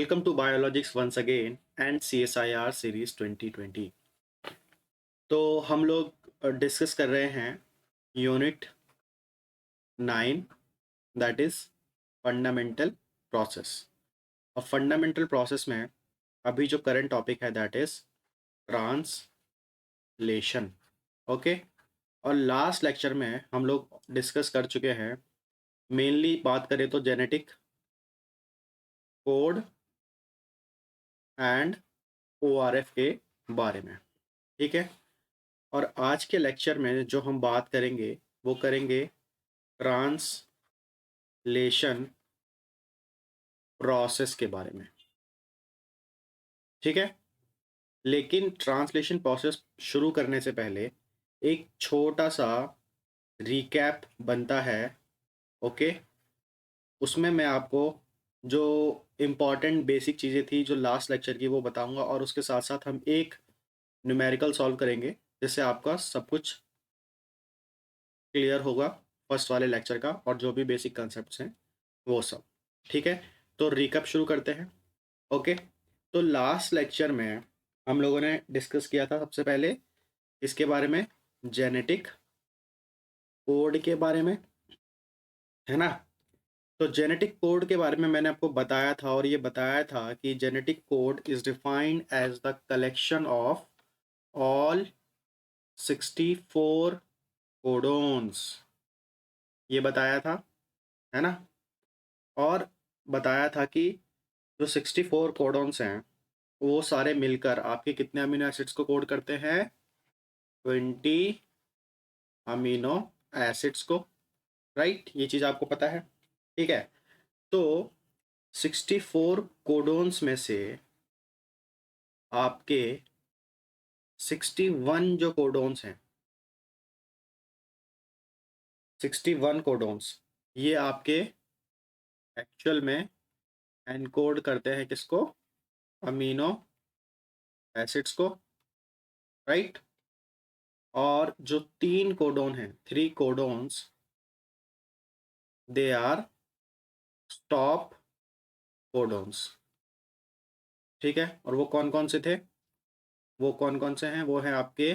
Welcome to Biologics once again and CSIR Series 2020। तो हम लोग डिस्कस कर रहे हैं unit 9 that is fundamental process. और फंडामेंटल प्रोसेस में अभी जो करंट टॉपिक है दैट इज़ ट्रांसलेशन। ओके। और लास्ट लेक्चर में हम लोग डिस्कस कर चुके हैं, मेनली बात करें तो जेनेटिक कोड एंड ORF के बारे में। ठीक है। और आज के लेक्चर में जो हम बात करेंगे वो करेंगे ट्रांसलेशन प्रोसेस के बारे में। ठीक है। लेकिन ट्रांसलेशन प्रोसेस शुरू करने से पहले एक छोटा सा रिकैप बनता है। ओके। उसमें मैं आपको जो इम्पॉर्टेंट बेसिक चीज़ें थी जो लास्ट लेक्चर की वो बताऊंगा, और उसके साथ साथ हम एक न्यूमेरिकल सॉल्व करेंगे जिससे आपका सब कुछ क्लियर होगा फर्स्ट वाले लेक्चर का, और जो भी बेसिक कंसेप्ट्स हैं वो सब। ठीक है। तो रिकैप शुरू करते हैं। ओके। तो लास्ट लेक्चर में हम लोगों ने डिस्कस किया था सबसे पहले इसके बारे में, जेनेटिक कोड के बारे में, है ना। तो जेनेटिक कोड के बारे में मैंने आपको बताया था, और ये बताया था कि genetic code is defined as the collection of all 64 codons, ये बताया था, है ना। और बताया था कि जो 64 कोडोन्स हैं वो सारे मिलकर आपके कितने अमीनो एसिड्स को कोड करते हैं? 20 अमीनो एसिड्स को। राइट, ये चीज़ आपको पता है। ठीक है। तो 64 कोडोन्स में से आपके 61 जो कोडोन्स हैं, 61 कोडोन्स, ये आपके एक्चुअल में एनकोड करते हैं किसको? अमीनो एसिड्स को। राइट। और जो 3 कोडोन हैं, 3 codons, they are stop codons. ठीक है। और वो कौन कौन से थे? वो कौन कौन से हैं? वो हैं आपके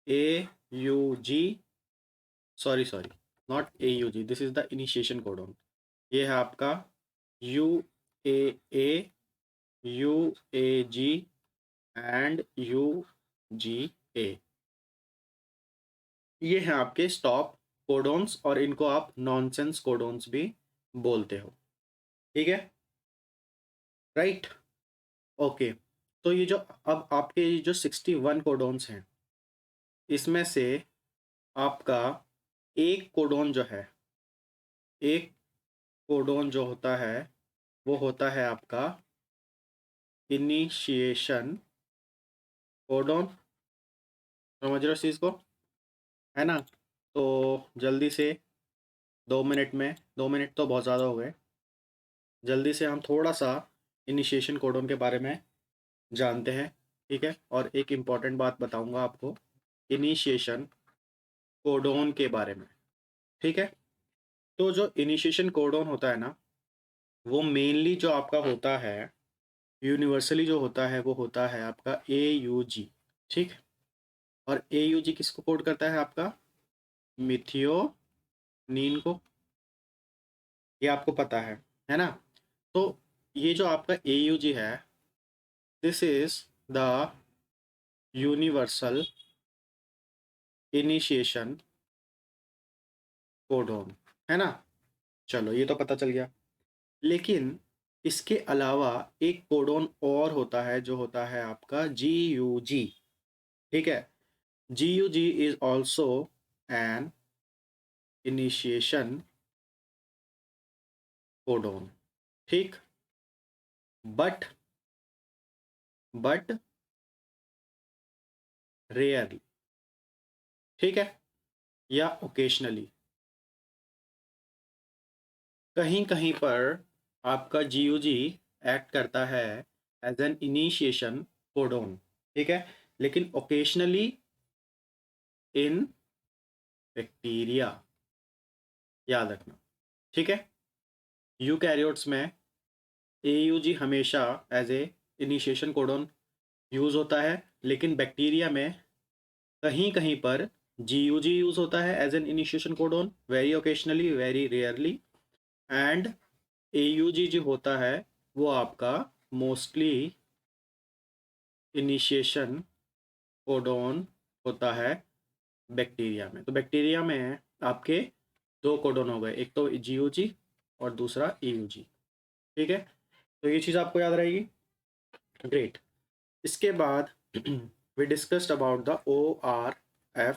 AUG, sorry not AUG, this is the initiation codon. ये है आपका UAA, UAG एंड UGA। ये हैं आपके स्टॉप कोडोन्स, और इनको आप नॉनसेंस कोडोन्स भी बोलते हो। ठीक है। राइट। ओके। तो ये जो अब आपके ये जो 61 कोडोन्स हैं, इसमें से आपका एक कोडोन जो है, एक कोडोन जो होता है वो होता है आपका इनिशिएशन कोडोन। समझ रहे हो इस चीज़ को, है ना। तो जल्दी से 2 मिनट में, 2 मिनट तो बहुत ज़्यादा हो गए, जल्दी से हम थोड़ा सा इनिशिएशन कोडोन के बारे में जानते हैं। ठीक है। और एक इम्पॉर्टेंट बात बताऊंगा आपको इनिशिएशन कोडोन के बारे में। ठीक है। तो जो इनिशिएशन कोडोन होता है ना, वो मेनली जो आपका होता है, यूनिवर्सली जो होता है वो होता है आपका AUG। ठीक। और AUG किसको कोड करता है? आपका मिथियोनीन को। ये आपको पता है ना। तो ये जो आपका AUG है, this is the universal initiation codon, है ना। चलो, ये तो पता चल गया। लेकिन इसके अलावा एक कोडोन और होता है जो होता है आपका GUG। ठीक है। GUG is also an initiation codon. ठीक। But but rarely. ठीक है। या ओकेशनली, कहीं कहीं पर आपका GUG एक्ट करता है एज एन इनिशिएशन कोडोन। ठीक है। लेकिन ओकेशनली इन बैक्टीरिया, याद रखना। ठीक है। यूकैरियोट्स में AUG हमेशा as a initiation codon use होता है, लेकिन बैक्टीरिया में कहीं कहीं पर GUG यूज़ होता है as an initiation codon, very occasionally, very rarely. And AUG जो होता है वो आपका मोस्टली इनिशिएशन कोडन होता है बैक्टीरिया में। तो बैक्टीरिया में आपके दो कोडन हो गए, एक तो GUG और दूसरा EUG। ठीक है, तो ये चीज़ आपको याद रहेगी। ग्रेट। इसके बाद we discussed about the ORF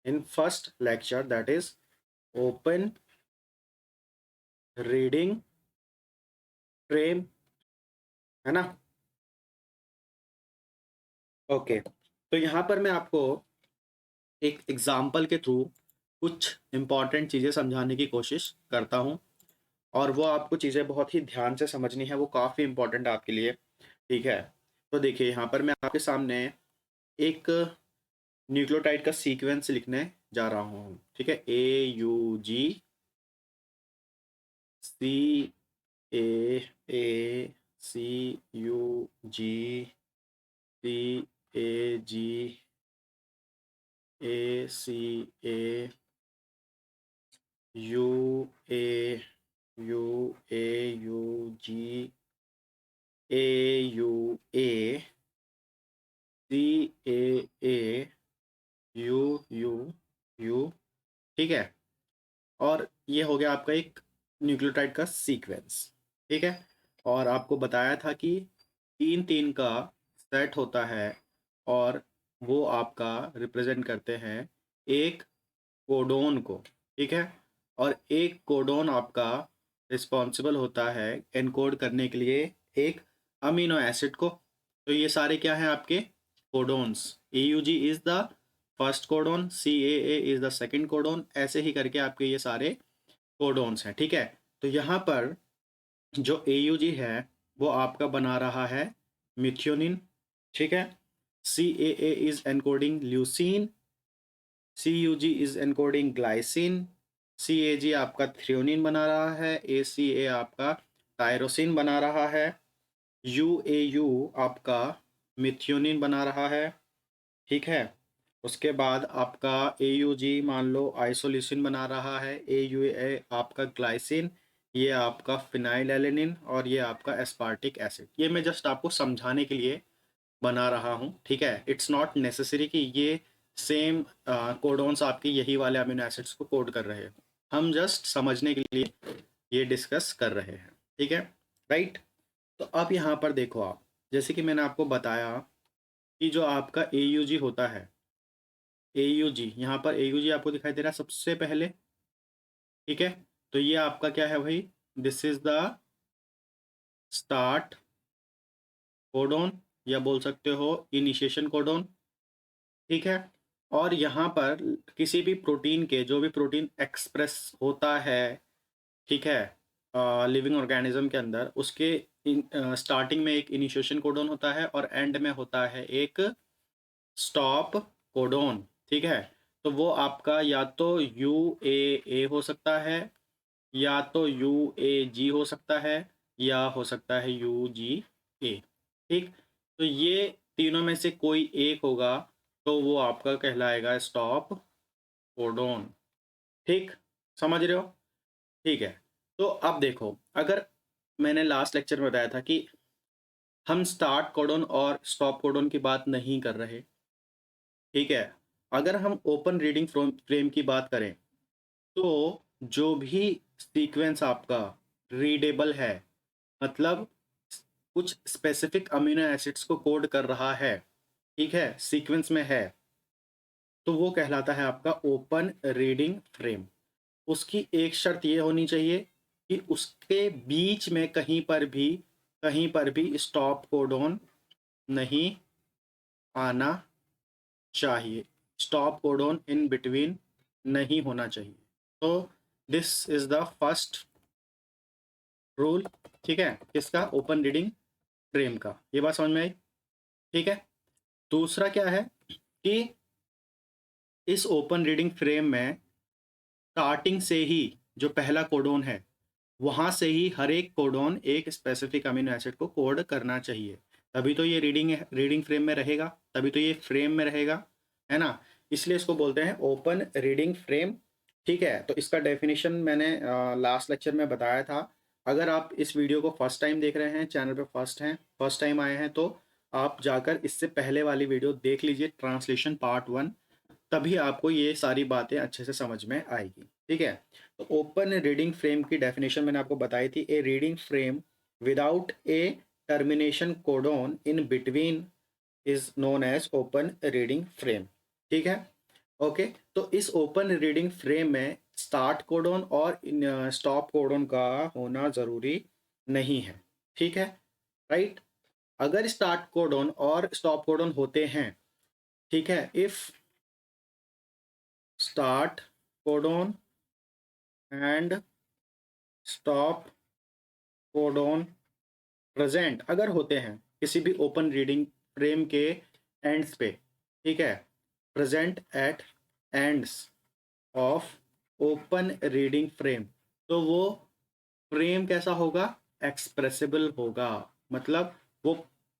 in first lecture, that is open reading frame, है ना। ओके, तो यहाँ पर मैं आपको एक एग्जाम्पल के थ्रू कुछ इम्पॉर्टेंट चीज़ें समझाने की कोशिश करता हूँ, और वो आपको चीज़ें बहुत ही ध्यान से समझनी है, वो काफ़ी इम्पोर्टेंट आपके लिए। ठीक है, तो देखिए यहाँ पर मैं आपके सामने एक न्यूक्लियोटाइड का सीक्वेंस लिखने जा रहा हूँ। ठीक है, AUG CAACUG CAG ACAUAUAUG AUA CAAUUU। ठीक है, और ये हो गया आपका एक न्यूक्लियोटाइड का सीक्वेंस। ठीक है, और आपको बताया था कि 3-3 का सेट होता है, और वो आपका रिप्रेजेंट करते हैं एक कोडोन को। ठीक है, और एक कोडोन आपका रिस्पॉन्सिबल होता है एनकोड करने के लिए एक अमीनो एसिड को। तो ये सारे क्या हैं आपके codons. AUG is the first codon, CAA is the second codon, ऐसे ही करके आपके ये सारे कोडोन्स हैं। ठीक है, तो यहाँ पर जो AUG है वो आपका बना रहा है मिथ्योनिन। ठीक है, CAA is encoding leucine, CUG is encoding glycine, CAG आपका थ्रियोनिन बना रहा है, ACA आपका टायरोसिन बना रहा है, UAU आपका मिथ्योनिन बना रहा है। ठीक है, उसके बाद आपका AUG मान लो आइसोल्यूसिन बना रहा है, AUA आपका ग्लाइसिन, ये आपका फिनाइल एलेनिन, और ये आपका एस्पार्टिक एसिड। ये मैं जस्ट आपको समझाने के लिए बना रहा हूँ। ठीक है, इट्स नॉट नेसेसरी कि ये सेम कोडोन्स आपके यही वाले अमीनो एसिड्स को कोड कर रहे हो, हम जस्ट समझने के लिए ये डिस्कस कर रहे हैं। ठीक है, राइट। तो अब यहाँ पर देखो आप, जैसे कि मैंने आपको बताया कि जो आपका AUG होता है, AUG यहाँ पर AUG आपको दिखाई दे रहा है सबसे पहले। ठीक है, तो ये आपका क्या है भाई, this is the start codon, या बोल सकते हो इनिशिएशन कोडोन। ठीक है, और यहाँ पर किसी भी प्रोटीन के, जो भी प्रोटीन एक्सप्रेस होता है, ठीक है, लिविंग ऑर्गेनिज्म के अंदर, उसके स्टार्टिंग में एक इनिशिएशन कोडोन होता है और एंड में होता है एक स्टॉप कोडोन। ठीक है, तो वो आपका या तो UAA हो सकता है, या तो UAG हो सकता है, या हो सकता है UGA। ठीक, तो ये तीनों में से कोई एक होगा, तो वो आपका कहलाएगा स्टॉप कोडोन। ठीक, समझ रहे हो। ठीक है, तो अब देखो, अगर मैंने लास्ट लेक्चर में बताया था कि हम स्टार्ट कोडोन और स्टॉप कोडोन की बात नहीं कर रहे। ठीक है, अगर हम ओपन रीडिंग फ्रेम की बात करें, तो जो भी सीक्वेंस आपका रीडेबल है, मतलब कुछ स्पेसिफिक अमीनो एसिड्स को कोड कर रहा है, ठीक है, सीक्वेंस में है, तो वो कहलाता है आपका ओपन रीडिंग फ्रेम। उसकी एक शर्त ये होनी चाहिए कि उसके बीच में कहीं पर भी स्टॉप कोडोन नहीं आना चाहिए, स्टॉप कोडोन इन बिटवीन नहीं होना चाहिए। तो this is the first rule. ठीक है, किसका, ओपन रीडिंग फ्रेम का। ये बात समझ में आई। ठीक है, दूसरा क्या है कि इस ओपन रीडिंग फ्रेम में स्टार्टिंग से ही जो पहला कोडोन है वहाँ से ही हर एक कोडॉन एक स्पेसिफिक अमीनो एसिड को कोड करना चाहिए। तभी तो ये रीडिंग फ्रेम में रहेगा, तभी तो ये फ्रेम में रहेगा, है ना? इसलिए इसको बोलते हैं ओपन रीडिंग फ्रेम, ठीक है? तो इसका डेफिनिशन मैंने लास्ट लेक्चर में बताया था। अगर आप इस वीडियो को फर्स्ट टाइम देख रहे हैं, चैनल पे फर्स्ट टाइम आए हैं, तो आप जाकर इससे पहले वाली वीडियो देख लीजिए, ट्रांसलेशन पार्ट 1, तभी आपको ये सारी बातें अच्छे से समझ में आएगी, ठीक है? तो ओपन रीडिंग फ्रेम की डेफिनेशन मैंने आपको बताई थी, a reading frame without a termination codon in between is known as open reading frame, ठीक है? ओके, तो इस ओपन रीडिंग फ्रेम में स्टार्ट कोडोन और स्टॉप कोडोन का होना ज़रूरी नहीं है, ठीक है? राइट? अगर स्टार्ट कोडोन और स्टॉप कोडोन होते हैं, ठीक है, if start codon and stop codon present अगर होते हैं किसी भी ओपन रीडिंग फ्रेम के एंड्स पे, ठीक है, present at ends of open reading frame, तो वो फ्रेम कैसा होगा? एक्सप्रेसिबल होगा, मतलब वो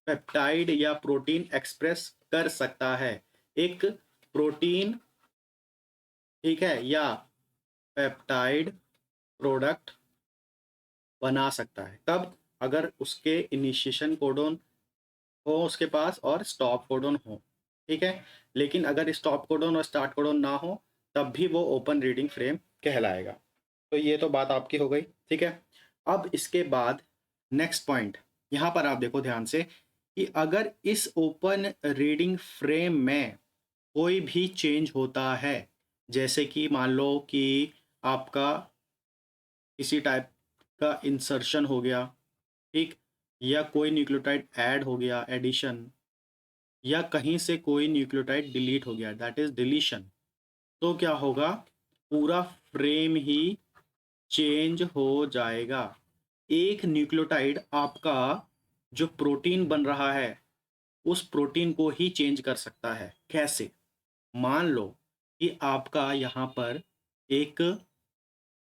पेप्टाइड या प्रोटीन एक्सप्रेस कर सकता है, एक प्रोटीन, ठीक है, या पेप्टाइड प्रोडक्ट बना सकता है। तब अगर उसके इनिशिएशन कोडोन हो उसके पास और स्टॉप कोडोन हो, ठीक है? लेकिन अगर स्टॉप कोडोन और स्टार्ट कोडोन ना हो, तब भी वो ओपन रीडिंग फ्रेम कहलाएगा। तो ये तो बात आपकी हो गई, ठीक है? अब इसके बाद नेक्स्ट पॉइंट, यहाँ पर आप देखो ध्यान से कि अगर इस ओपन रीडिंग फ्रेम में कोई भी चेंज होता है, जैसे कि मान लो कि आपका किसी टाइप का इंसर्शन हो गया, ठीक, या कोई न्यूक्लियोटाइड ऐड हो गया, एडिशन, या कहीं से कोई न्यूक्लियोटाइड डिलीट हो गया, दैट इज डिलीशन, तो क्या होगा? पूरा फ्रेम ही चेंज हो जाएगा। एक न्यूक्लियोटाइड आपका जो प्रोटीन बन रहा है उस प्रोटीन को ही चेंज कर सकता है। कैसे? मान लो कि आपका यहाँ पर एक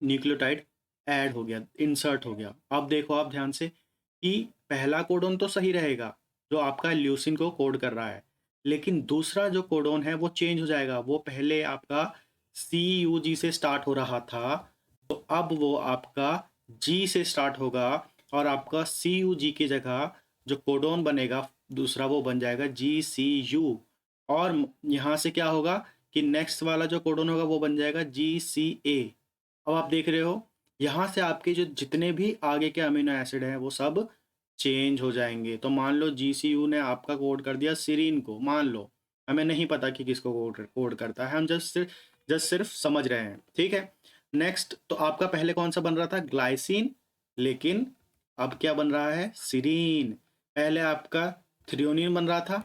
न्यूक्लियोटाइड ऐड हो गया, इंसर्ट हो गया। अब देखो आप ध्यान से कि पहला कोडोन तो सही रहेगा जो आपका ल्यूसिन को कोड कर रहा है, लेकिन दूसरा जो कोडोन है वो चेंज हो जाएगा। वो पहले आपका सी यू जी से स्टार्ट हो रहा था, तो अब वो आपका जी से स्टार्ट होगा, और आपका सी यू जी की जगह जो कोडोन बनेगा दूसरा वो बन जाएगा जी सी यू। और यहाँ से क्या होगा कि नेक्स्ट वाला जो कोडोन होगा वो बन जाएगा जी सी ए। अब आप देख रहे हो यहाँ से आपके जो जितने भी आगे के अमीनो एसिड हैं वो सब चेंज हो जाएंगे। तो मान लो जीसीयू ने आपका कोड कर दिया सीरीन को, मान लो, हमें नहीं पता कि किसको कोड कोड करता है, हम जस्ट सिर्फ समझ रहे हैं, ठीक है? नेक्स्ट, तो आपका पहले कौन सा बन रहा था? ग्लाइसिन, लेकिन अब क्या बन रहा है? सीरीन। पहले आपका थ्रियोनिन बन रहा था,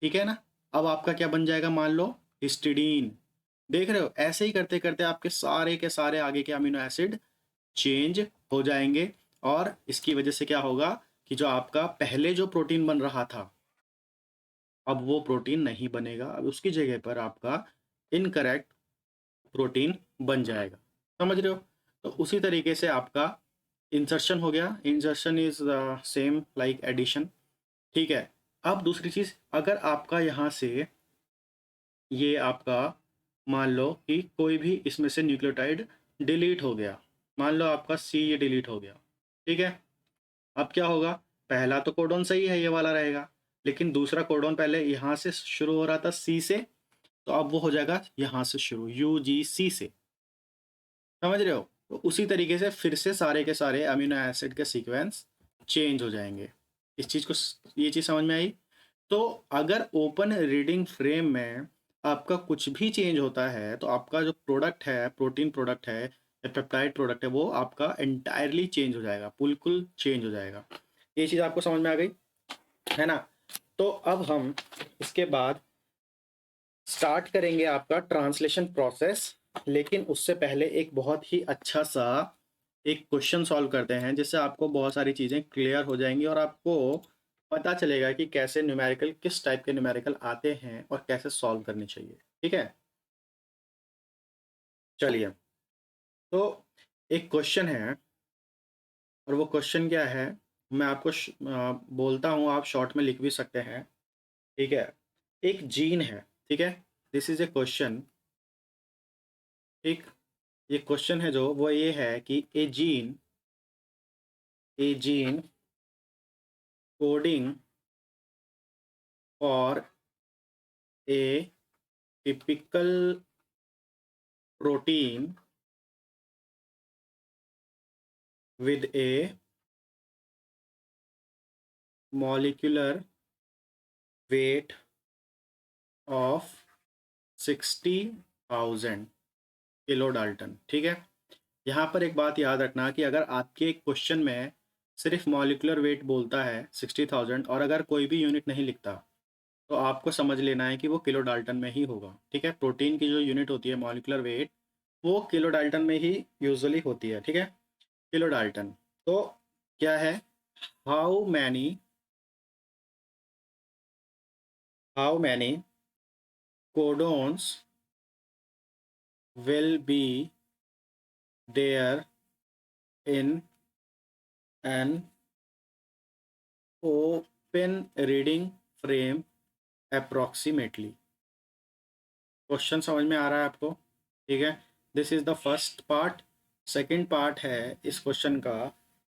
ठीक है ना? अब आपका क्या बन जाएगा? मान लो हिस्टिडीन। देख रहे हो, ऐसे ही करते करते आपके सारे के सारे आगे के अमीनो एसिड चेंज हो जाएंगे, और इसकी वजह से क्या होगा कि जो आपका पहले जो प्रोटीन बन रहा था अब वो प्रोटीन नहीं बनेगा, अब उसकी जगह पर आपका इनकरेक्ट प्रोटीन बन जाएगा। समझ रहे हो? तो उसी तरीके से आपका इंसर्शन हो गया। Insertion is same like addition, ठीक है? अब दूसरी चीज़, अगर आपका यहाँ से ये आपका मान लो कि कोई भी इसमें से न्यूक्लियोटाइड डिलीट हो गया, मान लो आपका सी ये डिलीट हो गया, ठीक है? अब क्या होगा? पहला तो कोडोन सही है, ये वाला रहेगा, लेकिन दूसरा कोडोन पहले यहाँ से शुरू हो रहा था सी से, तो अब वो हो जाएगा यहाँ से शुरू यू जी सी से। समझ रहे हो? तो उसी तरीके से फिर से सारे के सारे अमीनो एसिड के सीक्वेंस चेंज हो जाएंगे। इस चीज़ को, ये चीज़ समझ में आई? तो अगर ओपन रीडिंग फ्रेम में आपका कुछ भी चेंज होता है तो आपका जो प्रोडक्ट है, प्रोटीन प्रोडक्ट है या पेप्टाइड प्रोडक्ट है, वो आपका एंटायरली चेंज हो जाएगा, बिल्कुल चेंज हो जाएगा। ये चीज़ आपको समझ में आ गई, है ना? तो अब हम इसके बाद स्टार्ट करेंगे आपका ट्रांसलेशन प्रोसेस, लेकिन उससे पहले एक बहुत ही अच्छा सा एक क्वेश्चन सॉल्व करते हैं, जिससे आपको बहुत सारी चीज़ें क्लियर हो जाएंगी और आपको पता चलेगा कि कैसे न्यूमेरिकल, किस टाइप के न्यूमेरिकल आते हैं और कैसे सॉल्व करनी चाहिए, ठीक है? चलिए, तो एक क्वेश्चन है और वो क्वेश्चन क्या है, मैं आपको बोलता हूँ, आप शॉर्ट में लिख भी सकते हैं, ठीक है। एक जीन है, ठीक है, दिस इज ए क्वेश्चन, ठीक। ये क्वेश्चन है जो वो ये है कि a gene coding for a typical protein with a molecular weight of 60,000 kilo dalton, ठीक है। यहाँ पर एक बात याद रखना कि अगर आपके क्वेश्चन में सिर्फ मॉलिक्यूलर वेट बोलता है 60,000 और अगर कोई भी यूनिट नहीं लिखता, तो आपको समझ लेना है कि वो किलो डाल्टन में ही होगा, ठीक है। प्रोटीन की जो यूनिट होती है मॉलिक्यूलर वेट, वो किलो डाल्टन में ही यूजुअली होती है, ठीक है, किलो डाल्टन। तो क्या है, how many codons will be there in an open reading frame approximately। Question समझ में आ रहा है आपको, ठीक है। This is the first part. Second part है इस क्वेश्चन का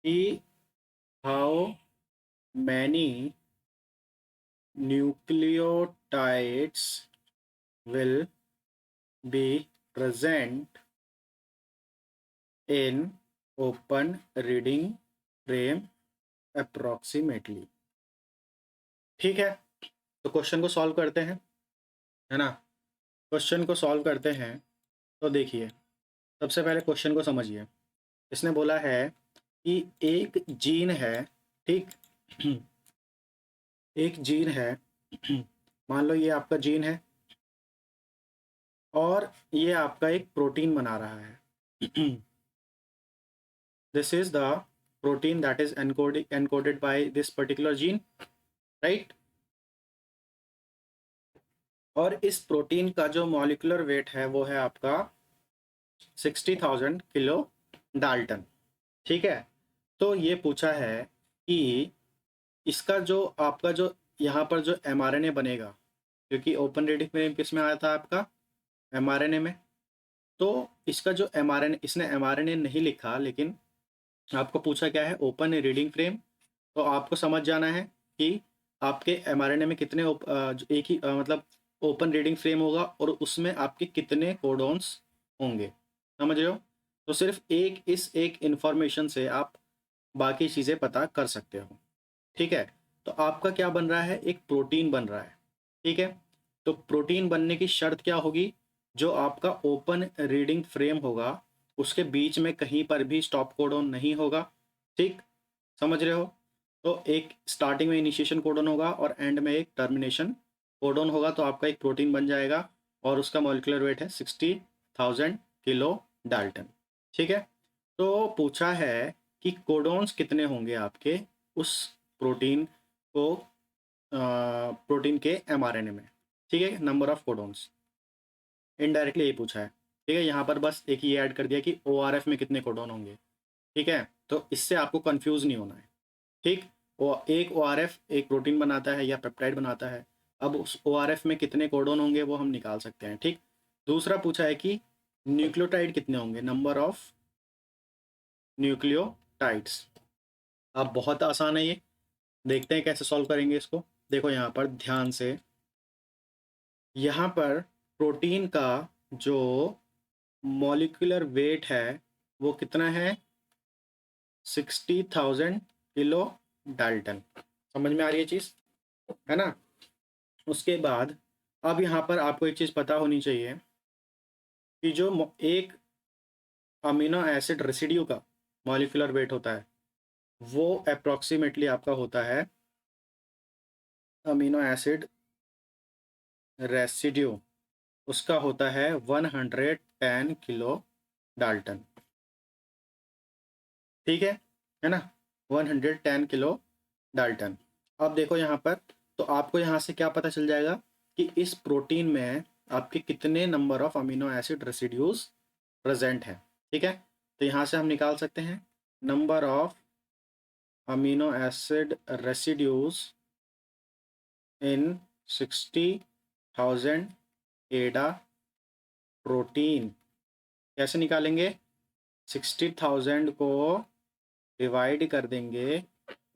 कि how many nucleotides will be present in open reading frame approximately, ठीक है। तो क्वेश्चन को सॉल्व करते हैं, है ना। क्वेश्चन को सॉल्व करते हैं, तो देखिए, सबसे पहले क्वेश्चन को समझिए। इसने बोला है कि एक जीन है, ठीक। एक जीन है, मान लो ये आपका जीन है और ये आपका एक प्रोटीन बना रहा है। This is the protein that is encoded by this particular gene, right. और इस प्रोटीन का जो मॉलिक्यूलर वेट है वो है आपका 60,000 किलो डाल्टन, ठीक है। तो ये पूछा है कि इसका जो आपका जो यहाँ पर जो mRNA बनेगा, क्योंकि ओपन रीडिंग फ्रेम किस में आया था आपका, mRNA में। तो इसका जो mRNA, इसने mRNA नहीं लिखा, लेकिन आपको पूछा क्या है, ओपन रीडिंग फ्रेम। तो आपको समझ जाना है कि आपके mRNA में कितने एक ही मतलब ओपन रीडिंग फ्रेम होगा और उसमें आपके कितने कोडॉन्स होंगे, समझ रहे हो। तो सिर्फ एक इंफॉर्मेशन से आप बाकी चीज़ें पता कर सकते हो, ठीक है। तो आपका क्या बन रहा है, एक प्रोटीन बन रहा है, ठीक है। तो प्रोटीन बनने की शर्त क्या होगी, जो आपका ओपन रीडिंग फ्रेम होगा उसके बीच में कहीं पर भी स्टॉप कोडॉन नहीं होगा, ठीक, समझ रहे हो। तो एक स्टार्टिंग में इनिशिएशन कोडॉन होगा और एंड में एक टर्मिनेशन कोडॉन होगा, तो आपका एक प्रोटीन बन जाएगा और उसका मॉलिक्यूलर वेट है 60,000 किलो डाल्टन, ठीक है। तो पूछा है कि कोडॉन्स कितने होंगे आपके उस प्रोटीन को प्रोटीन के mRNA में, ठीक है, नंबर ऑफ कोडॉन्स। इनडायरेक्टली यही पूछा है, ठीक है। यहाँ पर बस एक ही ऐड कर दिया कि ORF में कितने कोडॉन होंगे, ठीक है। तो इससे आपको कंफ्यूज नहीं होना है, ठीक। वो एक ORF एक प्रोटीन बनाता है या पेप्टाइड बनाता है, अब उस ORF में कितने कोडॉन होंगे वो हम निकाल सकते हैं, ठीक। दूसरा पूछा है कि न्यूक्लियोटाइड कितने होंगे, नंबर ऑफ न्यूक्लियोटाइड्स। अब बहुत आसान है ये, देखते हैं कैसे सॉल्व करेंगे इसको। देखो यहाँ पर ध्यान से, यहाँ पर प्रोटीन का जो मॉलिक्यूलर वेट है वो कितना है, 60,000 किलो डाल्टन। समझ में आ रही है चीज़, है ना। उसके बाद अब यहाँ पर आपको एक चीज़ पता होनी चाहिए कि जो एक अमीनो एसिड रेसिड्यू का मॉलिक्यूलर वेट होता है वो अप्रॉक्सीमेटली आपका होता है, अमीनो एसिड रेसिड्यू उसका होता है 110 किलो डाल्टन, ठीक है ना, 110 किलो डाल्टन। अब देखो यहाँ पर, तो आपको यहाँ से क्या पता चल जाएगा कि इस प्रोटीन में आपके कितने number of amino acid residues present है, ठीक है। तो यहाँ से हम निकाल सकते हैं number of amino acid residues in 60,000 एडा प्रोटीन। कैसे निकालेंगे? 60,000 को डिवाइड कर देंगे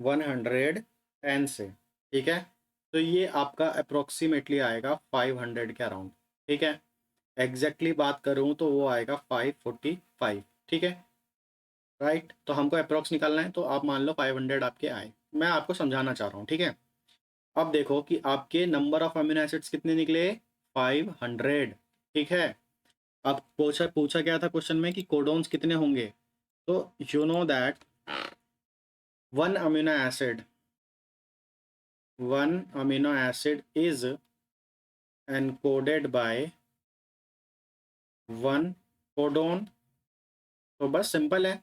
110 से, ठीक है। तो ये आपका अप्रोक्सीमेटली आएगा 500 के अराउंड, ठीक है। एग्जैक्टली बात करूँ तो वो आएगा 545, ठीक है, राइट। तो हमको अप्रोक्स निकालना है, तो आप मान लो 500 आपके आए। मैं आपको समझाना चाह रहा हूँ, ठीक है। अब देखो कि आपके नंबर ऑफ अमीनो एसिड्स कितने निकले, 500, ठीक है। अब पूछा पूछा क्या था क्वेश्चन में कि कोडोन्स कितने होंगे, तो you know that one amino acid is encoded by one codon. तो बस सिंपल है,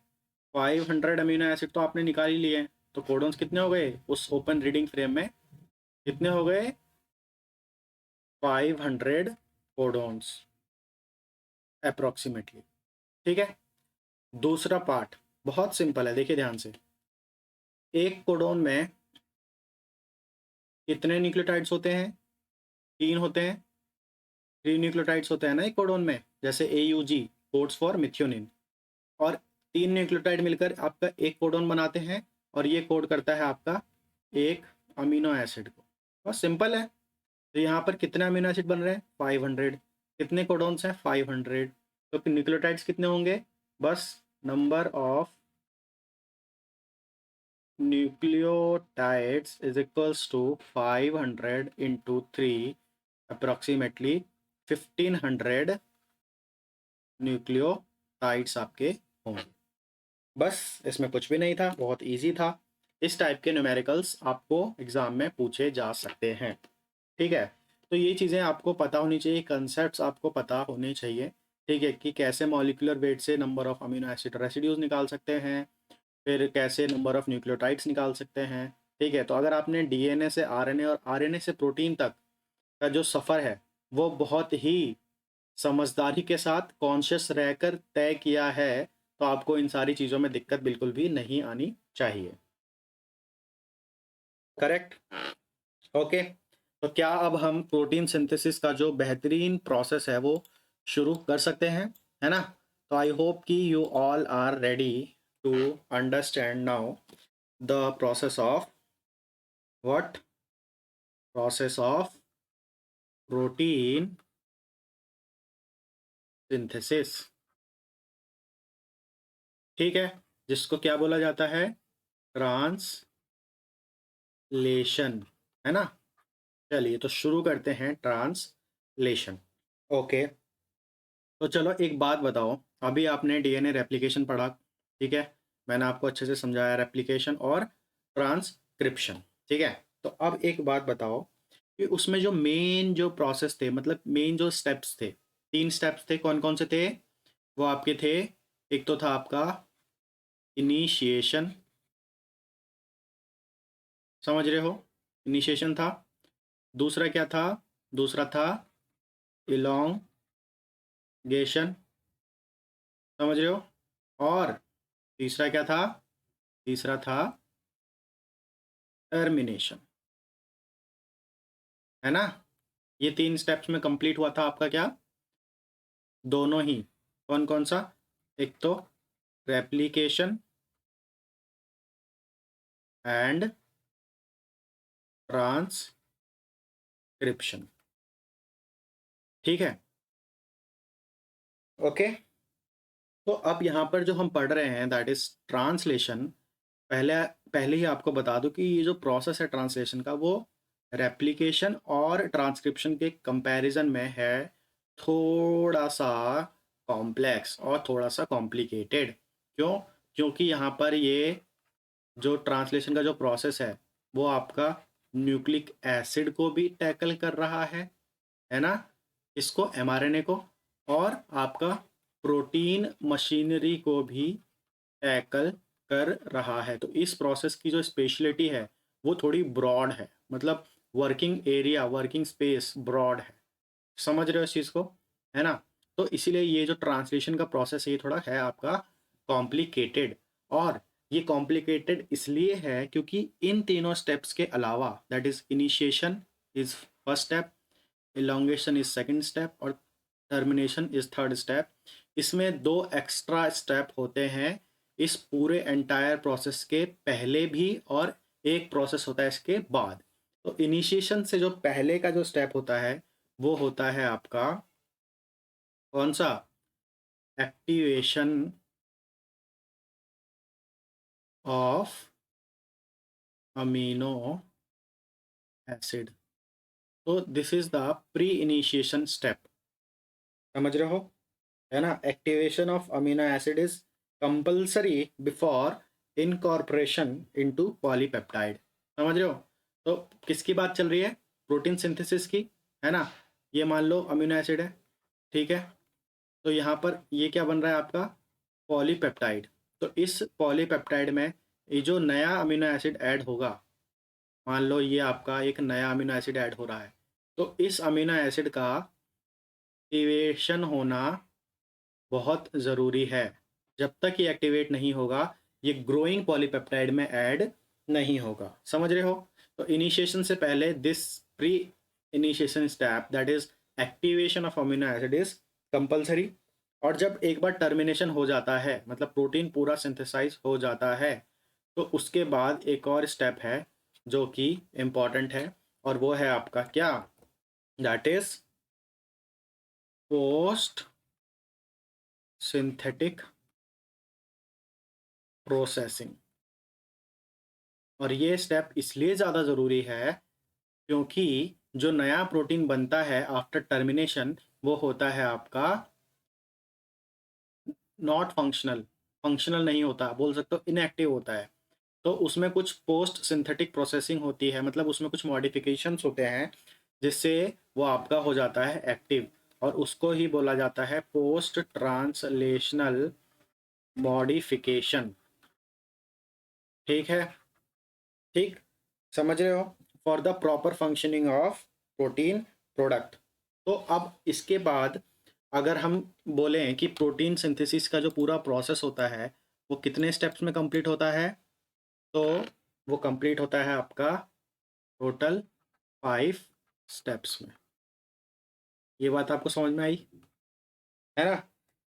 500 अमीनो एसिड तो आपने निकाल ही लिए, तो कोडोन्स कितने हो गए उस ओपन रीडिंग फ्रेम में, कितने हो गए, 500 कोडोन्स अप्रोक्सीमेटली, ठीक है। दूसरा पार्ट बहुत सिंपल है, देखिए ध्यान से। एक कोडोन में कितने न्यूक्लियोटाइड्स होते हैं? 3 होते हैं, 3 न्यूक्लियोटाइड्स होते हैं ना एक कोडोन में, जैसे AUG कोड्स फॉर मिथ्योनिन। और 3 न्यूक्लियोटाइड मिलकर आपका एक कोडोन बनाते हैं, और ये कोड करता है आपका एक अमीनो एसिड को। बस सिंपल है। तो यहाँ पर कितने अमीनो एसिड बन रहे हैं? 500। कितने कोडोन्स हैं? 500। तो न्यूक्लियोटाइड्स कितने होंगे? बस number of nucleotides is equals to 500 into 3, approximately 1500 nucleotides आपके होंगे। बस इसमें कुछ भी नहीं था, बहुत इजी था। इस टाइप के न्यूमेरिकल्स आपको एग्जाम में पूछे जा सकते हैं, ठीक है। तो ये चीज़ें आपको पता होनी चाहिए, कंसेप्ट्स आपको पता होने चाहिए, ठीक है, कि कैसे मॉलिक्यूलर वेट से number of amino acid residues निकाल सकते हैं, फिर कैसे नंबर ऑफ न्यूक्लियोटाइड्स निकाल सकते हैं, ठीक है। तो अगर आपने DNA से RNA और RNA से प्रोटीन तक का जो सफ़र है वो बहुत ही समझदारी के साथ कॉन्शियस रहकर तय किया है, तो आपको इन सारी चीज़ों में दिक्कत बिल्कुल भी नहीं आनी चाहिए, करेक्ट। ओके, तो क्या अब हम प्रोटीन सिंथेसिस का जो बेहतरीन प्रोसेस है वो शुरू कर सकते हैं, है ना। तो आई होप कि you all are ready to understand now the process of what, process of protein synthesis, ठीक है, जिसको क्या बोला जाता है, ट्रांसलेशन, है ना। चलिए तो शुरू करते हैं ट्रांसलेशन। ओके, तो चलो एक बात बताओ, अभी आपने DNA रेप्लिकेशन पढ़ा, ठीक है, मैंने आपको अच्छे से समझाया रेप्लिकेशन और ट्रांसक्रिप्शन, ठीक है। तो अब एक बात बताओ कि उसमें जो मेन जो प्रोसेस थे, मतलब मेन जो स्टेप्स थे, 3 स्टेप्स थे, कौन कौन से थे? वो आपके थे, एक तो था आपका इनिशिएशन, समझ रहे हो, इनिशिएशन था। दूसरा क्या था? दूसरा था इलोंगेशन, समझ रहे हो। और तीसरा क्या था? तीसरा था टर्मिनेशन, है ना। ये 3 स्टेप्स में कंप्लीट हुआ था आपका क्या? दोनों ही। कौन कौन सा? एक तो रेप्लिकेशन एंड ट्रांसक्रिप्शन, ठीक है। ओके, तो अब यहाँ पर जो हम पढ़ रहे हैं दैट इज ट्रांसलेशन। पहले पहले ही आपको बता दूं कि ये जो प्रोसेस है ट्रांसलेशन का, वो रेप्लिकेशन और ट्रांसक्रिप्शन के कंपैरिजन में है थोड़ा सा कॉम्प्लेक्स और थोड़ा सा कॉम्प्लिकेटेड। क्यों? क्योंकि यहाँ पर ये जो ट्रांसलेशन का जो प्रोसेस है वो आपका न्यूक्लिक एसिड को भी टैकल कर रहा है ना, इसको mRNA को, और आपका प्रोटीन मशीनरी को भी टैकल कर रहा है। तो इस प्रोसेस की जो स्पेशलिटी है वो थोड़ी ब्रॉड है, मतलब working area, working space broad है, समझ रहे हो इस चीज़ को, है ना। तो इसीलिए ये जो ट्रांसलेशन का प्रोसेस है ये थोड़ा है आपका कॉम्प्लिकेटेड। और ये कॉम्प्लिकेटेड इसलिए है क्योंकि इन तीनों स्टेप्स के अलावा, that is initiation is first step, elongation is second step और टर्मिनेशन इज़ थर्ड स्टेप, इसमें 2 एक्स्ट्रा स्टेप होते हैं इस पूरे एंटायर प्रोसेस के पहले भी और एक प्रोसेस होता है इसके बाद। तो इनिशिएशन से जो पहले का जो स्टेप होता है, वो होता है आपका कौन-सा? Activation of amino acid. तो this is the pre initiation step. समझ रहे हो? है ना? Activation of amino acid is compulsory before incorporation into polypeptide. समझ रहे हो? तो किसकी बात चल रही है? प्रोटीन सिंथेसिस की, है ना? ये मान लो अमीनो एसिड है, ठीक है? तो यहाँ पर ये क्या बन रहा है आपका? पॉलीपेप्टाइड। तो इस पॉलीपेप्टाइड में ये जो नया अमीनो एसिड ऐड होगा, मान लो ये आपका एक नया अमीनो एसिड ऐड हो रहा है, तो इस अमीनो एसिड का एक्टिवेशन होना बहुत ज़रूरी है। जब तक ये एक्टिवेट नहीं होगा, ये ग्रोइंग पॉलीपेप्टाइड में ऐड नहीं होगा। समझ रहे हो? तो इनिशिएशन से पहले this pre initiation step, that is activation of amino acid is compulsory. और जब एक बार टर्मिनेशन हो जाता है, मतलब प्रोटीन पूरा सिंथेसाइज हो जाता है, तो उसके बाद एक और स्टेप है जो कि इम्पॉर्टेंट है, और वो है आपका क्या? That is post synthetic processing. और ये स्टेप इसलिए ज़्यादा ज़रूरी है क्योंकि जो नया प्रोटीन बनता है आफ्टर टर्मिनेशन, वो होता है आपका नॉट फंक्शनल। फंक्शनल नहीं होता, बोल सकते हो इनएक्टिव होता है। तो उसमें कुछ पोस्ट सिंथेटिक प्रोसेसिंग होती है, मतलब उसमें कुछ मॉडिफिकेशंस होते हैं जिससे वो आपका हो जाता है एक्टिव, और उसको ही बोला जाता है पोस्ट ट्रांसलेशनल मॉडिफिकेशन। ठीक है? ठीक, समझ रहे हो? For the proper functioning of protein product. तो अब इसके बाद अगर हम बोलें कि प्रोटीन सिंथेसिस का जो पूरा प्रोसेस होता है वो कितने स्टेप्स में कंप्लीट होता है, तो वो कंप्लीट होता है आपका टोटल 5 स्टेप्स में। ये बात आपको समझ में आई, है ना?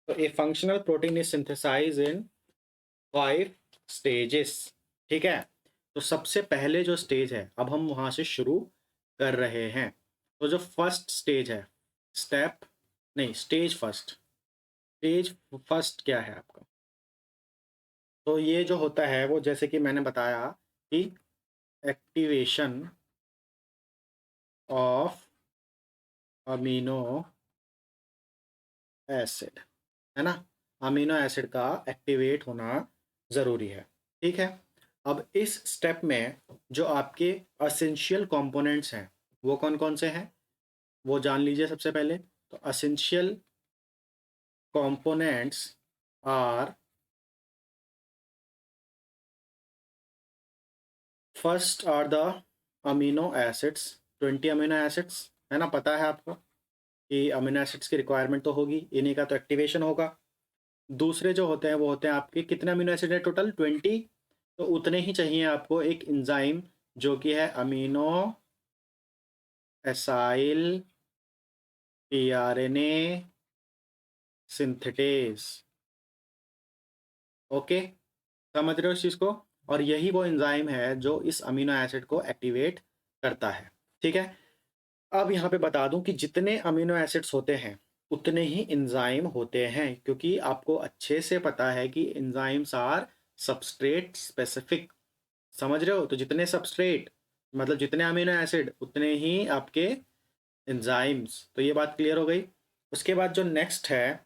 तो a functional protein is synthesise in 5 stages. ठीक है? तो सबसे पहले जो स्टेज है, अब हम वहाँ से शुरू कर रहे हैं। तो जो फर्स्ट स्टेज है, स्टेप नहीं, स्टेज फर्स्ट। स्टेज फर्स्ट क्या है आपका? तो ये जो होता है वो जैसे कि मैंने बताया कि एक्टिवेशन ऑफ अमीनो एसिड, है ना? अमीनो एसिड का एक्टिवेट होना ज़रूरी है। ठीक है? अब इस स्टेप में जो आपके असेंशियल कंपोनेंट्स हैं, वो कौन-कौन से हैं? वो जान लीजिए सबसे पहले। तो essential components are, first are the amino acids, 20 amino acids, है ना? पता है आपको कि अमीनो एसिड्स की रिक्वायरमेंट तो होगी, इन्हीं का तो एक्टिवेशन होगा। दूसरे जो होते हैं वो होते हैं आपके, कितने अमीनो एसिड है टोटल? 20। तो उतने ही चाहिए आपको एक एंजाइम जो कि है amino acyl tRNA synthetase. Okay, समझ रहे हो इस चीज़ को? और यही वो एंजाइम है जो इस अमीनो एसिड को एक्टिवेट करता है। ठीक है? अब यहाँ पे बता दूं कि जितने अमीनो एसिड्स होते हैं उतने ही एंजाइम होते हैं, क्योंकि आपको अच्छे से पता है कि एंजाइम्स आर सबस्ट्रेट स्पेसिफिक। समझ रहे हो? तो जितने सबस्ट्रेट, मतलब जितने अमीनो एसिड उतने ही आपके एंजाइम्स। तो ये बात क्लियर हो गई। उसके बाद जो नेक्स्ट है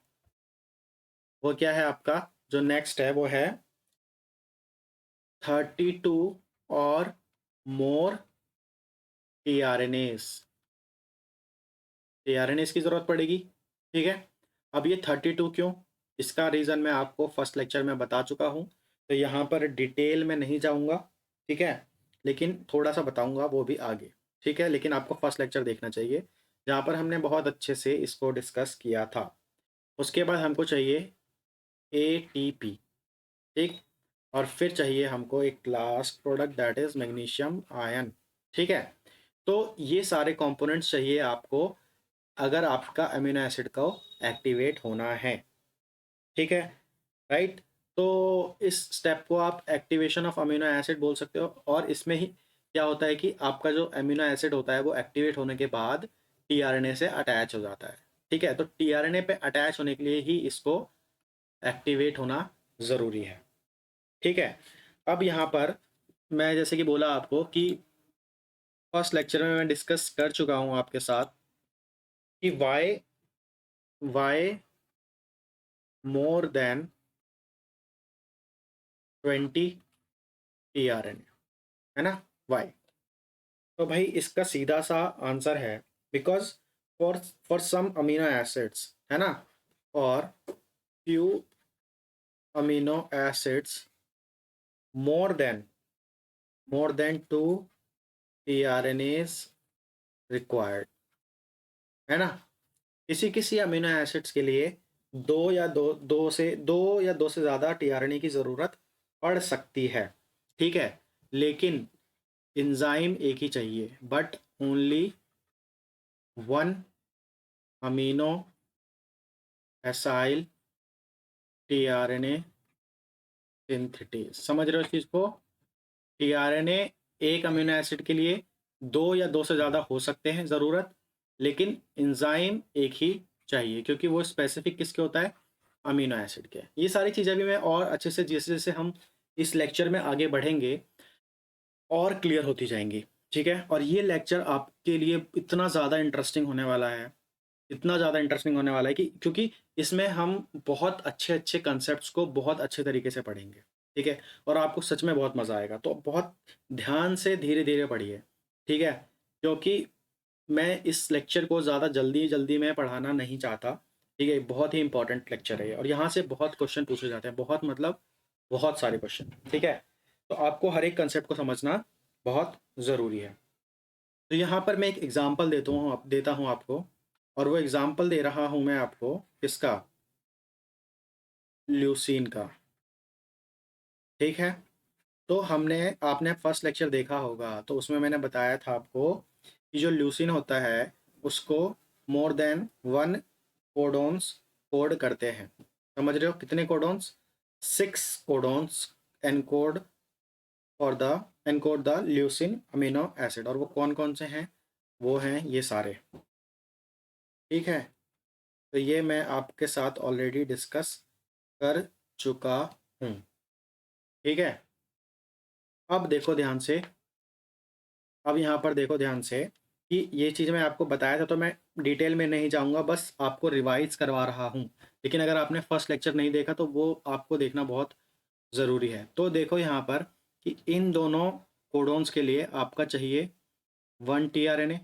वो क्या है आपका? जो नेक्स्ट है वो है 32 और मोर टीआरएनएस। टीआरएनएस की ज़रूरत पड़ेगी। ठीक है? अब ये 32 क्यों? इसका रीज़न मैं आपको फर्स्ट लेक्चर में बता चुका हूँ, तो यहाँ पर डिटेल में नहीं जाऊँगा। ठीक है? लेकिन थोड़ा सा बताऊँगा वो भी आगे। ठीक है? लेकिन आपको फर्स्ट लेक्चर देखना चाहिए, जहाँ पर हमने बहुत अच्छे से इसको डिस्कस किया था। उसके बाद हमको चाहिए एटीपी। ठीक? और फिर चाहिए हमको एक last product that is magnesium ion. ठीक है, तो ये सारे कंपोनेंट्स चाहिए आपको अगर आपका अमीनो एसिड को एक्टिवेट होना है। ठीक है, राइट। तो इस स्टेप को आप एक्टिवेशन ऑफ अमीनो एसिड बोल सकते हो, और इसमें ही क्या होता है कि आपका जो अमीनो एसिड होता है वो एक्टिवेट होने के बाद टीआरएनए से अटैच हो जाता है। ठीक है, तो टीआरएनए पे अटैच होने के लिए ही इसको एक्टिवेट होना ज़रूरी है। ठीक है, अब यहाँ पर मैं जैसे कि बोला आपको कि फर्स्ट लेक्चर में मैं डिस्कस कर चुका हूँ आपके साथ कि why why more than 20 tRNA, है ना, वाई। तो भाई इसका सीधा सा आंसर है because for for some amino acids, है ना, और few amino acids more than 2 tRNAs required, है ना। किसी किसी अमीनो एसिड्स के लिए दो या दो से ज़्यादा टीआरएनए की ज़रूरत पड़ सकती है। ठीक है, लेकिन एंजाइम एक ही चाहिए, but only one amino acyl tRNA synthetase. समझ रहे हो इस चीज़ को? टीआरएनए एक अमीनो एसिड के लिए दो या दो से ज़्यादा हो सकते हैं ज़रूरत, लेकिन एंजाइम एक ही चाहिए क्योंकि वो स्पेसिफिक किसके होता है, अमीनो एसिड के। ये सारी चीज़ें भी मैं और अच्छे से जैसे जैसे हम इस लेक्चर में आगे बढ़ेंगे और क्लियर होती जाएंगी। ठीक है, और ये लेक्चर आपके लिए इतना ज़्यादा इंटरेस्टिंग होने वाला है, इतना ज़्यादा इंटरेस्टिंग होने वाला है कि क्योंकि इसमें हम बहुत अच्छे अच्छे कंसेप्ट को बहुत अच्छे तरीके से पढ़ेंगे। ठीक है, और आपको सच में बहुत मज़ा आएगा, तो बहुत ध्यान से धीरे धीरे पढ़िए। ठीक है, क्योंकि मैं इस लेक्चर को ज़्यादा जल्दी जल्दी में पढ़ाना नहीं चाहता। ठीक है, बहुत ही इंपॉर्टेंट लेक्चर है और यहाँ से बहुत क्वेश्चन पूछे जाते हैं, बहुत मतलब बहुत सारे क्वेश्चन। ठीक है, तो आपको हर एक कंसेप्ट को समझना बहुत ज़रूरी है। तो यहाँ पर मैं एक एग्जांपल देता हूँ आपको, और वो एग्जांपल दे रहा हूँ मैं आपको किसका, ल्यूसीन का। ठीक है, तो आपने फर्स्ट लेक्चर देखा होगा, तो उसमें मैंने बताया था आपको कि जो ल्यूसीन होता है उसको more than one codons code करते हैं। समझ रहे हो कितने codons, 6 codons encode encode the leucine amino acid, और वो कौन कौन से हैं, वो हैं ये सारे। ठीक है, तो ये मैं आपके साथ ऑलरेडी डिस्कस कर चुका हूँ। ठीक है, अब देखो ध्यान से, अब यहाँ पर देखो ध्यान से कि ये चीज़ मैं आपको बताया था, तो मैं डिटेल में नहीं जाऊँगा, बस आपको रिवाइज करवा रहा हूँ। लेकिन अगर आपने फर्स्ट लेक्चर नहीं देखा तो वो आपको देखना बहुत ज़रूरी है। तो देखो यहाँ पर कि इन दोनों कोडोन्स के लिए आपका चाहिए 1 टीआरएनए।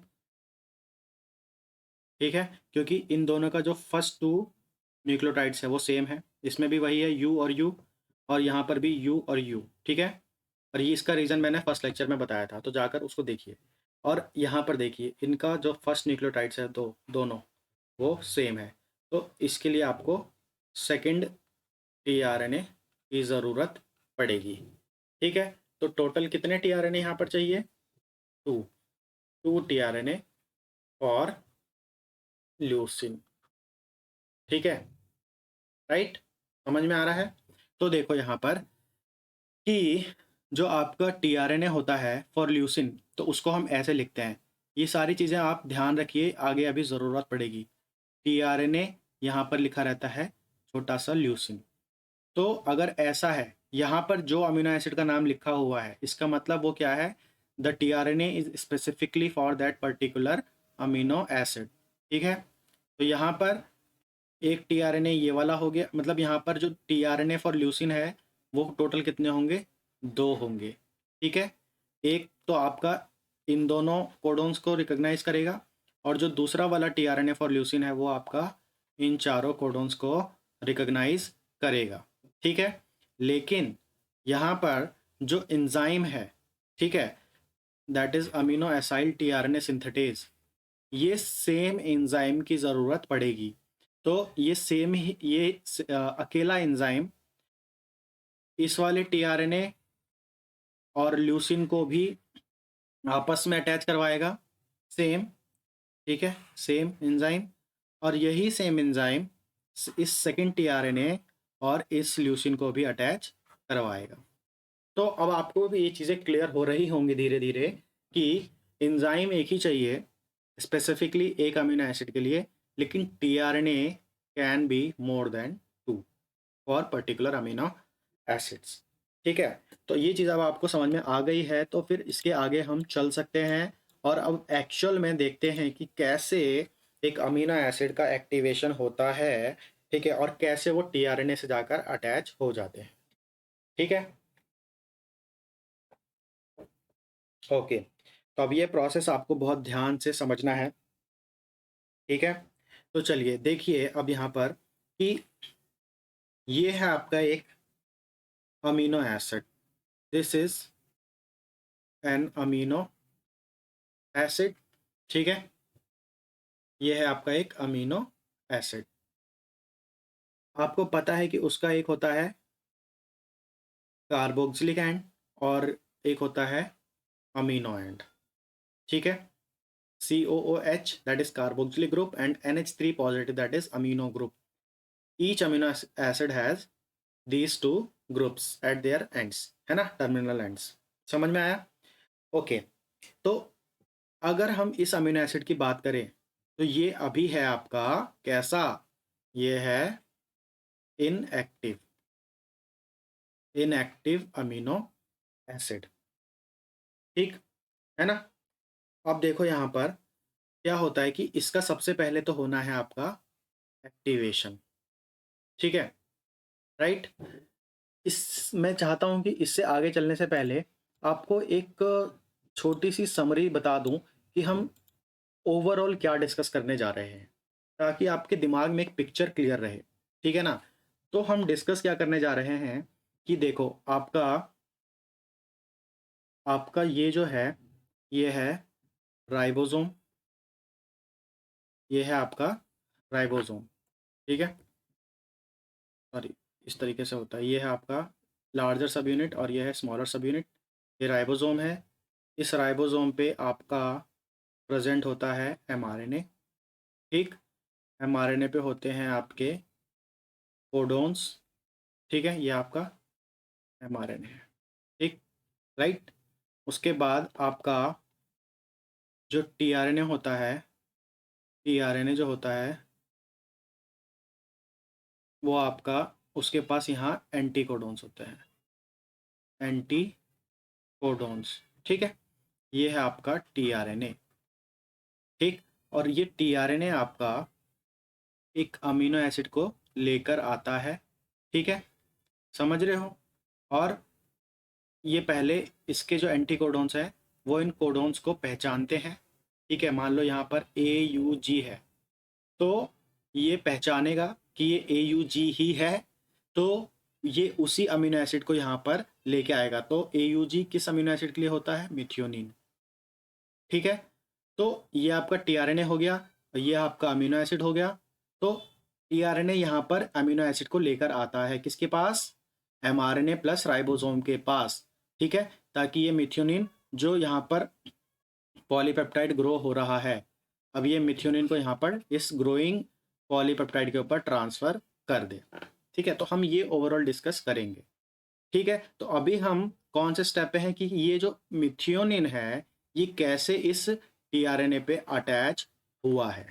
ठीक है, क्योंकि इन दोनों का जो फर्स्ट 2 न्यूक्लियोटाइड्स है वो सेम है, इसमें भी वही है यू और यू, और यहाँ पर भी यू और यू। ठीक है, और ये इसका रीज़न मैंने फर्स्ट लेक्चर में बताया था, तो जाकर उसको देखिए। और यहाँ पर देखिए इनका जो फर्स्ट न्यूक्लियोटाइड्स है दोनों वो सेम है, तो इसके लिए आपको सेकंड टीआरएनए की ज़रूरत पड़ेगी। ठीक है, तो टोटल कितने टीआरएनए यहाँ पर चाहिए, 2 टीआरएनए और ल्यूसिन। ठीक है, राइट, समझ में आ रहा है? तो देखो यहाँ पर कि जो आपका टीआरएनए होता है फॉर ल्यूसिन, तो उसको हम ऐसे लिखते हैं। ये सारी चीज़ें आप ध्यान रखिए, आगे अभी ज़रूरत पड़ेगी। टीआरएनए यहाँ पर लिखा रहता है छोटा सा ल्यूसिन। तो अगर ऐसा है, यहाँ पर जो अमीनो एसिड का नाम लिखा हुआ है इसका मतलब वो क्या है, the tRNA is specifically for that particular amino acid. ठीक है, तो यहाँ पर एक टीआरएनए ये वाला हो गया, मतलब यहाँ पर जो टीआरएनए फॉर ल्यूसिन है वो टोटल कितने होंगे, 2 होंगे। ठीक है, एक तो आपका इन दोनों कोडोन्स को रिकॉग्नाइज करेगा, और जो दूसरा वाला टीआरएनए फॉर ल्यूसिन है वो आपका इन चारों कोडोन्स को रिकॉग्नाइज करेगा। ठीक है, लेकिन यहाँ पर जो एंजाइम है, ठीक है, that is amino acyl tRNA synthetase, ये सेम एंजाइम की ज़रूरत पड़ेगी। तो ये सेम ही अकेला एंजाइम इस वाले टीआरएनए और ल्यूसिन को भी आपस में अटैच करवाएगा, सेम, ठीक है, सेम एंजाइम। और यही सेम एंजाइम इस सेकंड टीआरएनए और इस ल्यूसिन को भी अटैच करवाएगा। तो अब आपको भी ये चीज़ें क्लियर हो रही होंगी धीरे धीरे कि एंजाइम एक ही चाहिए स्पेसिफिकली एक अमीनो एसिड के लिए, लेकिन tRNA can be more than 2 for particular amino acids. ठीक है, तो ये चीज़ अब आपको समझ में आ गई है, तो फिर इसके आगे हम चल सकते हैं और अब एक्चुअल में देखते हैं कि कैसे एक अमीनो एसिड का एक्टिवेशन होता है, ठीक है, और कैसे वो टीआरएनए से जाकर अटैच हो जाते हैं। ठीक है, ओके। तो अब ये प्रोसेस आपको बहुत ध्यान से समझना है, ठीक है। तो चलिए देखिए अब यहाँ पर कि ये है आपका एक amino acid, this is an amino acid, ठीक है। ये है आपका एक अमीनो एसिड। आपको पता है कि उसका एक होता है कार्बोक्सिलिक एंड और एक होता है अमीनो एंड, ठीक है। COOH that is carboxylic group and NH3 positive that is amino group. Each amino acid has these two groups at their ends, है ना, टर्मिनल एंड्स। समझ में आया? ओके। तो अगर हम इस अमीनो एसिड की बात करें तो ये अभी है आपका कैसा, ये है इनएक्टिव, इनएक्टिव अमीनो एसिड, ठीक है ना। अब देखो यहाँ पर क्या होता है कि इसका सबसे पहले तो होना है आपका एक्टिवेशन, ठीक है, राइट। इस मैं चाहता हूँ कि इससे आगे चलने से पहले आपको एक छोटी सी समरी बता दूं कि हम ओवरऑल क्या डिस्कस करने जा रहे हैं, ताकि आपके दिमाग में एक पिक्चर क्लियर रहे, ठीक है ना। तो हम डिस्कस क्या करने जा रहे हैं कि देखो आपका आपका ये जो है ये है राइबोसोम, ये है आपका राइबोसोम, ठीक है। सॉरी, इस तरीके से होता है, ये है आपका लार्जर सब यूनिट और ये है स्मॉलर सब यूनिट, ये राइबोसोम है। इस राइबोसोम पे आपका प्रेजेंट होता है एमआरएनए, ठीक। एमआरएनए पे होते हैं आपके कोडोन्स, ठीक है, ये आपका एमआरएनए है, ठीक, राइट। उसके बाद आपका जो टीआरएनए होता है, टीआरएनए जो होता है वो आपका, उसके पास यहाँ एंटी कोडोन्स होते हैं, एंटी कोडोन्स, ठीक है। ये है आपका टीआरएनए, ठीक। और ये टीआरएनए आपका एक अमीनो एसिड को लेकर आता है, ठीक है, समझ रहे हो। और ये पहले इसके जो एंटी कोडोन्स हैं वो इन कोडोन्स को पहचानते हैं, ठीक है। मान लो यहाँ पर AUG है, तो ये पहचानेगा कि ये AUG ही है, तो ये उसी अमीनो एसिड को यहाँ पर लेके आएगा। तो AUG किस अमीनो एसिड के लिए होता है, मिथियोनिन, ठीक है। तो ये आपका टीआरएनए हो गया, ये आपका अमीनो एसिड हो गया। तो टीआरएनए यहाँ पर अमीनो एसिड को लेकर आता है किसके पास, एमआरएनए प्लस राइबोसोम के पास, ठीक है, ताकि ये मिथ्योनिन जो यहाँ पर पॉलीपेप्टाइड ग्रो हो रहा है, अब ये मिथ्योनिन को यहाँ पर इस ग्रोइंग पॉलीपेप्टाइड के ऊपर ट्रांसफर कर दे, ठीक है। तो हम ये ओवरऑल डिस्कस करेंगे, ठीक है। तो अभी हम कौन से स्टेप पे हैं कि ये जो मिथियोनिन है ये कैसे इस टीआरएनए पे अटैच हुआ है,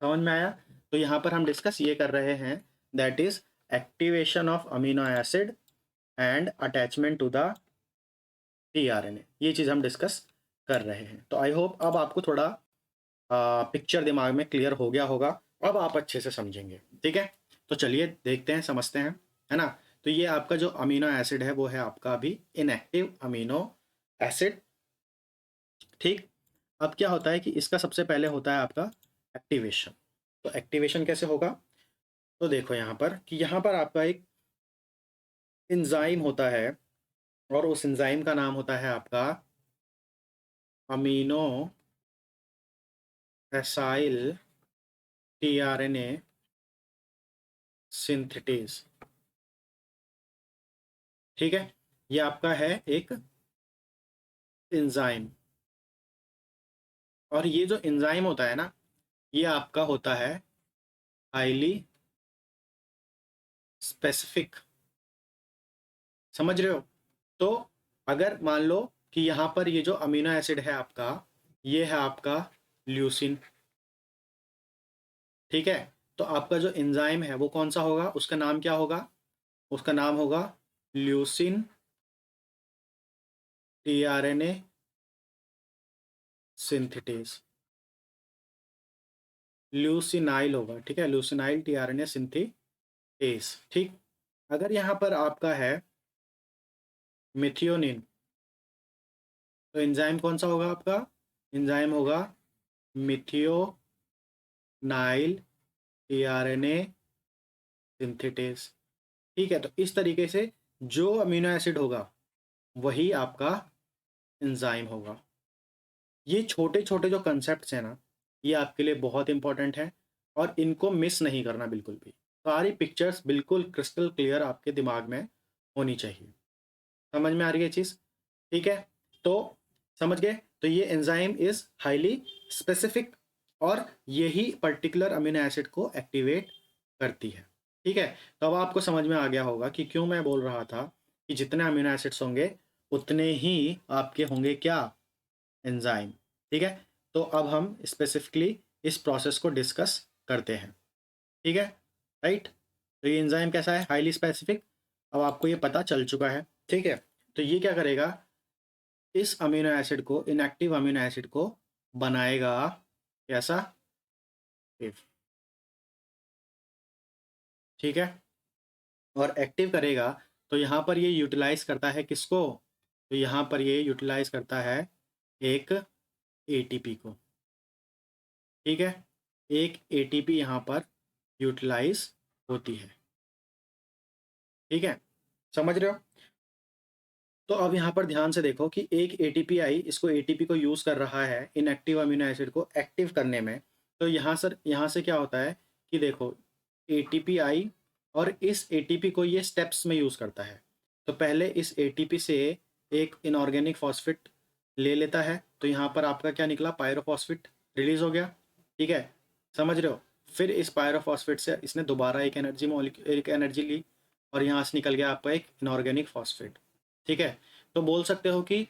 समझ में आया। तो यहाँ पर हम डिस्कस ये कर रहे हैं, that is activation of amino acid and attachment to the tRNA, ये चीज़ हम डिस्कस कर रहे हैं। तो आई होप अब आपको थोड़ा पिक्चर दिमाग में क्लियर हो गया होगा, अब आप अच्छे से समझेंगे, ठीक है। तो चलिए देखते हैं, समझते हैं, है ना। तो ये आपका जो अमीनो एसिड है वो है आपका अभी इनएक्टिव अमीनो एसिड, ठीक। अब क्या होता है कि इसका सबसे पहले होता है आपका एक्टिवेशन। तो एक्टिवेशन कैसे होगा, तो देखो यहाँ पर कि यहाँ पर आपका एक एंजाइम होता है और उस एंजाइम का नाम होता है आपका अमीनो एसाइल टीआरएनए सिंथेटेज, ठीक है, ये आपका है एक एंजाइम। और ये जो एंजाइम होता है ना, ये आपका होता है हाईली स्पेसिफिक। समझ रहे हो? तो अगर मान लो कि यहाँ पर ये जो अमीनो एसिड है आपका, ये है आपका ल्यूसिन। ठीक है, तो आपका जो एंजाइम है वो कौन सा होगा, उसका नाम क्या होगा? उसका नाम होगा ल्यूसिन टीआरएनए सिंथेटेज। ल्यूसिनाइल होगा, ठीक है, ल्यूसिनाइल टीआरएनए सिंथेटेज। ठीक, अगर यहाँ पर आपका है मिथियोनिन, तो एंजाइम कौन सा होगा आपका? एंजाइम होगा मिथियोनाइल टीआरएनए सिंथेटेज। ठीक है, तो इस तरीके से जो अमीनो एसिड होगा वही आपका एंजाइम होगा। ये छोटे छोटे जो कंसेप्ट हैं ना, ये आपके लिए बहुत इंपॉर्टेंट है, और इनको मिस नहीं करना बिल्कुल भी। सारी पिक्चर्स बिल्कुल क्रिस्टल क्लियर आपके दिमाग में होनी चाहिए। समझ में आ रही है चीज़? ठीक है, तो समझ गए? तो ये एंजाइम इज हाईली स्पेसिफिक, और यही पर्टिकुलर अमीनो एसिड को एक्टिवेट करती है। ठीक है, तो अब आपको समझ में आ गया होगा कि क्यों मैं बोल रहा था कि जितने अमीनो एसिड्स होंगे उतने ही आपके होंगे क्या? एंजाइम। ठीक है, तो अब हम स्पेसिफिकली इस प्रोसेस को डिस्कस करते हैं। ठीक है, राइट। तो ये एंजाइम कैसा है? Highly specific. अब आपको ये पता चल चुका है। ठीक है, तो ये क्या करेगा? इस अमीनो एसिड को, इनएक्टिव अमीनो एसिड को बनाएगा कैसा? एक्टिव। ठीक है, और एक्टिव करेगा तो यहाँ पर ये यूटिलाइज करता है किसको? तो यहाँ पर ये यूटिलाइज करता है एक एटीपी को। ठीक है, एक एटीपी यहाँ पर यूटिलाइज होती है। ठीक है, समझ रहे हो? तो अब यहाँ पर ध्यान से देखो कि एक एटीपी आई, इसको एटीपी को यूज़ कर रहा है इनएक्टिव अमीनो एसिड को एक्टिव करने में। तो यहाँ से क्या होता है कि देखो, एटीपी आई और इस एटीपी को ये स्टेप्स में यूज़ करता है। तो पहले इस एटीपी से एक इनऑर्गेनिक फॉस्फेट ले लेता है, तो यहाँ पर आपका क्या निकला? पायरोफॉस्फेट रिलीज हो गया। ठीक है, समझ रहे हो? फिर इस पायरोफॉस्फेट से इसने दोबारा एक एनर्जी ली, और यहाँ से निकल गया आपका एक इनऑर्गेनिक फॉस्फेट। ठीक है, तो बोल सकते हो कि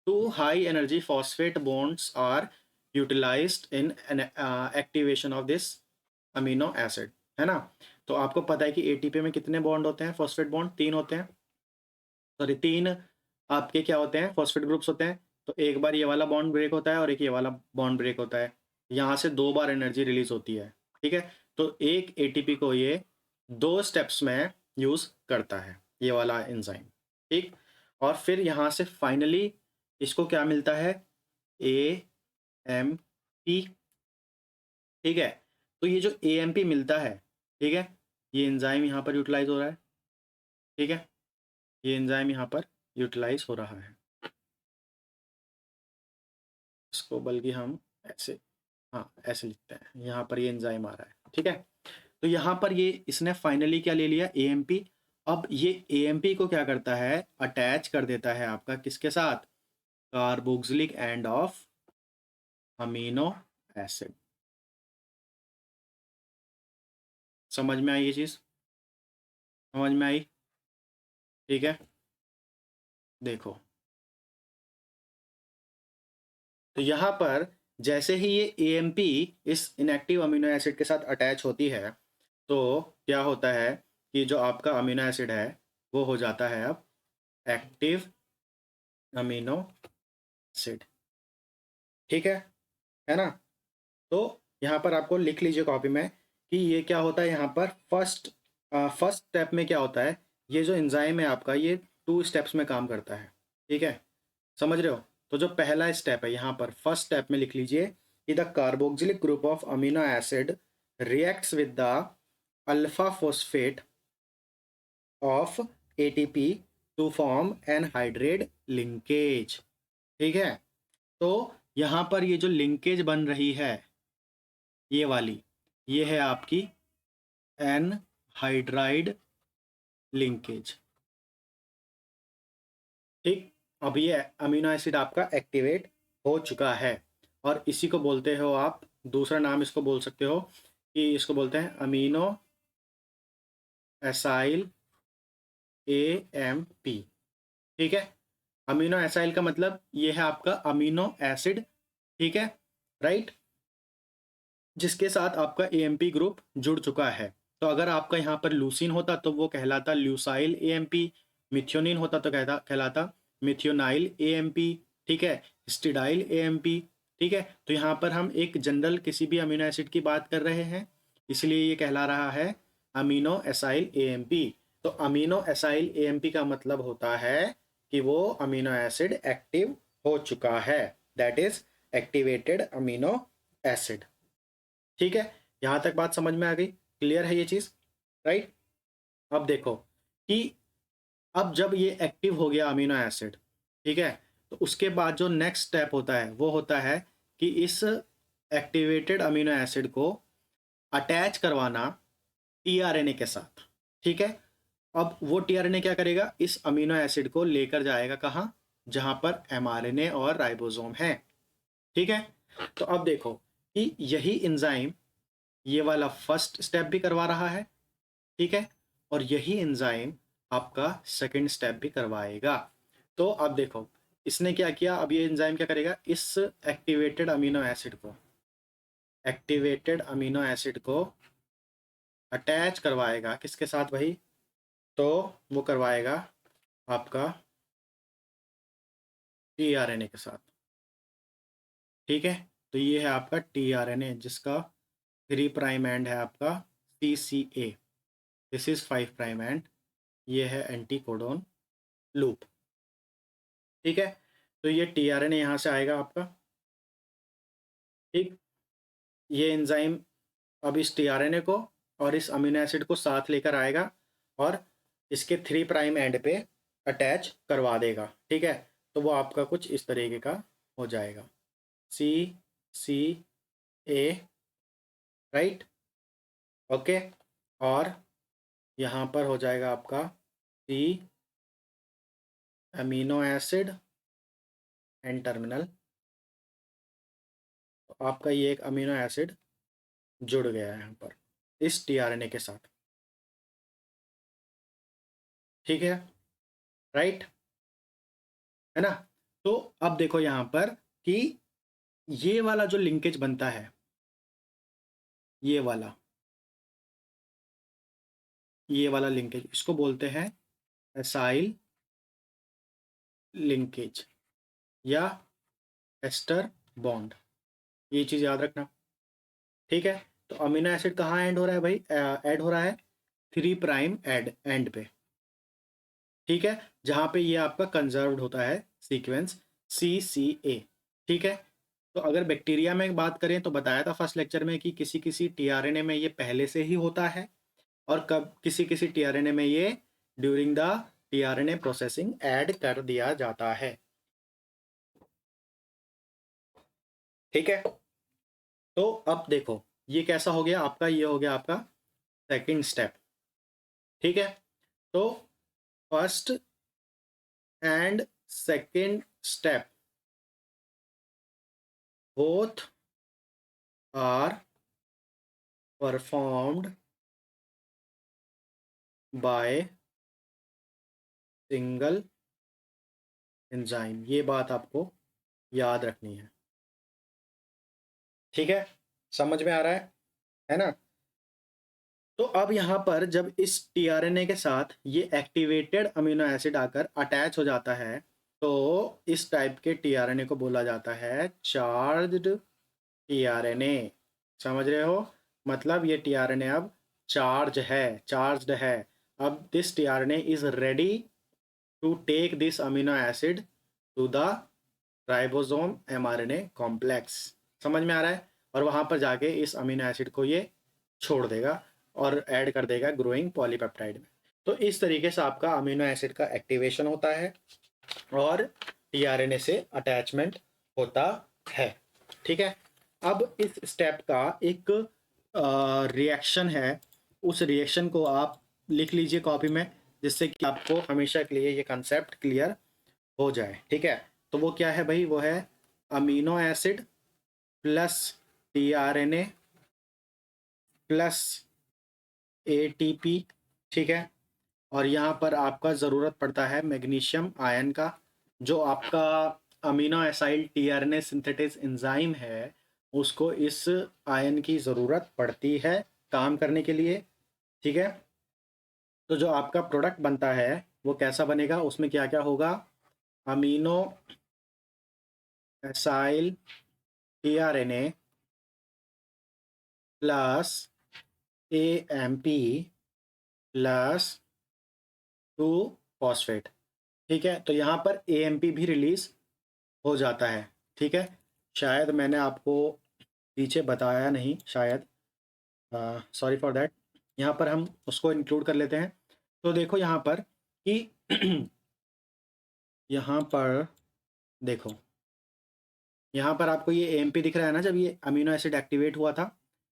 two high energy phosphate bonds are utilized in activation of this amino acid, है ना? तो आपको पता है कि एटीपी में कितने बॉन्ड होते हैं? फॉस्फेट बॉन्ड 3 होते हैं। सॉरी, 3 आपके क्या होते हैं? फॉस्फेट ग्रुप्स होते हैं। तो एक बार ये वाला बॉन्ड ब्रेक होता है और एक ये वाला बॉन्ड ब्रेक होता है। यहाँ से 2 बार एनर्जी रिलीज होती है। ठीक है, तो एक एटीपी को ये 2 स्टेप्स में यूज करता है, ये वाला एंजाइम। ठीक, और फिर यहाँ से फाइनली इसको क्या मिलता है? AMP। ठीक है, तो ये जो AMP मिलता है, ठीक है, ये एंजाइम यहाँ पर यूटिलाइज हो रहा है। ठीक है, ये एंजाइम यहाँ पर यूटिलाइज हो रहा है। इसको बल्कि हम ऐसे, हाँ ऐसे लिखते हैं, यहाँ पर ये एंजाइम आ रहा है। ठीक है, तो यहाँ पर ये इसने फाइनली क्या ले लिया? AMP। अब ये AMP को क्या करता है? अटैच कर देता है आपका किसके साथ? Carboxylic end of amino acid. समझ में आई ये चीज़? समझ में आई? ठीक है, देखो, तो यहाँ पर जैसे ही ये AMP इस इनएक्टिव अमीनो एसिड के साथ अटैच होती है, तो क्या होता है कि जो आपका अमीनो एसिड है वो हो जाता है अब एक्टिव अमीनो एसिड। ठीक है ना? तो यहाँ पर आपको लिख लीजिए कॉपी में कि ये क्या होता है। यहाँ पर फर्स्ट स्टेप में क्या होता है? ये जो एंजाइम है आपका, ये 2 स्टेप्स में काम करता है। ठीक है, समझ रहे हो? तो जो पहला स्टेप है यहाँ पर, फर्स्ट स्टेप में लिख लीजिए कि the carboxylic group of amino acid reacts with the alpha phosphate of ATP to form anhydride linkage. ठीक है, तो यहाँ पर ये जो लिंकेज बन रही है, ये वाली, ये है आपकी एनहाइड्राइड लिंकेज। ठीक, अब ये अमीनो एसिड आपका एक्टिवेट हो चुका है और इसी को बोलते हो आप, दूसरा नाम इसको बोल सकते हो कि इसको बोलते हैं अमीनो एसाइल AMP। ठीक है, अमीनो एसाइल का मतलब ये है आपका अमीनो एसिड, ठीक है, राइट, जिसके साथ आपका AMP ग्रुप जुड़ चुका है। तो अगर आपका यहाँ पर लूसीन होता तो वो कहलाता ल्यूसाइल AMP, मिथ्योनिन होता तो कहलाता मिथ्योनाइल AMP, ठीक है, स्टिडाइल AMP। ठीक है, तो यहाँ पर हम एक जनरल किसी भी अमीनो एसिड की बात कर रहे हैं, इसलिए ये कहला रहा है अमीनो एसाइल AMP। तो अमीनो एसाइल AMP का मतलब होता है कि वो अमीनो एसिड एक्टिव हो चुका है, that is activated amino acid. ठीक है, यहां तक बात समझ में आ गई, क्लियर है ये चीज, राइट। अब देखो कि अब जब ये एक्टिव हो गया अमीनो एसिड, ठीक है, तो उसके बाद जो नेक्स्ट स्टेप होता है वो होता है कि इस एक्टिवेटेड अमीनो एसिड को अटैच करवाना टीआरएनए के साथ। ठीक है, अब वो टीआरएनए क्या करेगा, इस अमीनो एसिड को लेकर जाएगा कहाँ, जहां पर एमआरएनए और राइबोसोम है। ठीक है, तो अब देखो कि यही एंजाइम ये वाला फर्स्ट स्टेप भी करवा रहा है, ठीक है, और यही एंजाइम आपका सेकंड स्टेप भी करवाएगा। तो अब देखो इसने क्या किया, अब ये एंजाइम क्या करेगा, इस एक्टिवेटेड अमीनो एसिड को अटैच करवाएगा किसके साथ भाई, तो वो करवाएगा आपका टीआरएनए के साथ। ठीक है, तो ये है आपका टीआरएनए जिसका 3 प्राइम एंड है आपका CCA, this is 5 prime and, ये है एंटी कोडोन लूप। ठीक है, तो ये टीआरएनए यहाँ से आएगा आपका। ठीक, ये एंजाइम अब इस टीआरएनए को और इस अमीनो एसिड को साथ लेकर आएगा और इसके 3 प्राइम एंड पे अटैच करवा देगा। ठीक है, तो वो आपका कुछ इस तरीके का हो जाएगा, CCA, राइट, ओके, और यहाँ पर हो जाएगा आपका C amino acid and terminal. तो आपका ये एक अमीनो एसिड जुड़ गया है यहाँ पर इस टीआरएनए के साथ। ठीक है, राइट, है ना। तो अब देखो यहाँ पर कि ये वाला जो लिंकेज बनता है, ये वाला लिंकेज इसको बोलते हैं एसाइल लिंकेज या एस्टर बॉन्ड, ये चीज़ याद रखना। ठीक है, तो अमीनो एसिड कहाँ एंड हो रहा है भाई, ऐड हो रहा है 3 प्राइम एंड पे। ठीक है, जहाँ पे ये आपका कंजर्व्ड होता है सीक्वेंस CCA। ठीक है, तो अगर बैक्टीरिया में बात करें तो बताया था फर्स्ट लेक्चर में कि किसी किसी टीआरएनए में ये पहले से ही होता है और कब किसी किसी टीआरएनए में ये during the tRNA processing add कर दिया जाता है। ठीक है, तो अब देखो ये कैसा हो गया आपका, ये हो गया आपका सेकंड स्टेप। ठीक है, तो first and second step both are performed by single enzyme, ये बात आपको याद रखनी है। ठीक है, समझ में आ रहा है ना। तो अब यहाँ पर जब इस टीआरएनए के साथ ये एक्टिवेटेड अमीनो एसिड आकर अटैच हो जाता है तो इस टाइप के टीआरएनए को बोला जाता है चार्ज्ड टीआरएनए। समझ रहे हो, मतलब ये टीआरएनए अब चार्ज्ड है। अब this tRNA is ready to take this amino acid to the ribosome mRNA complex. समझ में आ रहा है, और वहां पर जाके इस अमीनो एसिड को ये छोड़ देगा और ऐड कर देगा ग्रोइंग पॉलीपेप्टाइड में। तो इस तरीके से आपका अमीनो एसिड का एक्टिवेशन होता है और टीआरएनए से अटैचमेंट होता है। ठीक है, अब इस स्टेप का एक रिएक्शन है, उस रिएक्शन को आप लिख लीजिए कॉपी में, जिससे कि आपको हमेशा के लिए ये कंसेप्ट क्लियर हो जाए। ठीक है, तो वो क्या है भाई, वो है amino acid plus tRNA plus ATP. ठीक है, और यहाँ पर आपका ज़रूरत पड़ता है मैग्नीशियम आयन का, जो आपका amino aside tRNA synthetase enzyme है, उसको इस आयन की ज़रूरत पड़ती है काम करने के लिए। ठीक है, तो जो आपका प्रोडक्ट बनता है वो कैसा बनेगा, उसमें क्या क्या होगा, amino acyl tRNA plus AMP plus 2 phosphate. ठीक है, तो यहाँ पर एएमपी भी रिलीज हो जाता है। ठीक है, शायद मैंने आपको पीछे बताया नहीं, शायद, सॉरी फॉर दैट। यहाँ पर हम उसको इंक्लूड कर लेते हैं। तो देखो यहाँ पर कि यहाँ पर देखो, यहाँ पर आपको ये एएमपी दिख रहा है ना, जब ये अमीनो एसिड एक्टिवेट हुआ था,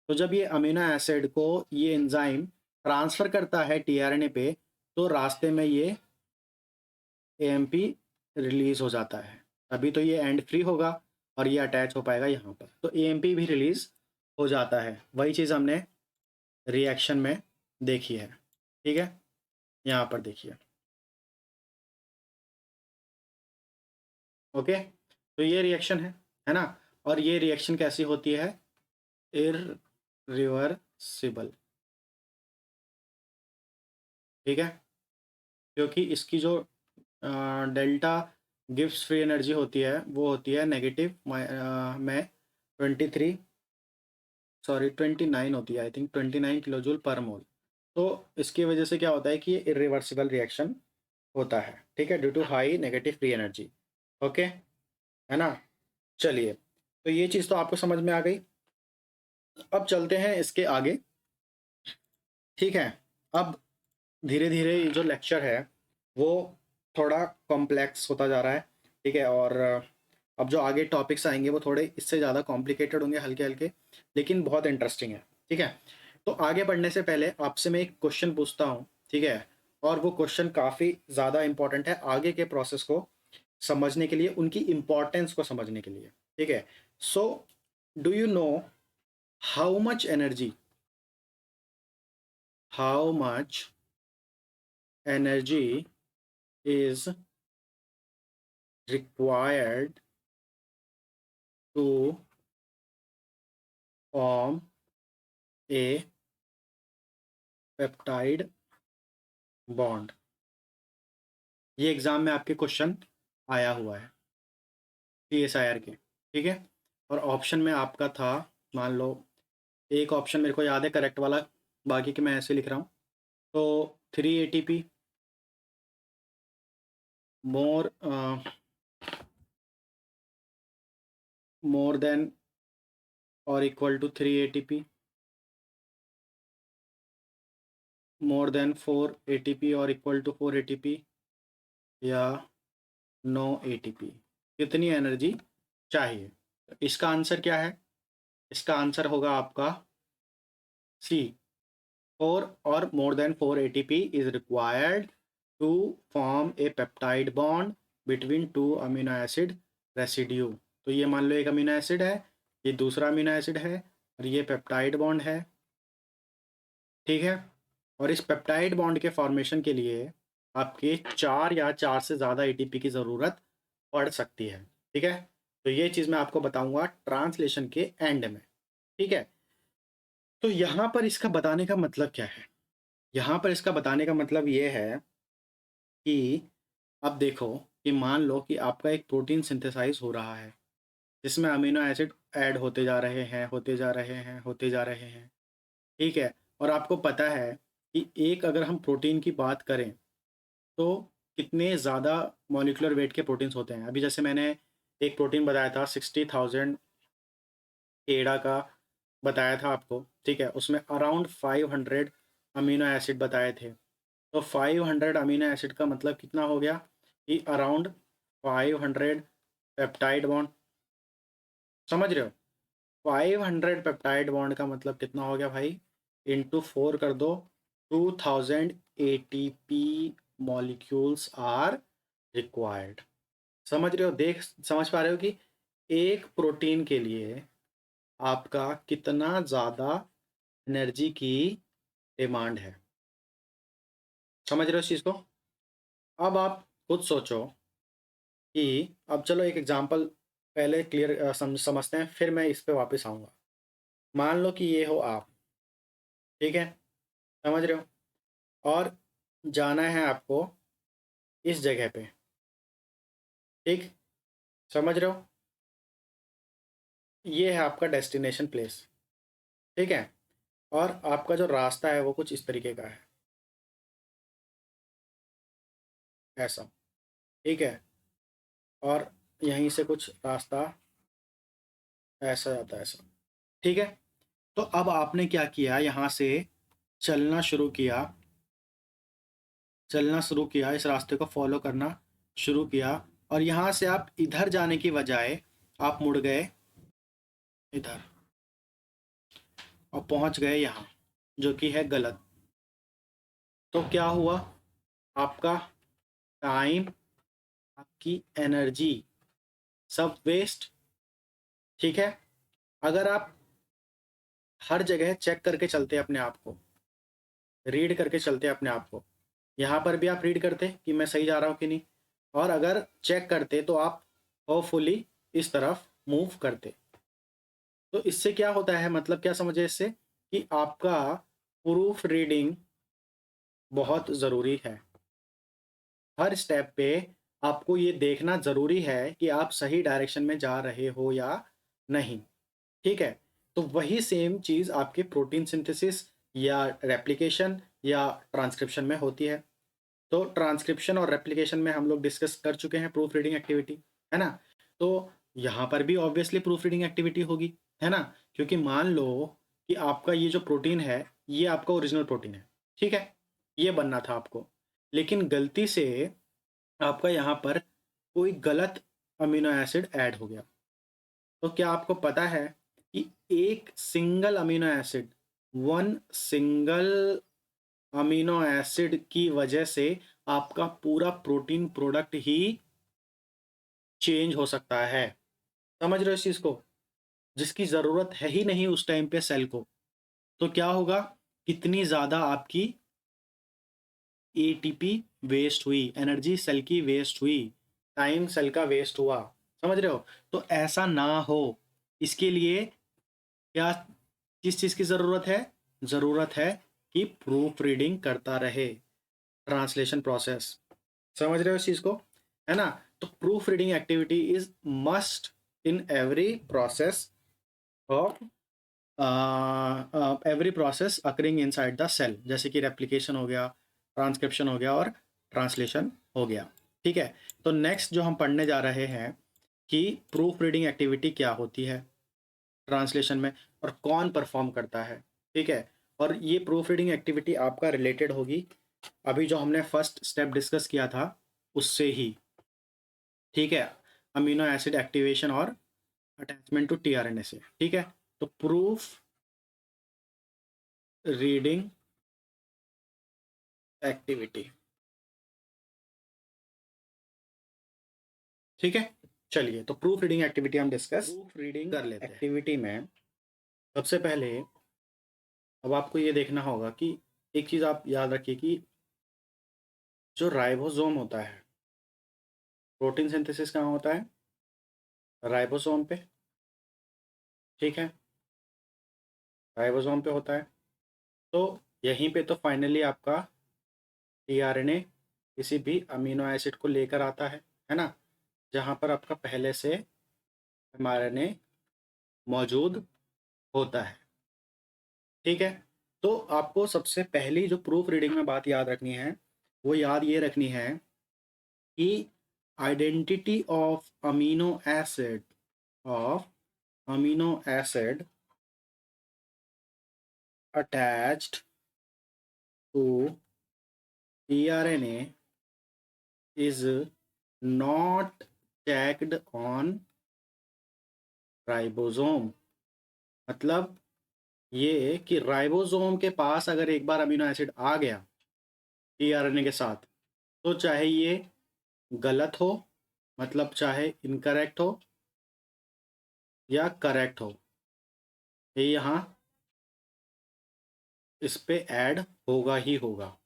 तो जब ये अमीनो एसिड को ये एंजाइम ट्रांसफ़र करता है टीआरएनए पे, तो रास्ते में ये एएमपी रिलीज हो जाता है, तभी तो ये एंड फ्री होगा और ये अटैच हो पाएगा यहाँ पर, तो एएमपी भी रिलीज हो जाता है। वही चीज़ हमने रिएक्शन में देखी है। ठीक है, यहाँ पर देखिए। ओके, तो ये रिएक्शन है ना, और ये रिएक्शन कैसी होती है, इरिवर्सिबल। ठीक है, क्योंकि इसकी जो डेल्टा गिब्स फ्री एनर्जी होती है वो होती है नेगेटिव में 23, सॉरी 29 होती है, आई थिंक 29 किलो जूल पर मोल। तो इसकी वजह से क्या होता है कि ये इरिवर्सिबल रिएक्शन होता है। ठीक है, due to high negative free energy. Okay, है ना। चलिए, तो ये चीज़ तो आपको समझ में आ गई। अब चलते हैं इसके आगे। ठीक है, अब धीरे धीरे ये जो लेक्चर है वो थोड़ा कॉम्प्लेक्स होता जा रहा है। ठीक है, और अब जो आगे टॉपिक्स आएंगे वो थोड़े इससे ज़्यादा कॉम्प्लिकेटेड होंगे, हल्के हल्के, लेकिन बहुत इंटरेस्टिंग है। ठीक है, तो आगे बढ़ने से पहले आपसे मैं एक क्वेश्चन पूछता हूँ। ठीक है, और वो क्वेश्चन काफ़ी ज़्यादा इंपॉर्टेंट है आगे के प्रोसेस को समझने के लिए, उनकी इम्पोर्टेंस को समझने के लिए। ठीक है, so do you know how much energy, how much energy is required to form a peptide bond? ये एग्जाम में आपके क्वेश्चन आया हुआ है CSIR के। ठीक है, और ऑप्शन में आपका था, मान लो एक ऑप्शन मेरे को याद है करेक्ट वाला, बाकी के मैं ऐसे लिख रहा हूँ। तो 3 ATP मोर मोर देन और equal to 3 ATP, more than 4 ATP और इक्वल टू 4 ATP, या नो ATP। कितनी एनर्जी चाहिए? इसका आंसर क्या है? इसका आंसर होगा आपका सी, 4 और more than 4 ATP is required to form a peptide bond between two amino acid residue. तो ये मान लो एक अमीनो एसिड है, ये दूसरा अमीनो एसिड है, और ये पेप्टाइड बॉन्ड है। ठीक है, और इस पेप्टाइड बॉन्ड के फॉर्मेशन के लिए आपके 4 या 4 से ज़्यादा ATP की ज़रूरत पड़ सकती है। ठीक है, तो ये चीज़ मैं आपको बताऊंगा ट्रांसलेशन के एंड में। ठीक है, तो यहाँ पर इसका बताने का मतलब क्या है? यहाँ पर इसका बताने का मतलब ये है कि अब देखो कि मान लो कि आपका एक प्रोटीन सिंथेसाइज हो रहा है, जिसमें अमीनो एसिड ऐड होते जा रहे हैं, होते जा रहे हैं, होते जा रहे हैं। ठीक है, और आपको पता है कि एक अगर हम प्रोटीन की बात करें तो कितने ज़्यादा मॉलिक्यूलर वेट के प्रोटीन्स होते हैं। अभी जैसे मैंने एक प्रोटीन बताया था 60,000 केड़ा का बताया था आपको। ठीक है, उसमें अराउंड 500 अमीनो एसिड बताए थे। तो 500 अमीनो एसिड का मतलब कितना हो गया कि अराउंड 500 पेप्टाइड बॉन्ड। समझ रहे हो? 500 पेप्टाइड बॉन्ड का मतलब कितना हो गया भाई, इंटू 4 कर दो, 2000 ATP मॉलिक्यूल्स आर रिक्वायर्ड। समझ रहे हो? समझ पा रहे हो कि एक प्रोटीन के लिए आपका कितना ज़्यादा एनर्जी की डिमांड है। समझ रहे हो इस चीज़ को? अब आप खुद सोचो कि अब चलो एक एग्जांपल पहले क्लियर समझते हैं, फिर मैं इस पे वापस आऊँगा। मान लो कि ये हो आप, ठीक है? समझ रहे हो? और जाना है आपको इस जगह पे, ठीक? समझ रहे हो? ये है आपका डेस्टिनेशन प्लेस, ठीक है? और आपका जो रास्ता है वो कुछ इस तरीके का है, ऐसा, ठीक है? और यहीं से कुछ रास्ता ऐसा जाता है, ऐसा, ठीक है? तो अब आपने क्या किया, यहाँ से चलना शुरू किया, इस रास्ते को फॉलो करना शुरू किया, और यहाँ से आप इधर जाने की बजाय आप मुड़ गए इधर और पहुँच गए यहाँ, जो कि है गलत। तो क्या हुआ? आपका टाइम, आपकी एनर्जी सब वेस्ट, ठीक है? अगर आप हर जगह चेक करके चलते अपने आप को, रीड करके चलते अपने आप को, यहाँ पर भी आप रीड करते कि मैं सही जा रहा हूँ कि नहीं, और अगर चेक करते तो आप होपफुली इस तरफ मूव करते। तो इससे क्या होता है, मतलब क्या समझे इससे, कि आपका प्रूफ रीडिंग बहुत ज़रूरी है। हर स्टेप पे आपको ये देखना ज़रूरी है कि आप सही डायरेक्शन में जा रहे हो या नहीं, ठीक है? तो वही सेम चीज़ आपके प्रोटीन सिंथेसिस या रेप्लिकेशन या ट्रांसक्रिप्शन में होती है। तो ट्रांसक्रिप्शन और रेप्लिकेशन में हम लोग डिस्कस कर चुके हैं प्रूफ रीडिंग एक्टिविटी, है ना? तो यहाँ पर भी ऑब्वियसली प्रूफ रीडिंग एक्टिविटी होगी, है ना? क्योंकि मान लो कि आपका ये जो प्रोटीन है, ये आपका ओरिजिनल प्रोटीन है, ठीक है? ये बनना था आपको, लेकिन गलती से आपका यहाँ पर कोई गलत अमीनो एसिड ऐड हो गया। तो क्या आपको पता है कि एक single amino acid, one single amino acid की वजह से आपका पूरा प्रोटीन प्रोडक्ट ही चेंज हो सकता है। समझ रहे हो इस चीज को? जिसकी जरूरत है ही नहीं उस टाइम पे सेल को, तो क्या होगा, कितनी ज्यादा आपकी एटीपी वेस्ट हुई, एनर्जी सेल की वेस्ट हुई, टाइम सेल का वेस्ट हुआ। समझ रहे हो? तो ऐसा ना हो, इसके लिए क्या, किस चीज की जरूरत है? जरूरत है कि प्रूफ रीडिंग करता रहे, ट्रांसलेशन प्रोसेस। समझ रहे हो इस चीज को, है ना? तो proof reading activity is must in of every process occurring inside the cell, जैसे कि रेप्लिकेशन हो गया, ट्रांसक्रिप्शन हो गया और ट्रांसलेशन हो गया, ठीक है? तो नेक्स्ट जो हम पढ़ने जा रहे हैं कि प्रूफ रीडिंग एक्टिविटी क्या होती है ट्रांसलेशन में और कौन परफॉर्म करता है, ठीक है? और ये प्रूफ रीडिंग एक्टिविटी आपका रिलेटेड होगी अभी जो हमने फर्स्ट स्टेप डिस्कस किया था उससे ही, ठीक है? अमीनो एसिड एक्टिवेशन और अटैचमेंट टू टीआरएनए से, ठीक है? तो प्रूफ रीडिंग एक्टिविटी, ठीक है? चलिए, तो प्रूफ रीडिंग एक्टिविटी हम डिस्कस प्रूफ रीडिंग कर लेते हैं। एक्टिविटी में सबसे पहले अब आपको ये देखना होगा कि एक चीज़ आप याद रखिए कि जो राइबोसोम होता है, प्रोटीन सिंथेसिस कहाँ होता है? राइबोसोम पे, ठीक है? राइबोसोम पे होता है। तो यहीं पे तो फाइनली आपका टीआरएनए किसी भी अमीनो एसिड को लेकर आता है ना? जहाँ पर आपका पहले से एमआरएनए मौजूद होता है, ठीक है? तो आपको सबसे पहली जो प्रूफ रीडिंग में बात याद रखनी है, वो याद ये रखनी है कि identity of amino acid attached to tRNA is not checked on ribosome. मतलब ये कि राइबोसोम के पास अगर एक बार अमीनो एसिड आ गया टीआरएनए के साथ, तो चाहे ये गलत हो, मतलब चाहे इनकरेक्ट हो या करेक्ट हो, ये यहाँ इस पे ऐड होगा ही होगा।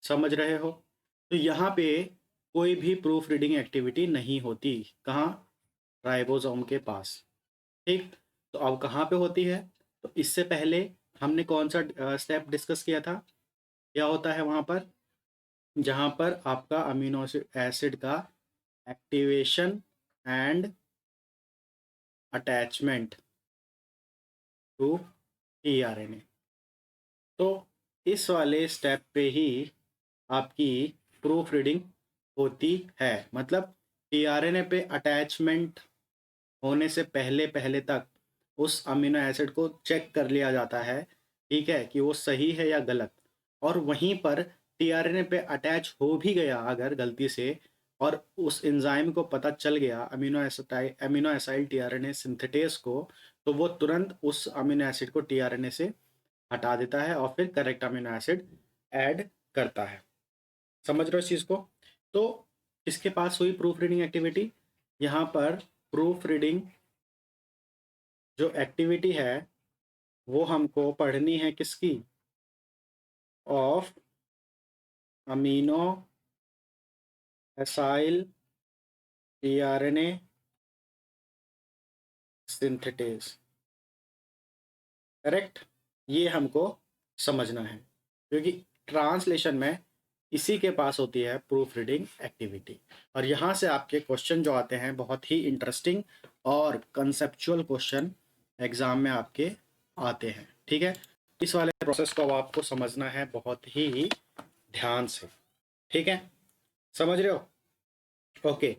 समझ रहे हो? तो यहाँ पे कोई भी प्रूफ रीडिंग एक्टिविटी नहीं होती। कहाँ? राइबोसोम के पास। ठीक, तो अब कहाँ पे होती है? तो इससे पहले हमने कौन सा स्टेप डिस्कस किया था? क्या होता है वहाँ पर? जहाँ पर आपका अमीनो एसिड का activation and attachment to tRNA. तो इस वाले स्टेप पे ही आपकी प्रूफ रीडिंग होती है। मतलब टीआरएनए पे अटैचमेंट होने से पहले पहले तक उस अमीनो एसिड को चेक कर लिया जाता है, ठीक है, कि वो सही है या गलत। और वहीं पर टीआरएनए पे अटैच हो भी गया अगर गलती से, और उस एंजाइम को पता चल गया अमीनो एसाइल टीआरएनए सिंथेटेज को, तो वो तुरंत उस अमीनो एसिड को टीआरएनए से हटा देता है और फिर करेक्ट अमीनो एसिड ऐड करता है। समझ रहे हो इस चीज़ को? तो इसके पास हुई प्रूफ रीडिंग एक्टिविटी। यहाँ पर प्रूफ रीडिंग जो एक्टिविटी है वो हमको पढ़नी है किसकी? Of amino acyl tRNA synthetase. Correct? ये हमको समझना है, क्योंकि ट्रांसलेशन में इसी के पास होती है प्रूफ रीडिंग एक्टिविटी। और यहाँ से आपके क्वेश्चन जो आते हैं बहुत ही इंटरेस्टिंग और कंसेप्चुअल क्वेश्चन एग्जाम में आपके आते हैं। ठीक है, इस वाले प्रोसेस को अब आपको समझना है बहुत ही ध्यान से। ठीक है, समझ रहे हो? ओके,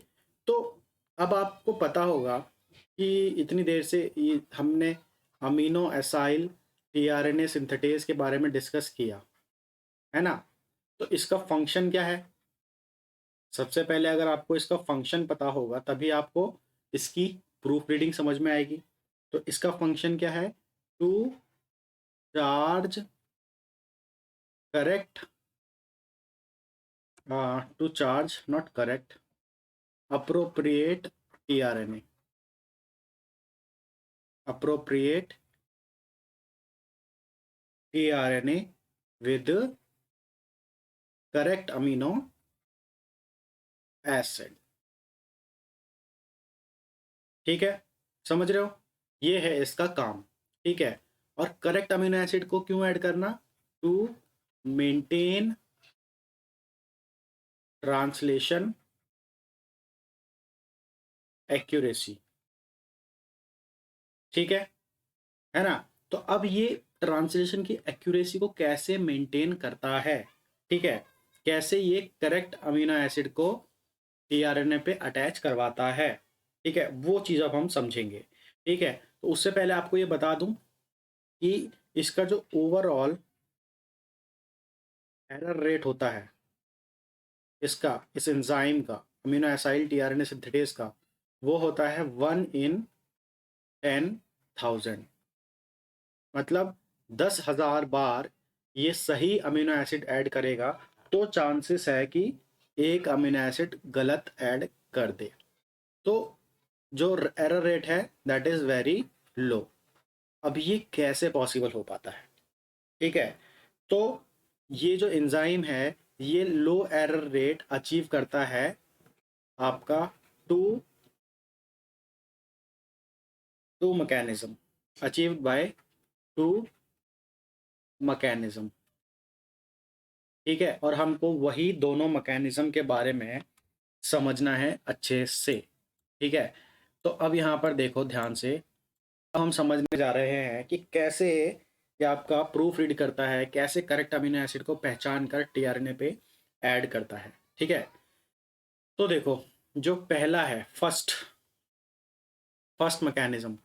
तो अब आपको पता होगा कि इतनी देर से ये हमने अमीनो एसाइल टीआरएनए सिंथेटेज के बारे में डिस्कस किया है ना। तो इसका फंक्शन क्या है? सबसे पहले अगर आपको इसका फंक्शन पता होगा तभी आपको इसकी प्रूफ रीडिंग समझ में आएगी। तो इसका फंक्शन क्या है? To charge correct, to charge not correct, appropriate tRNA, appropriate tRNA with correct amino acid. ठीक है, समझ रहे हो? ये है इसका काम। ठीक है, और करेक्ट अमीनो एसिड को क्यों ऐड करना? To maintain translation accuracy. ठीक है ना? तो अब ये ट्रांसलेशन की एक्यूरेसी को कैसे मेंटेन करता है? ठीक है, कैसे ये करेक्ट अमीनो एसिड को टीआरएनए पे अटैच करवाता है? ठीक है, वो चीज़ अब हम समझेंगे। ठीक है, तो उससे पहले आपको ये बता दूं कि इसका जो ओवरऑल एरर रेट होता है इसका, इस एंजाइम का, अमीनो एसाइल टीआरएनए सिंथेटेज का, वो होता है 1/10,000। मतलब 10,000 बार ये सही अमीनो एसिड ऐड करेगा तो चांसेस है कि एक अमीनो एसिड गलत ऐड कर दे। तो जो एरर रेट है दैट इज़ वेरी लो। अब ये कैसे पॉसिबल हो पाता है? ठीक है, तो ये जो एंजाइम है ये लो एरर रेट अचीव करता है आपका two two mechanism, achieved by two mechanism. ठीक है, और हमको वही दोनों मैकेनिज्म के बारे में समझना है अच्छे से। ठीक है, तो अब यहाँ पर देखो ध्यान से, अब हम समझने जा रहे हैं कि कैसे ये आपका प्रूफ रीड करता है, कैसे करेक्ट अमीनो एसिड को पहचान कर टीआरएनए पे ऐड करता है। ठीक है, तो देखो जो पहला है first first mechanism,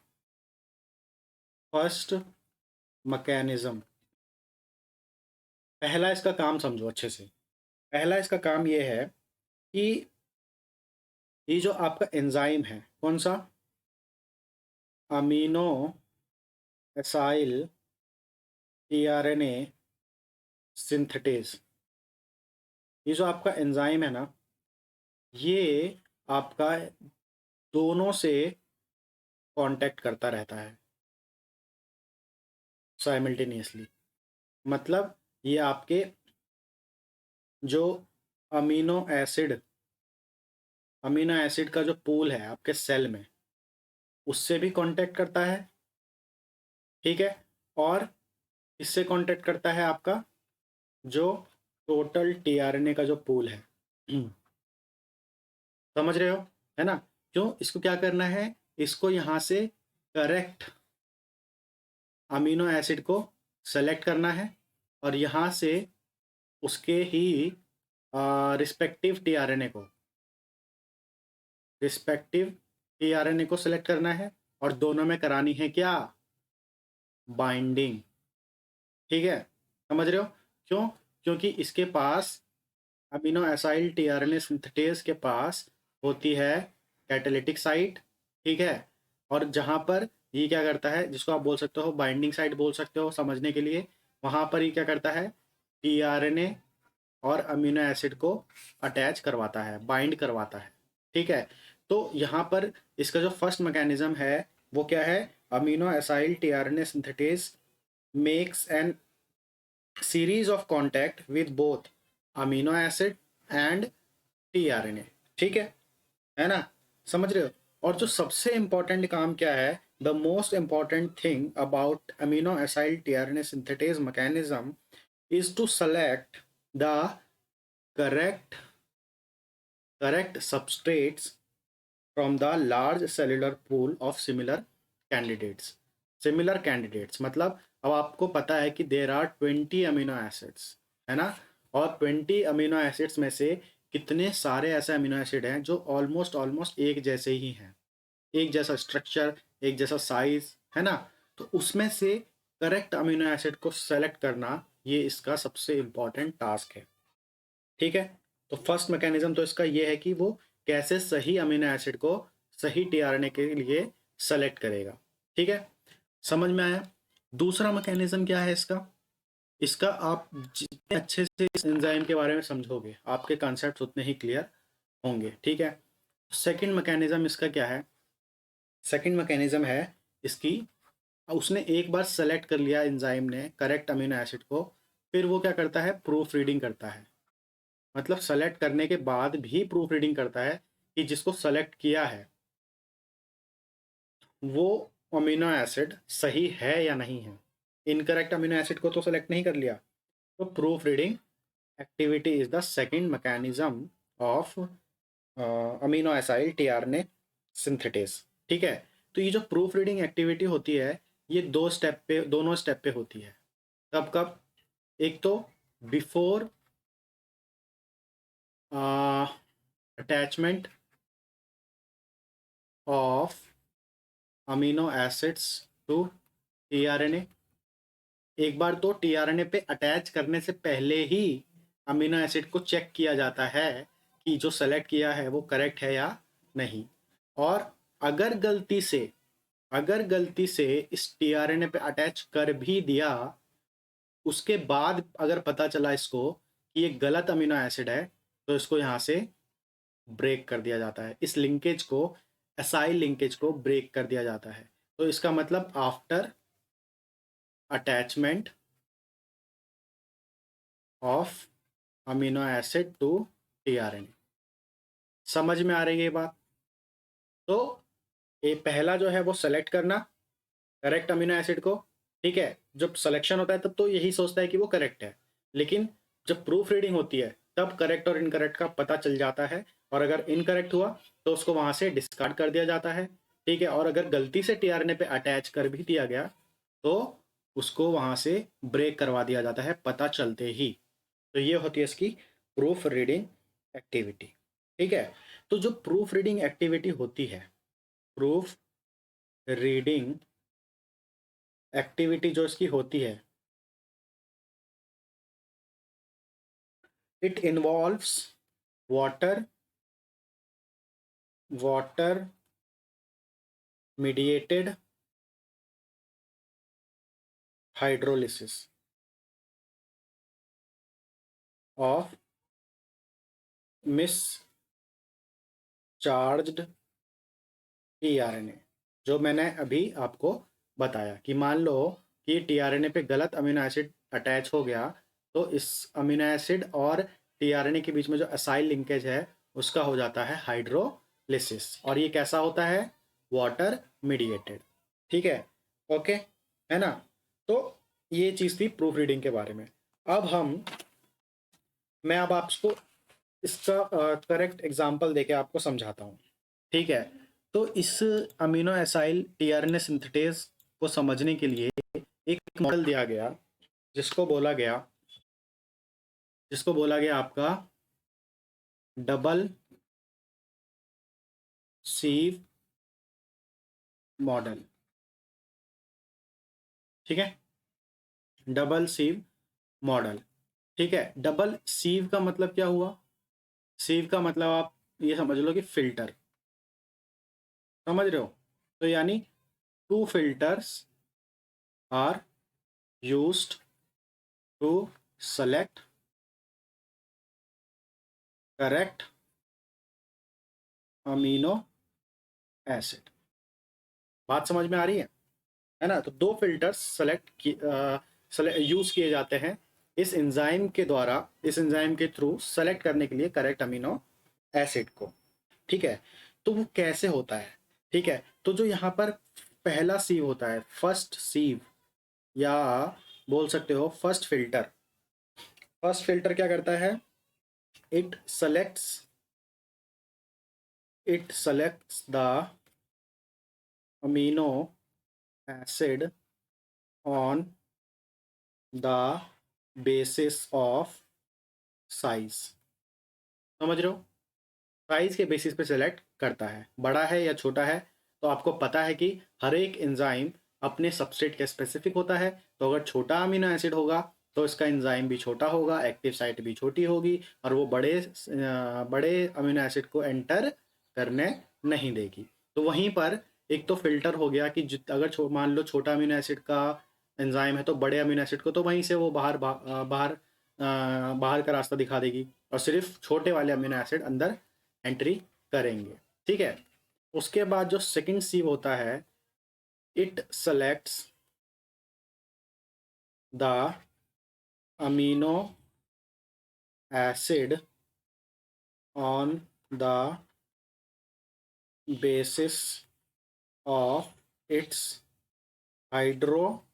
first mechanism, पहला इसका काम समझो अच्छे से। पहला इसका काम ये है कि ये जो आपका एंजाइम है कौन सा? अमीनो एसाइल टीआरएनए सिंथेटेज, ये जो आपका एंजाइम है ना, ये आपका दोनों से कांटेक्ट करता रहता है साइमल्टेनियसली। मतलब ये आपके जो अमीनो एसिड अमीनो एसिड का जो पूल है आपके सेल में, उससे भी कांटेक्ट करता है, ठीक है। और इससे कांटेक्ट करता है आपका जो टोटल टीआरएनए का जो पूल है। समझ रहे हो, है ना। क्यों, इसको क्या करना है, इसको यहाँ से करेक्ट अमीनो एसिड को सेलेक्ट करना है, और यहाँ से उसके ही रिस्पेक्टिव टीआरएनए को सेलेक्ट करना है, और दोनों में करानी है क्या, बाइंडिंग। ठीक है, समझ रहे हो। क्यों, क्योंकि इसके पास अमीनो एसाइल टीआरएनए सिंथेटेज के पास होती है कैटालिटिक साइट, ठीक है। और जहाँ पर ये क्या करता है, जिसको आप बोल सकते हो बाइंडिंग साइट बोल सकते हो समझने के लिए, वहाँ पर ये क्या करता है, टीआरएनए और अमीनो एसिड को अटैच करवाता है, बाइंड करवाता है, ठीक है। तो यहाँ पर इसका जो फर्स्ट मैकेनिज्म है वो क्या है, amino acyl tRNA synthetase makes an series of contact with both amino acid and tRNA, ठीक है ना, समझ रहे हो। और जो सबसे इंपॉर्टेंट काम क्या है, the most important thing about amino acyl tRNA synthetase mechanism is to select the correct correct substrates from the large cellular pool of similar candidates मतलब अब आपको पता है कि देर आर 20 अमीनो एसिड्स, है ना। और 20 अमीनो एसिड्स में से कितने सारे ऐसे अमीनो एसिड हैं जो ऑलमोस्ट ऑलमोस्ट एक जैसे ही हैं, एक जैसा स्ट्रक्चर, एक जैसा साइज, है ना। तो उसमें से करेक्ट अमीनो एसिड को सेलेक्ट करना, ये इसका सबसे इम्पॉर्टेंट टास्क है, ठीक है। तो फर्स्ट मैकेनिज्म तो इसका ये है कि वो कैसे सही अमीनो एसिड को सही टीआरएनए के लिए सेलेक्ट करेगा, ठीक है, समझ में आया। दूसरा मैकेनिज्म क्या है इसका, इसका आप जितने अच्छे से इस एंजाइम के बारे में समझोगे आपके कॉन्सेप्ट उतने ही क्लियर होंगे, ठीक है। सेकंड मैकेनिज्म इसका क्या है, सेकंड मैकेनिज्म है इसकी, उसने एक बार सेलेक्ट कर लिया एंजाइम ने करेक्ट अमीनो एसिड को, फिर वो क्या करता है, प्रूफ रीडिंग करता है। मतलब सेलेक्ट करने के बाद भी प्रूफ रीडिंग करता है कि जिसको सेलेक्ट किया है वो अमीनो एसिड सही है या नहीं है। इनकरेक्ट अमीनो एसिड को तो सेलेक्ट नहीं कर लिया। तो proof reading activity is the second mechanism of amino acyl tRNA synthetase, ठीक है। तो ये जो प्रूफ रीडिंग एक्टिविटी होती है, ये दोनों स्टेप पे होती है। कब कब, एक तो before attachment of amino acids to tRNA. एक बार तो टीआरएनए पे अटैच करने से पहले ही अमीनो एसिड को चेक किया जाता है कि जो सेलेक्ट किया है वो करेक्ट है या नहीं। और अगर गलती से अगर गलती से इस टीआरएनए पे अटैच कर भी दिया, उसके बाद अगर पता चला इसको कि ये गलत अमीनो एसिड है, तो इसको यहाँ से ब्रेक कर दिया जाता है। इस लिंकेज को, एसाइल लिंकेज को ब्रेक कर दिया जाता है। तो इसका मतलब after attachment of amino acid to tRNA, समझ में आ रही है ये बात। तो ये पहला जो है वो सेलेक्ट करना करेक्ट अमीनो एसिड को, ठीक है। जब सिलेक्शन होता है तब तो यही सोचता है कि वो करेक्ट है, लेकिन जब प्रूफ रीडिंग होती है तब करेक्ट और इनकरेक्ट का पता चल जाता है। और अगर इनकरेक्ट हुआ तो उसको वहां से डिस्कार्ड कर दिया जाता है, ठीक है। और अगर गलती से टीआरएनए पे अटैच कर भी दिया गया तो उसको वहां से ब्रेक करवा दिया जाता है पता चलते ही। तो ये होती है इसकी प्रूफ रीडिंग एक्टिविटी, ठीक है। तो जो प्रूफ रीडिंग एक्टिविटी होती है, प्रूफ रीडिंग एक्टिविटी जो इसकी होती है, it involves water water mediated hydrolysis of miss charged tRNA, जो मैंने अभी आपको बताया कि मान लो कि टीआरएनए पे गलत अमीनो एसिड अटैच हो गया, तो इस अमीनो एसिड और टीआरएनए के बीच में जो असाइल लिंकेज है उसका हो जाता है हाइड्रोलिसिस, और ये कैसा होता है? Water mediated. ठीक है, ओके, है ना? तो ये चीज़ थी प्रूफ रीडिंग के बारे में। अब मैं अब आपको इसका करेक्ट एग्जाम्पल देके आपको समझाता हूँ। ठीक है, तो इस अमीनो एसाइल टीआरएनए सिंथेटेज को समझने के लिए एक मॉडल दिया गया, जिसको बोला गया आपका डबल सीव मॉडल। ठीक है, डबल सीव मॉडल। ठीक है, डबल सीव का मतलब क्या हुआ? सीव का मतलब आप ये समझ लो कि फिल्टर, समझ रहे हो? तो यानी two filters are used to select correct amino acid. बात समझ में आ रही है ना? तो दो फिल्टर्स यूज किए जाते हैं इस एंजाइम के द्वारा, इस एंजाइम के थ्रू सेलेक्ट करने के लिए करेक्ट अमीनो एसिड को। ठीक है, तो वो कैसे होता है? ठीक है, तो जो यहाँ पर पहला सीव होता है, फर्स्ट सीव, या बोल सकते हो फर्स्ट फिल्टर। फर्स्ट फिल्टर क्या करता है? It selects the amino acid on the basis of size. समझ रहे हो? साइज के बेसिस पे सेलेक्ट करता है, बड़ा है या छोटा है। तो आपको पता है कि हर एक एंजाइम अपने सबस्ट्रेट के स्पेसिफिक होता है, तो अगर छोटा अमीनो एसिड होगा तो इसका एंजाइम भी छोटा होगा, एक्टिव साइट भी छोटी होगी, और वो बड़े अमीनो एसिड को एंटर करने नहीं देगी। तो वहीं पर एक तो फिल्टर हो गया कि अगर मान लो छोटा अमीनो एसिड का एंजाइम है तो बड़े अमीनो एसिड को तो वहीं से वो बाहर का रास्ता दिखा देगी, और सिर्फ छोटे वाले अमीनो एसिड अंदर एंट्री करेंगे। ठीक है, उसके बाद जो सेकंड सीव होता है, it selects the amino acid on the basis of its hydrophilic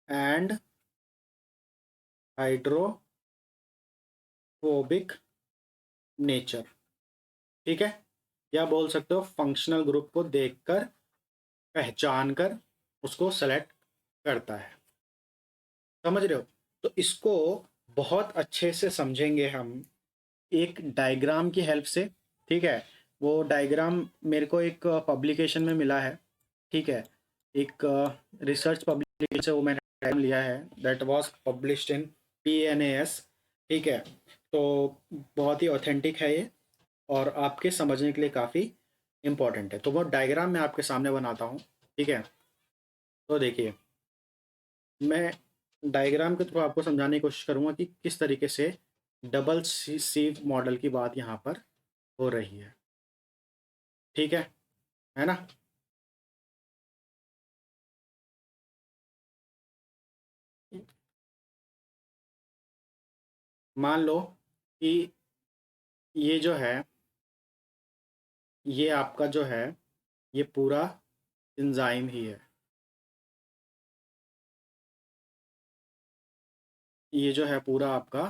and hydrophobic nature. ठीक है, या बोल सकते हो फंक्शनल ग्रुप को देखकर, पहचान कर उसको सेलेक्ट करता है। समझ रहे हो? तो इसको बहुत अच्छे से समझेंगे हम एक डायग्राम की हेल्प से। ठीक है, वो डायग्राम मेरे को एक पब्लिकेशन में मिला है। ठीक है, एक रिसर्च पब्लिकेशन से वो मैंने डायग्राम लिया है, that was published in PNAS। ठीक है, तो बहुत ही ऑथेंटिक है ये, और आपके समझने के लिए काफ़ी इम्पोर्टेंट है। तो वो डायग्राम मैं आपके सामने बनाता हूँ। ठीक है, तो देखिए, मैं डायग्राम के थ्रू आपको समझाने की कोशिश करूँगा कि किस तरीके से डबल सीव मॉडल की बात यहाँ पर हो रही है। ठीक है ना? मान लो कि ये जो है, ये आपका जो है, ये पूरा एंजाइम ही है। ये जो है पूरा आपका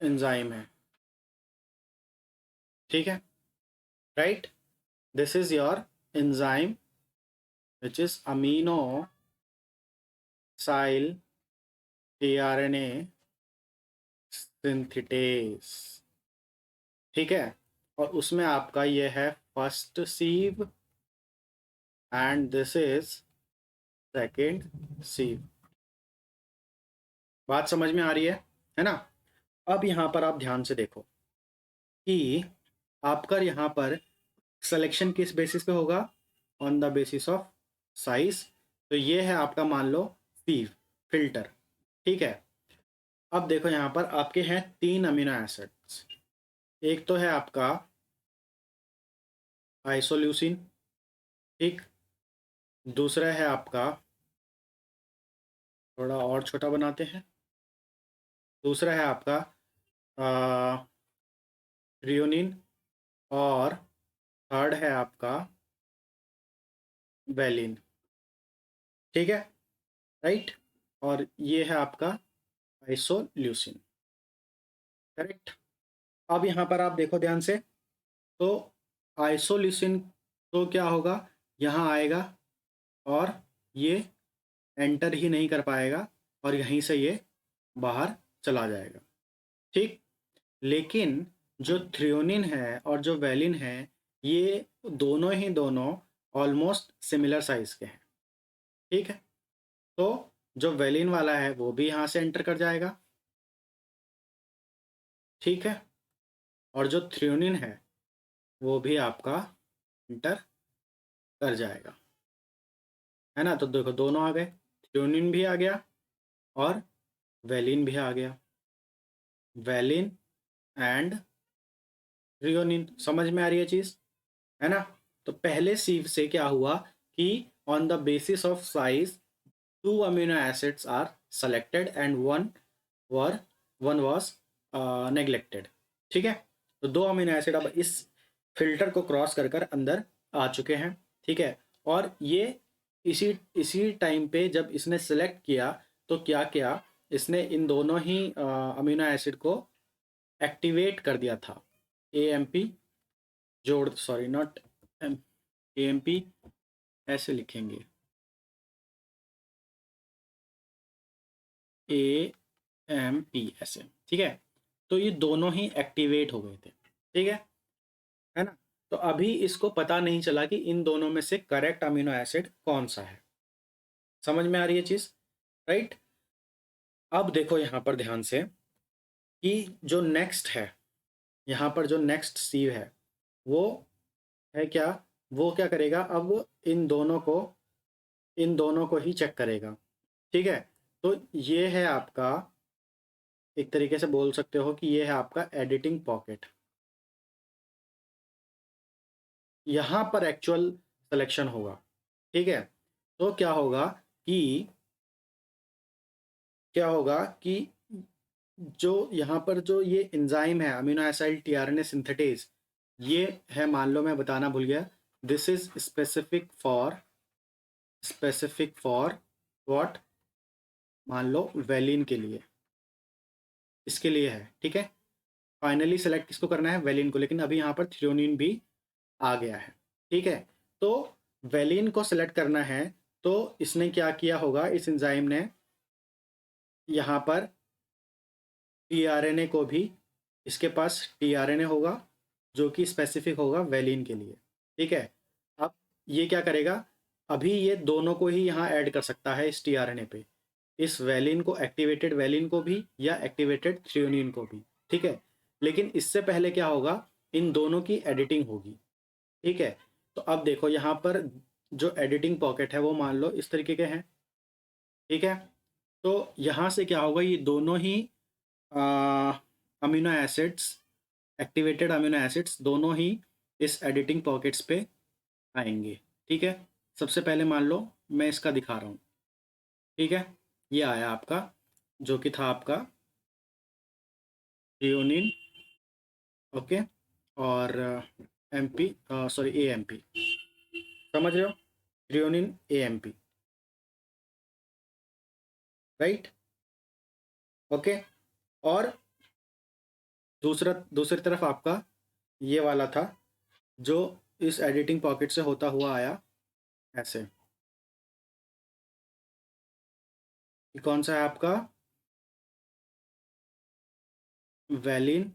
एंजाइम है। ठीक है, right? This is your enzyme which is aminoacyl tRNA synthetase. ठीक है, और उसमें आपका ये है first sieve, and this is second sieve. बात समझ में आ रही है ना? अब यहाँ पर आप ध्यान से देखो कि आपका यहाँ पर सिलेक्शन किस बेसिस पे होगा? On the basis of size. तो ये है आपका मान लो सीव फिल्टर। ठीक है, अब देखो यहाँ पर आपके हैं 3 अमीनो एसिड्स। एक तो है आपका आइसोल्यूसिन, ठीक। दूसरा है आपका, थोड़ा और छोटा बनाते हैं, दूसरा है आपका थ्रियोनिन, और थर्ड है आपका वैलिन। ठीक है, राइट। और ये है आपका आइसोल्यूसिन, करेक्ट। अब यहाँ पर आप देखो ध्यान से, तो आइसोल्यूसिन तो क्या होगा, यहाँ आएगा और ये एंटर ही नहीं कर पाएगा और यहीं से ये बाहर चला जाएगा, ठीक। लेकिन जो थ्रियोनिन है और जो वैलिन है, ये दोनों ही दोनों ऑलमोस्ट सिमिलर साइज के हैं, ठीक है। तो जो वैलिन वाला है वो भी यहाँ से एंटर कर जाएगा, ठीक है। और जो थ्रियोनिन है वो भी आपका एंटर कर जाएगा, है ना। तो देखो दोनों आ गए, थ्रियोनिन भी आ गया और वैलिन भी आ गया। वैलिन एंड थ्रियोनिन, समझ में आ रही है चीज़, है ना। तो पहले सीव से क्या हुआ कि on the basis of size 2 amino acids are selected and one was neglected, ठीक है। तो 2 अमीनो एसिड अब इस फिल्टर को क्रॉस कर कर अंदर आ चुके हैं, ठीक है। और ये इसी इसी टाइम पे जब इसने सेलेक्ट किया तो क्या किया, इसने इन दोनों ही अमीनो एसिड को एक्टिवेट कर दिया था। AMP जोड़, सॉरी नॉट AMP, ऐसे लिखेंगे AMP ऐसे, ठीक है। तो ये दोनों ही एक्टिवेट हो गए थे, ठीक है ना। तो अभी इसको पता नहीं चला कि इन दोनों में से करेक्ट अमीनो एसिड कौन सा है। समझ में आ रही है चीज, राइट। अब देखो यहाँ पर ध्यान से कि जो नेक्स्ट है, यहाँ पर जो नेक्स्ट सीव है वो है क्या, वो क्या करेगा, अब इन दोनों को ही चेक करेगा, ठीक है। तो ये है आपका, एक तरीके से बोल सकते हो कि ये है आपका एडिटिंग पॉकेट। यहाँ पर एक्चुअल सिलेक्शन होगा, ठीक है। तो क्या होगा कि जो यहाँ पर जो ये एंजाइम है अमीनो एसिड टीआरएनए सिंथेटेज, ये है, मान लो मैं बताना भूल गया, this is specific for what, मान लो वेलिन के लिए, इसके लिए है, ठीक है। फाइनली सेलेक्ट किसको करना है, वेलिन को, लेकिन अभी यहाँ पर थ्रियोनिन भी आ गया है, ठीक है। तो वेलिन को सेलेक्ट करना है, तो इसने क्या किया होगा, इस एंजाइम ने यहाँ पर टीआरएनए को भी, इसके पास टीआरएनए होगा जो कि स्पेसिफिक होगा वेलिन के लिए, ठीक है। अब ये क्या करेगा, अभी ये दोनों को ही यहाँ ऐड कर सकता है इस टीआरएनए पे, इस वेलिन को, एक्टिवेटेड वेलिन को भी या एक्टिवेटेड थ्रियोनिन को भी, ठीक है। लेकिन इससे पहले क्या होगा, इन दोनों की एडिटिंग होगी, ठीक है। तो अब देखो यहाँ पर जो एडिटिंग पॉकेट है वो मान लो इस तरीके के हैं, ठीक है। तो यहाँ से क्या होगा, ये दोनों ही amino acids, activated amino acids दोनों ही इस एडिटिंग पॉकेट्स पे आएंगे, ठीक है। सबसे पहले मान लो मैं इसका दिखा रहा हूँ, ठीक है। ये आया आपका, जो कि था आपका थ्रियोनिन, ओके, और MP, सॉरी AMP, समझ रहे हो, थ्रियोनिन AMP, राइट, ओके। और दूसरी तरफ आपका ये वाला था जो इस एडिटिंग पॉकेट से होता हुआ आया ऐसे, ये कौन सा है आपका, वेलिन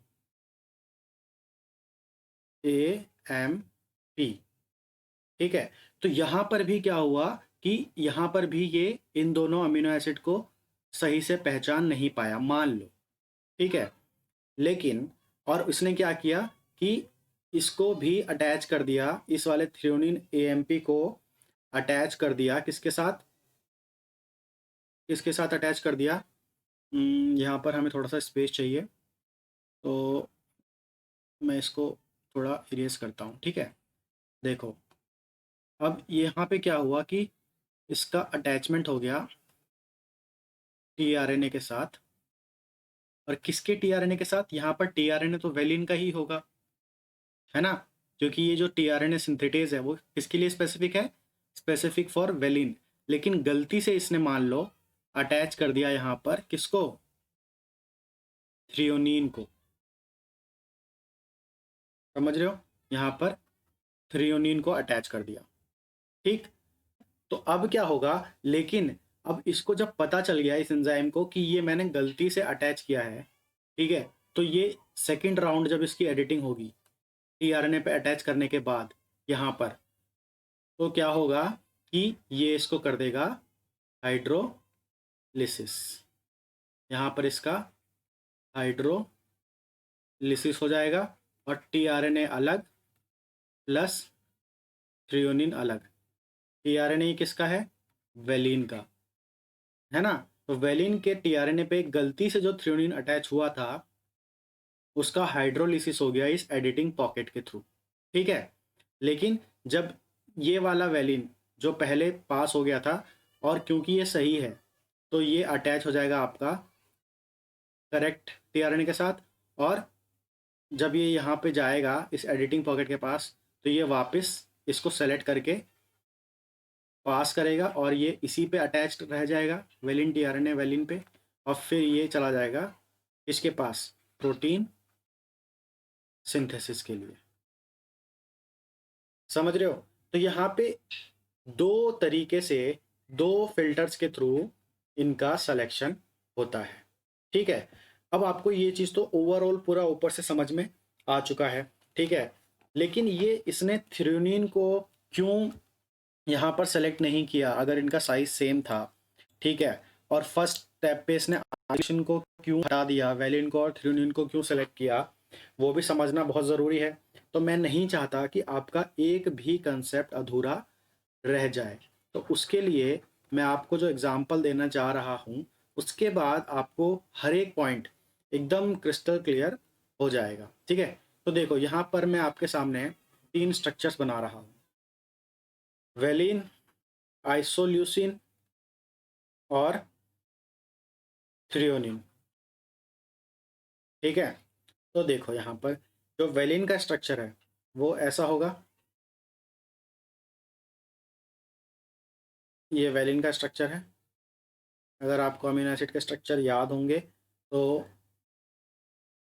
AMP, ठीक है। तो यहाँ पर भी क्या हुआ कि यहाँ पर भी ये इन दोनों अमीनो एसिड को सही से पहचान नहीं पाया, मान लो, ठीक है। लेकिन और इसने क्या किया कि इसको भी अटैच कर दिया, इस वाले थ्रेओनीन AMP को अटैच कर दिया किसके साथ, किसके साथ अटैच कर दिया। यहाँ पर हमें थोड़ा सा स्पेस चाहिए, तो मैं इसको थोड़ा इरेज करता हूँ, ठीक है। देखो अब यहाँ पे क्या हुआ कि इसका अटैचमेंट हो गया tRNA के साथ, और किसके tRNA के साथ, यहाँ पर tRNA तो वेलिन का ही होगा, है ना, क्योंकि ये जो tRNA सिंथेटेज है वो किसके लिए स्पेसिफिक है, स्पेसिफिक फॉर वेलिन। लेकिन गलती से इसने मान लो अटैच कर दिया यहाँ पर किसको, थ्रियोनीन को, समझ रहे हो, यहाँ पर थ्रियोनीन को अटैच कर दिया, ठीक। तो अब क्या होगा, लेकिन अब इसको जब पता चल गया इस एंजाइम को कि ये मैंने गलती से अटैच किया है, ठीक है, तो ये सेकंड राउंड जब इसकी एडिटिंग होगी tRNA पे अटैच करने के बाद यहाँ पर, तो क्या होगा कि ये इसको कर देगा हाइड्रोलिसिस, यहाँ पर इसका हाइड्रोलिसिस हो जाएगा, और tRNA अलग प्लस थ्रियोनिन अलग। tRNA किसका है, वेलिन का, है ना। तो वेलिन के tRNA पे गलती से जो थ्रियोनिन अटैच हुआ था उसका हाइड्रोलिसिस हो गया इस एडिटिंग पॉकेट के थ्रू, ठीक है। लेकिन जब ये वाला वेलिन जो पहले पास हो गया था, और क्योंकि ये सही है तो ये अटैच हो जाएगा आपका करेक्ट tRNA के साथ, और जब ये यहाँ पे जाएगा इस एडिटिंग पॉकेट के पास तो ये वापस इसको सेलेक्ट करके पास करेगा, और ये इसी पे अटैच्ड रह जाएगा वेलिन tRNA वेलिन पे, और फिर ये चला जाएगा इसके पास प्रोटीन सिंथेसिस के लिए, समझ रहे हो। तो यहाँ पे दो तरीके से, दो फिल्टर्स के थ्रू इनका सिलेक्शन होता है, ठीक है। अब आपको ये चीज़ तो ओवरऑल पूरा ऊपर से समझ में आ चुका है, ठीक है। लेकिन ये इसने थ्रियोनिन को क्यों यहाँ पर सेलेक्ट नहीं किया अगर इनका साइज सेम था, ठीक है। और फर्स्ट स्टेप पे इसने आइसोलेशन को क्यों हटा दिया, वेलिन को और थ्रियोनिन को क्यों सेलेक्ट किया, वो भी समझना बहुत ज़रूरी है। तो मैं नहीं चाहता कि आपका एक भी कंसेप्ट अधूरा रह जाए, तो उसके लिए मैं आपको जो एग्जांपल देना चाह रहा हूँ उसके बाद आपको हर एक पॉइंट एकदम क्रिस्टल क्लियर हो जाएगा, ठीक है। तो देखो यहाँ पर मैं आपके सामने 3 स्ट्रक्चर्स बना रहा हूँ, वेलिन, आइसोल्यूसिन और थ्रियोनिन, ठीक है। तो देखो यहाँ पर जो वेलिन का स्ट्रक्चर है वो ऐसा होगा, ये वेलिन का स्ट्रक्चर है। अगर आपको अमीनो एसिड के स्ट्रक्चर याद होंगे तो,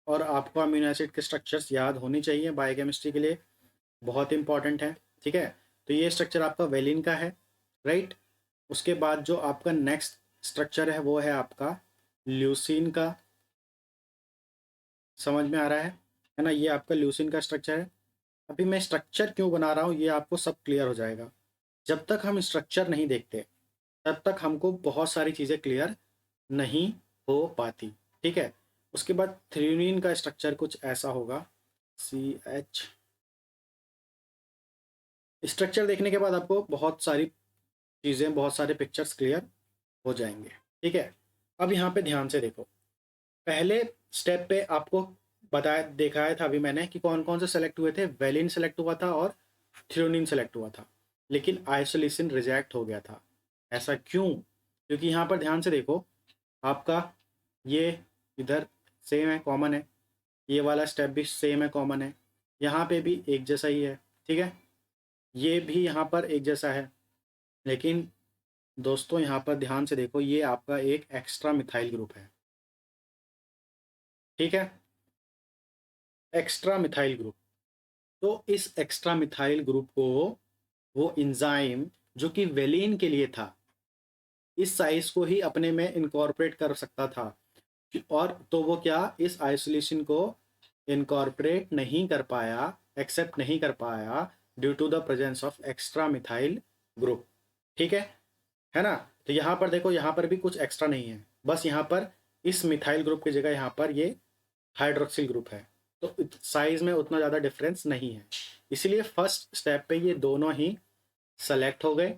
और आपको अमीनो एसिड के स्ट्रक्चर्स याद होनी चाहिए बायोकेमिस्ट्री के लिए, बहुत इंपॉर्टेंट है, ठीक है। तो ये स्ट्रक्चर आपका वेलिन का है, राइट। उसके बाद जो आपका नेक्स्ट स्ट्रक्चर है वो है आपका ल्यूसीन का, समझ में आ रहा है ना, ये आपका ल्यूसीन का स्ट्रक्चर है। अभी मैं स्ट्रक्चर क्यों बना रहा हूँ ये आपको सब क्लियर हो जाएगा। जब तक हम स्ट्रक्चर नहीं देखते तब तक हमको बहुत सारी चीज़ें क्लियर नहीं हो पाती, ठीक है। उसके बाद थ्रियोनिन का स्ट्रक्चर कुछ ऐसा होगा, CH। स्ट्रक्चर देखने के बाद आपको बहुत सारी चीज़ें, बहुत सारे पिक्चर्स क्लियर हो जाएंगे, ठीक है। अब यहाँ पे ध्यान से देखो, पहले स्टेप पे आपको बताया दिखाया था अभी मैंने कि कौन कौन से सेलेक्ट हुए थे, वेलिन सेलेक्ट हुआ था और थ्रियोनिन सेलेक्ट हुआ था, लेकिन आइसोलेशन रिजेक्ट हो गया था। ऐसा क्यों, क्योंकि यहाँ पर ध्यान से देखो, आपका ये इधर सेम है, कॉमन है, ये वाला स्टेप भी सेम है, कॉमन है, यहाँ पे भी एक जैसा ही है, ठीक है। ये भी यहाँ पर एक जैसा है, लेकिन दोस्तों यहाँ पर ध्यान से देखो, ये आपका एक एक्स्ट्रा मिथाइल ग्रुप है, ठीक है, एक्स्ट्रा मिथाइल ग्रुप। तो इस एक्स्ट्रा मिथाइल ग्रुप को वो इंजाइम जो कि वेलिन के लिए था इस साइज को ही अपने में इनकॉर्पोरेट कर सकता था, और तो वो क्या इस आइसोलेशन को इनकॉर्पोरेट नहीं कर पाया, एक्सेप्ट नहीं कर पाया due to the presence of extra methyl group, ठीक है ना। तो यहाँ पर देखो, यहाँ पर भी कुछ एक्स्ट्रा नहीं है, बस यहाँ पर इस मिथाइल ग्रुप की जगह यहाँ पर ये हाइड्रोक्सिल ग्रुप है, तो साइज में उतना ज़्यादा डिफरेंस नहीं है, इसलिए फर्स्ट स्टेप पे ये दोनों ही सेलेक्ट हो गए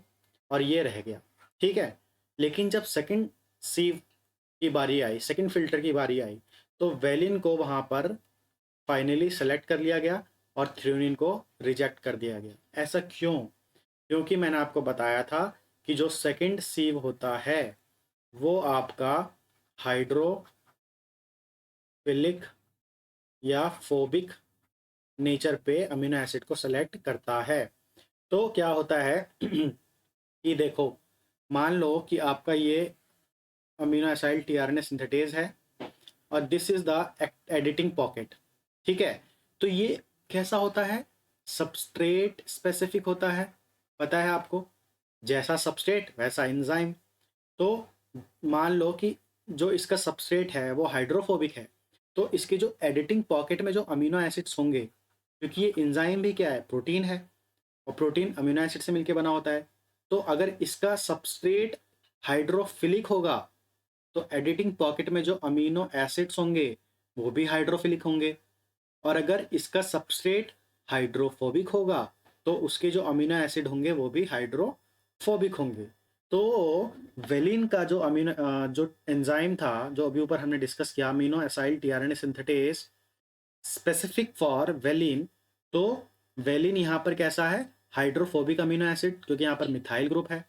और ये रह गया, ठीक है। लेकिन जब सेकंड सीव की बारी आई, सेकंड फिल्टर की बारी आई, तो वेलिन को वहाँ पर फाइनली सेलेक्ट कर लिया गया और थ्रेओनीन को रिजेक्ट कर दिया गया। ऐसा क्यों? क्योंकि मैंने आपको बताया था कि जो सेकंड सीव होता है वो आपका हाइड्रोफिलिक या फोबिक नेचर पे अमीनो एसिड को सेलेक्ट करता है। तो क्या होता है कि देखो, मान लो कि आपका ये अमीनो एसिड टीआरएनए सिंथेटेज है और this is the editing pocket, ठीक है। तो ये कैसा होता है? सबस्ट्रेट स्पेसिफिक होता है, पता है आपको, जैसा सबस्ट्रेट वैसा एंजाइम। तो मान लो कि जो इसका सबस्ट्रेट है वो हाइड्रोफोबिक है, तो इसके जो एडिटिंग पॉकेट में जो अमीनो एसिड्स होंगे, क्योंकि ये एंजाइम भी क्या है, प्रोटीन है, और प्रोटीन अमीनो एसिड से मिलकर बना होता है। तो अगर इसका सबस्ट्रेट हाइड्रोफिलिक होगा तो एडिटिंग पॉकेट में जो अमीनो एसिड्स होंगे वो भी हाइड्रोफिलिक होंगे, और अगर इसका सबस्ट्रेट हाइड्रोफोबिक होगा तो उसके जो अमीनो एसिड होंगे वो भी हाइड्रोफोबिक होंगे। तो वेलिन का जो जो एंजाइम था, जो अभी ऊपर हमने डिस्कस किया, amino acyl tRNA synthetase specific for valine, तो वेलिन यहाँ पर कैसा है, हाइड्रोफोबिक अमीनो एसिड, क्योंकि यहाँ पर मिथाइल ग्रुप है,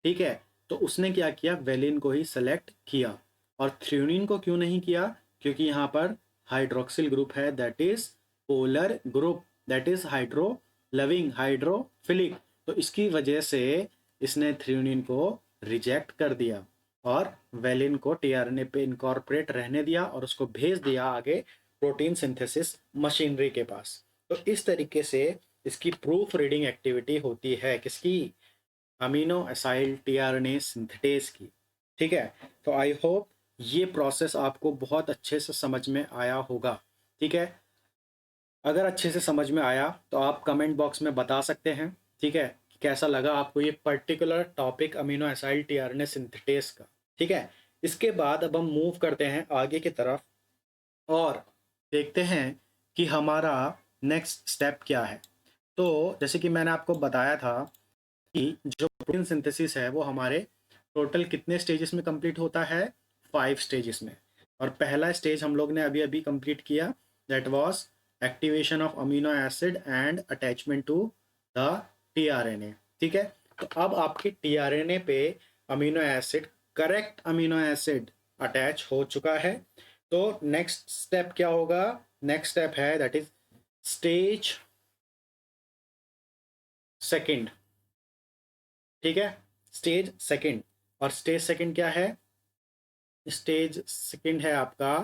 ठीक है। तो उसने क्या किया, वेलिन को ही सेलेक्ट किया, और थ्रेओनीन को क्यों नहीं किया? क्योंकि यहाँ पर हाइड्रोक्सिल ग्रुप है, that is polar group, that is hydro loving, hydrophilic. तो इसकी वजह से इसने थ्रेओनीन को रिजेक्ट कर दिया और वेलिन को टीआरएनए पे इनकॉर्पोरेट रहने दिया और उसको भेज दिया आगे प्रोटीन सिंथेसिस मशीनरी के पास। तो इस तरीके से इसकी प्रूफ रीडिंग एक्टिविटी होती है, किसकी? अमीनो एसाइल टीआरएनए सिंथेटेज की, ठीक है। तो आई होप ये प्रोसेस आपको बहुत अच्छे से समझ में आया होगा, ठीक है। अगर अच्छे से समझ में आया तो आप कमेंट बॉक्स में बता सकते हैं, ठीक है, कि कैसा लगा आपको ये particular topic amino acyl tRNA synthetase का, ठीक है। इसके बाद अब हम मूव करते हैं आगे की तरफ और देखते हैं कि हमारा नेक्स्ट स्टेप क्या है। तो जैसे कि मैंने आपको बताया था कि जो प्रोटीन सिंथेसिस है वो हमारे टोटल कितने स्टेजेस में कंप्लीट होता है? 5 स्टेजेस में। और पहला स्टेज हम लोग ने अभी अभी कंप्लीट किया, that was activation of amino acid and attachment to the tRNA, ठीक है। तो अब आपके टीआरएनए पे amino acid, correct amino acid attach हो चुका है। तो नेक्स्ट स्टेप क्या होगा? नेक्स्ट स्टेप है दैट इज स्टेज सेकंड, ठीक है, स्टेज सेकंड। और स्टेज सेकंड क्या है? स्टेज सेकंड है आपका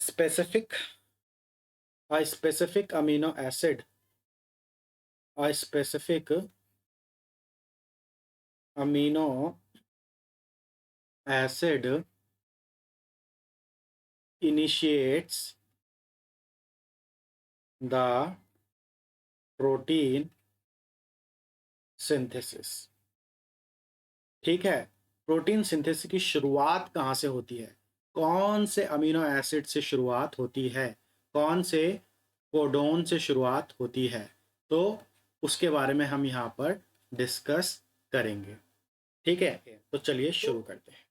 specific specific amino acid, specific amino acid initiates the protein synthesis, ठीक है। प्रोटीन सिंथेसिस की शुरुआत कहाँ से होती है? कौन से अमीनो एसिड से शुरुआत होती है? कौन से कोडोन से शुरुआत होती है? तो उसके बारे में हम यहाँ पर डिस्कस करेंगे, ठीक है। तो चलिए शुरू करते हैं।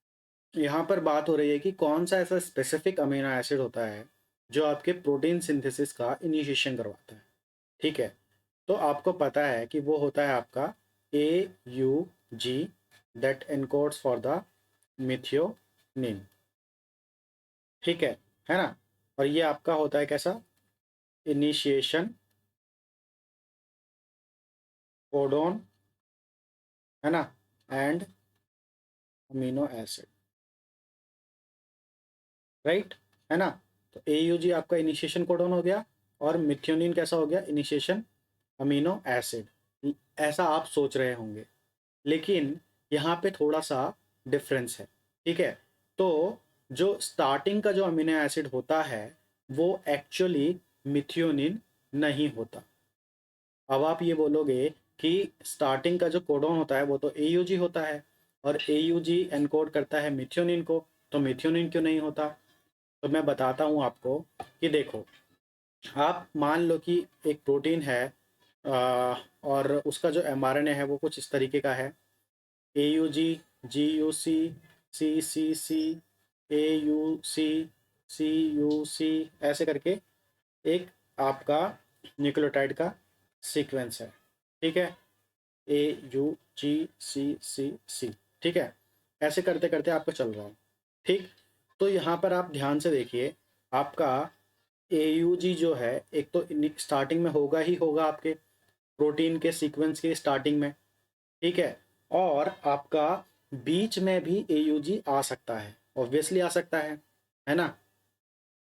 यहाँ पर बात हो रही है कि कौन सा ऐसा स्पेसिफिक अमीनो एसिड होता है जो आपके प्रोटीन सिंथेसिस का इनिशिएशन करवाता है, ठीक है। तो आपको पता है कि वो होता है आपका AUG, that encodes for the methionine, ठीक है ना। और ये आपका होता है कैसा? इनिशिएशन कोडोन, है ना, एंड अमीनो एसिड, राइट, है ना। तो AUG आपका इनिशिएशन कोडोन हो गया और मिथियोनिन कैसा हो गया? Initiation amino acid. ऐसा आप सोच रहे होंगे, लेकिन यहाँ पे थोड़ा सा डिफरेंस है, ठीक है। तो जो स्टार्टिंग का जो अमीनो एसिड होता है वो एक्चुअली मिथियोनिन नहीं होता। अब आप ये बोलोगे कि स्टार्टिंग का जो कोडोन होता है वो तो AUG होता है और AUG एनकोड करता है मिथियोनिन को, तो मिथियोनिन क्यों नहीं होता? तो मैं बताता हूँ आपको कि देखो, आप मान लो कि एक प्रोटीन है, और उसका जो mRNA है वो कुछ इस तरीके का है, AUG, GUC, CCC, AUC, CUC, ऐसे करके एक आपका न्यूक्लियोटाइड का सीक्वेंस है। ठीक है, AUGCCC। ठीक है, ऐसे करते करते आपका चल रहा है। ठीक, तो यहाँ पर आप ध्यान से देखिए, आपका AUG जो है, एक तो स्टार्टिंग में होगा ही होगा आपके प्रोटीन के सीक्वेंस के स्टार्टिंग में। ठीक है, और आपका बीच में भी AUG आ सकता है, ऑब्वियसली आ सकता है ना,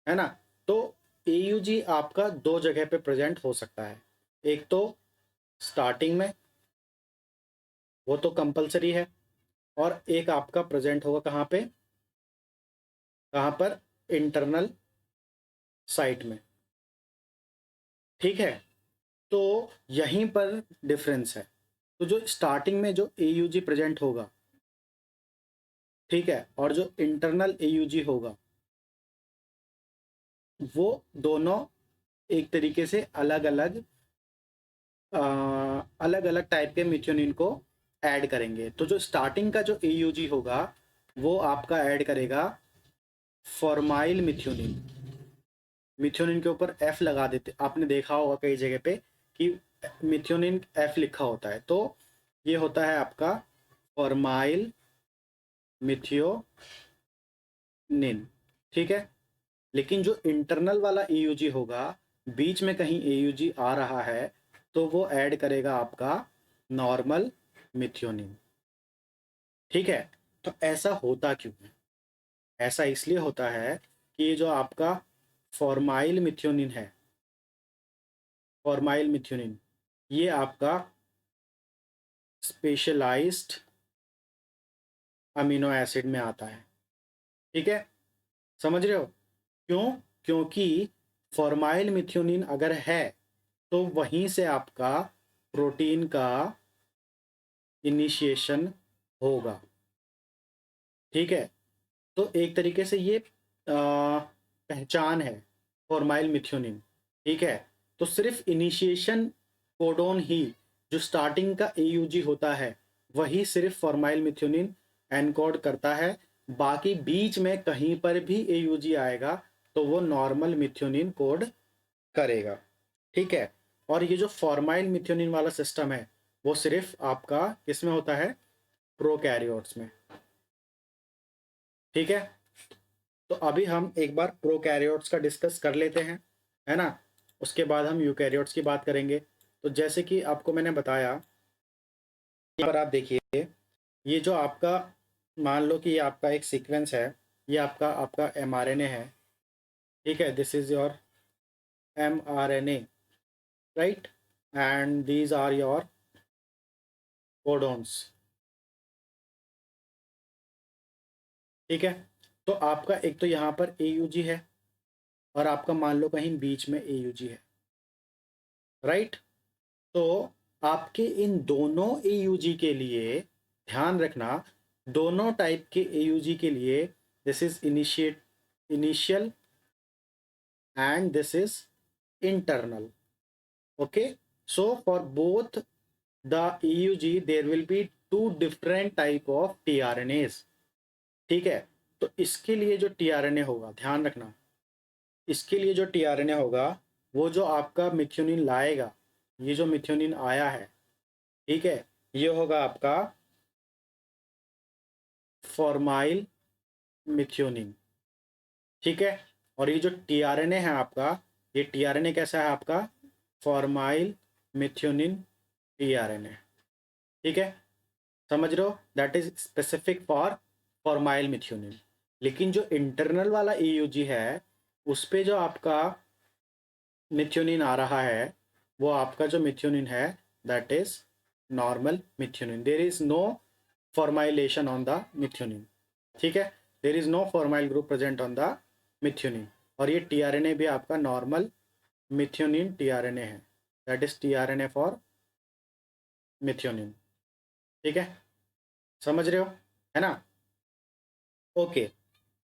है ना। तो AUG आपका दो जगह पे प्रेजेंट हो सकता है, एक तो स्टार्टिंग में, वो तो कंपलसरी है, और एक आपका प्रेजेंट होगा कहाँ पे, कहाँ पर, इंटरनल साइट में। ठीक है, तो यहीं पर डिफरेंस है। तो जो स्टार्टिंग में जो AUG प्रेजेंट होगा, ठीक है, और जो इंटरनल AUG होगा, वो दोनों एक तरीके से अलग अलग अलग अलग टाइप के मिथ्योनिन को ऐड करेंगे। तो जो स्टार्टिंग का जो AUG होगा, वो आपका ऐड करेगा फॉर्माइल मिथ्योनिन। मिथ्योनिन के ऊपर F लगा देते, आपने देखा होगा कई जगह पे कि मिथ्योनिन F लिखा होता है, तो ये होता है आपका फॉर्माइल मिथियोनिन। ठीक है, लेकिन जो इंटरनल वाला AUG होगा, बीच में कहीं AUG आ रहा है, तो वो ऐड करेगा आपका नॉर्मल मिथ्योनिन। ठीक है, तो ऐसा होता क्यों है? ऐसा इसलिए होता है कि ये जो आपका फॉर्माइल मिथ्योनिन है, फॉर्माइल मिथ्योनिन, ये आपका स्पेशलाइज्ड अमीनो एसिड में आता है। ठीक है, समझ रहे हो क्यों? क्योंकि फॉर्माइल मिथ्योनिन अगर है, तो वहीं से आपका प्रोटीन का इनिशिएशन होगा। ठीक है, तो एक तरीके से ये पहचान है फॉर्माइल मिथ्योनिन। ठीक है, तो सिर्फ इनिशिएशन कोडोन ही, जो स्टार्टिंग का AUG होता है, वही सिर्फ फॉर्माइल मिथ्योनिन एनकोड करता है। बाकी बीच में कहीं पर भी AUG आएगा तो वो नॉर्मल मिथ्योनिन कोड करेगा। ठीक है, और ये जो फॉर्माइल मिथ्योनिन वाला सिस्टम है, वो सिर्फ आपका किसमें होता है, प्रोकैरियोट्स में। ठीक है, तो अभी हम एक बार प्रोकैरियोट्स का डिस्कस कर लेते हैं, है ना, उसके बाद हम यूकैरियोट्स की बात करेंगे। तो जैसे कि आपको मैंने बताया, यहाँ पर आप देखिए, ये जो आपका, मान लो कि ये आपका एक सीक्वेंस है, ये आपका आपका mRNA है। ठीक है, this is your mRNA, right, and these are your codons. ठीक है, तो आपका एक तो यहाँ पर AUG है, और आपका मान लो कहीं बीच में AUG है, राइट। तो आपके इन दोनों AUG के लिए ध्यान रखना, दोनों टाइप के AUG के लिए this is initial and this is internal. Okay, so for both the AUG there will be two different type of tRNAs। ठीक है, तो इसके लिए जो tRNA होगा, ध्यान रखना, इसके लिए जो tRNA होगा, वो जो आपका मिथ्योनिन लाएगा, ये जो मिथ्योनिन आया है, ठीक है, ये होगा आपका फॉर्माइल मिथ्योनिन। ठीक है, और ये जो tRNA है आपका, ये tRNA कैसा है आपका, फॉर्माइल मिथ्योनिन tRNA। ठीक है, समझ रहे हो, that is specific for formyl methionine. लेकिन जो इंटरनल वाला AUG है, उस पे जो आपका मिथ्योनिन आ रहा है, वो आपका जो मिथ्योनिन है, that is normal methionine. There is no formylation on the methionine. ठीक है, there is no formyl group present on the methionine. और ये tRNA भी आपका नॉर्मल मिथ्योनिन tRNA है, that is tRNA for methionine. ठीक है, समझ रहे हो, है ना। ओके,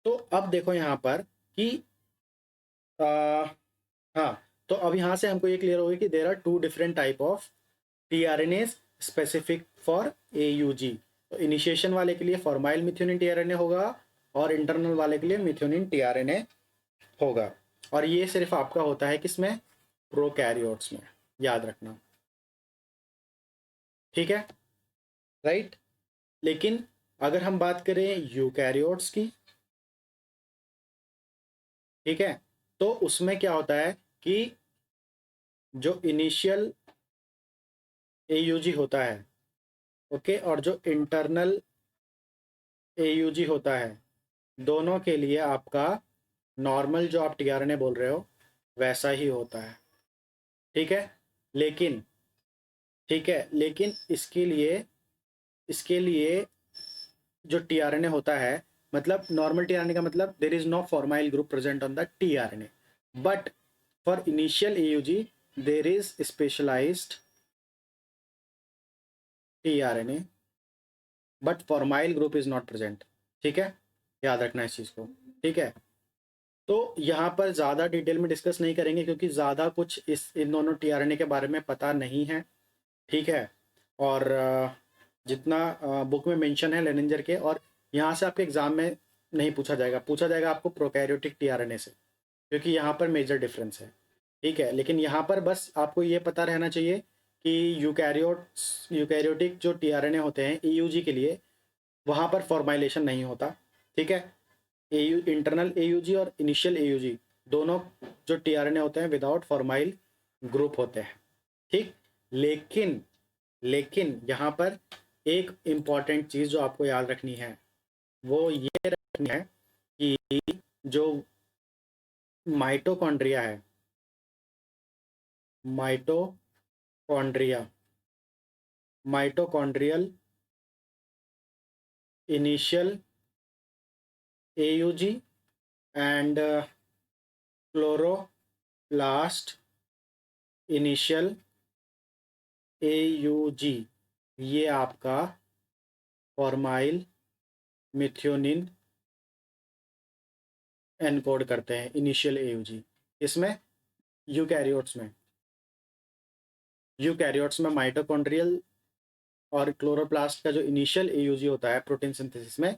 तो अब देखो यहाँ पर कि हाँ, तो अब यहाँ से हमको ये क्लियर हो गया कि there are two different type of tRNAs specific for AUG. तो इनिशिएशन वाले के लिए फॉर्माइल मिथ्योनिन टीआरएनए होगा और इंटरनल वाले के लिए मिथ्योनिन टीआरएनए होगा। और ये सिर्फ आपका होता है किसमें, प्रोकैरियोट्स में, याद रखना, ठीक है, राइट। लेकिन अगर हम बात करें यूकैरियोट्स की, ठीक है, तो उसमें क्या होता है कि जो इनिशियल एयूजी होता है, ओके, और जो इंटरनल एयूजी होता है, दोनों के लिए आपका नॉर्मल जो आप टीआरएनए बोल रहे हो वैसा ही होता है, ठीक है। लेकिन ठीक है, लेकिन इसके लिए जो टीआरएनए होता है, मतलब नॉर्मल टीआरएनए का मतलब there is no formyl group present on the tRNA, but for initial AUG there is specialized tRNA but formyl group is not present, ठीक है, याद रखना इस चीज़ को, ठीक है। तो यहाँ पर ज़्यादा डिटेल में डिस्कस नहीं करेंगे क्योंकि ज़्यादा कुछ इन दोनों टीआरएनए के बारे में पता नहीं है, ठीक है। और जितना बुक में मेंशन है लेनिंजर के, और यहाँ से आपके एग्जाम में नहीं पूछा जाएगा आपको प्रोकैरियोटिक टीआरएनए से, क्योंकि यहाँ पर मेजर डिफरेंस है, ठीक है। लेकिन यहाँ पर बस आपको ये पता रहना चाहिए कि यूकैरियोटिक जो टीआरएनए होते हैं ईयूजी के लिए, वहाँ पर फॉर्माइलेशन नहीं होता, ठीक है। इंटरनल एयूजी और इनिशियल एयूजी दोनों जो टीआरएनए होते हैं विदाउट फॉर्माइल ग्रुप होते हैं, ठीक। लेकिन लेकिन यहाँ पर एक इम्पॉर्टेंट चीज़ जो आपको याद रखनी है वो ये रखनी है कि जो माइटोकॉन्ड्रिया है, mitochondria mitochondrial initial AUG and chloroplast initial AUG, ये आपका फॉर्माइल मिथ्योनिन एनकोड करते हैं इनिशियल एयूजी। इसमें यूकैरियोट्स में माइटोकॉन्ड्रियल और क्लोरोप्लास्ट का जो इनिशियल एयूजी होता है प्रोटीन सिंथेसिस में,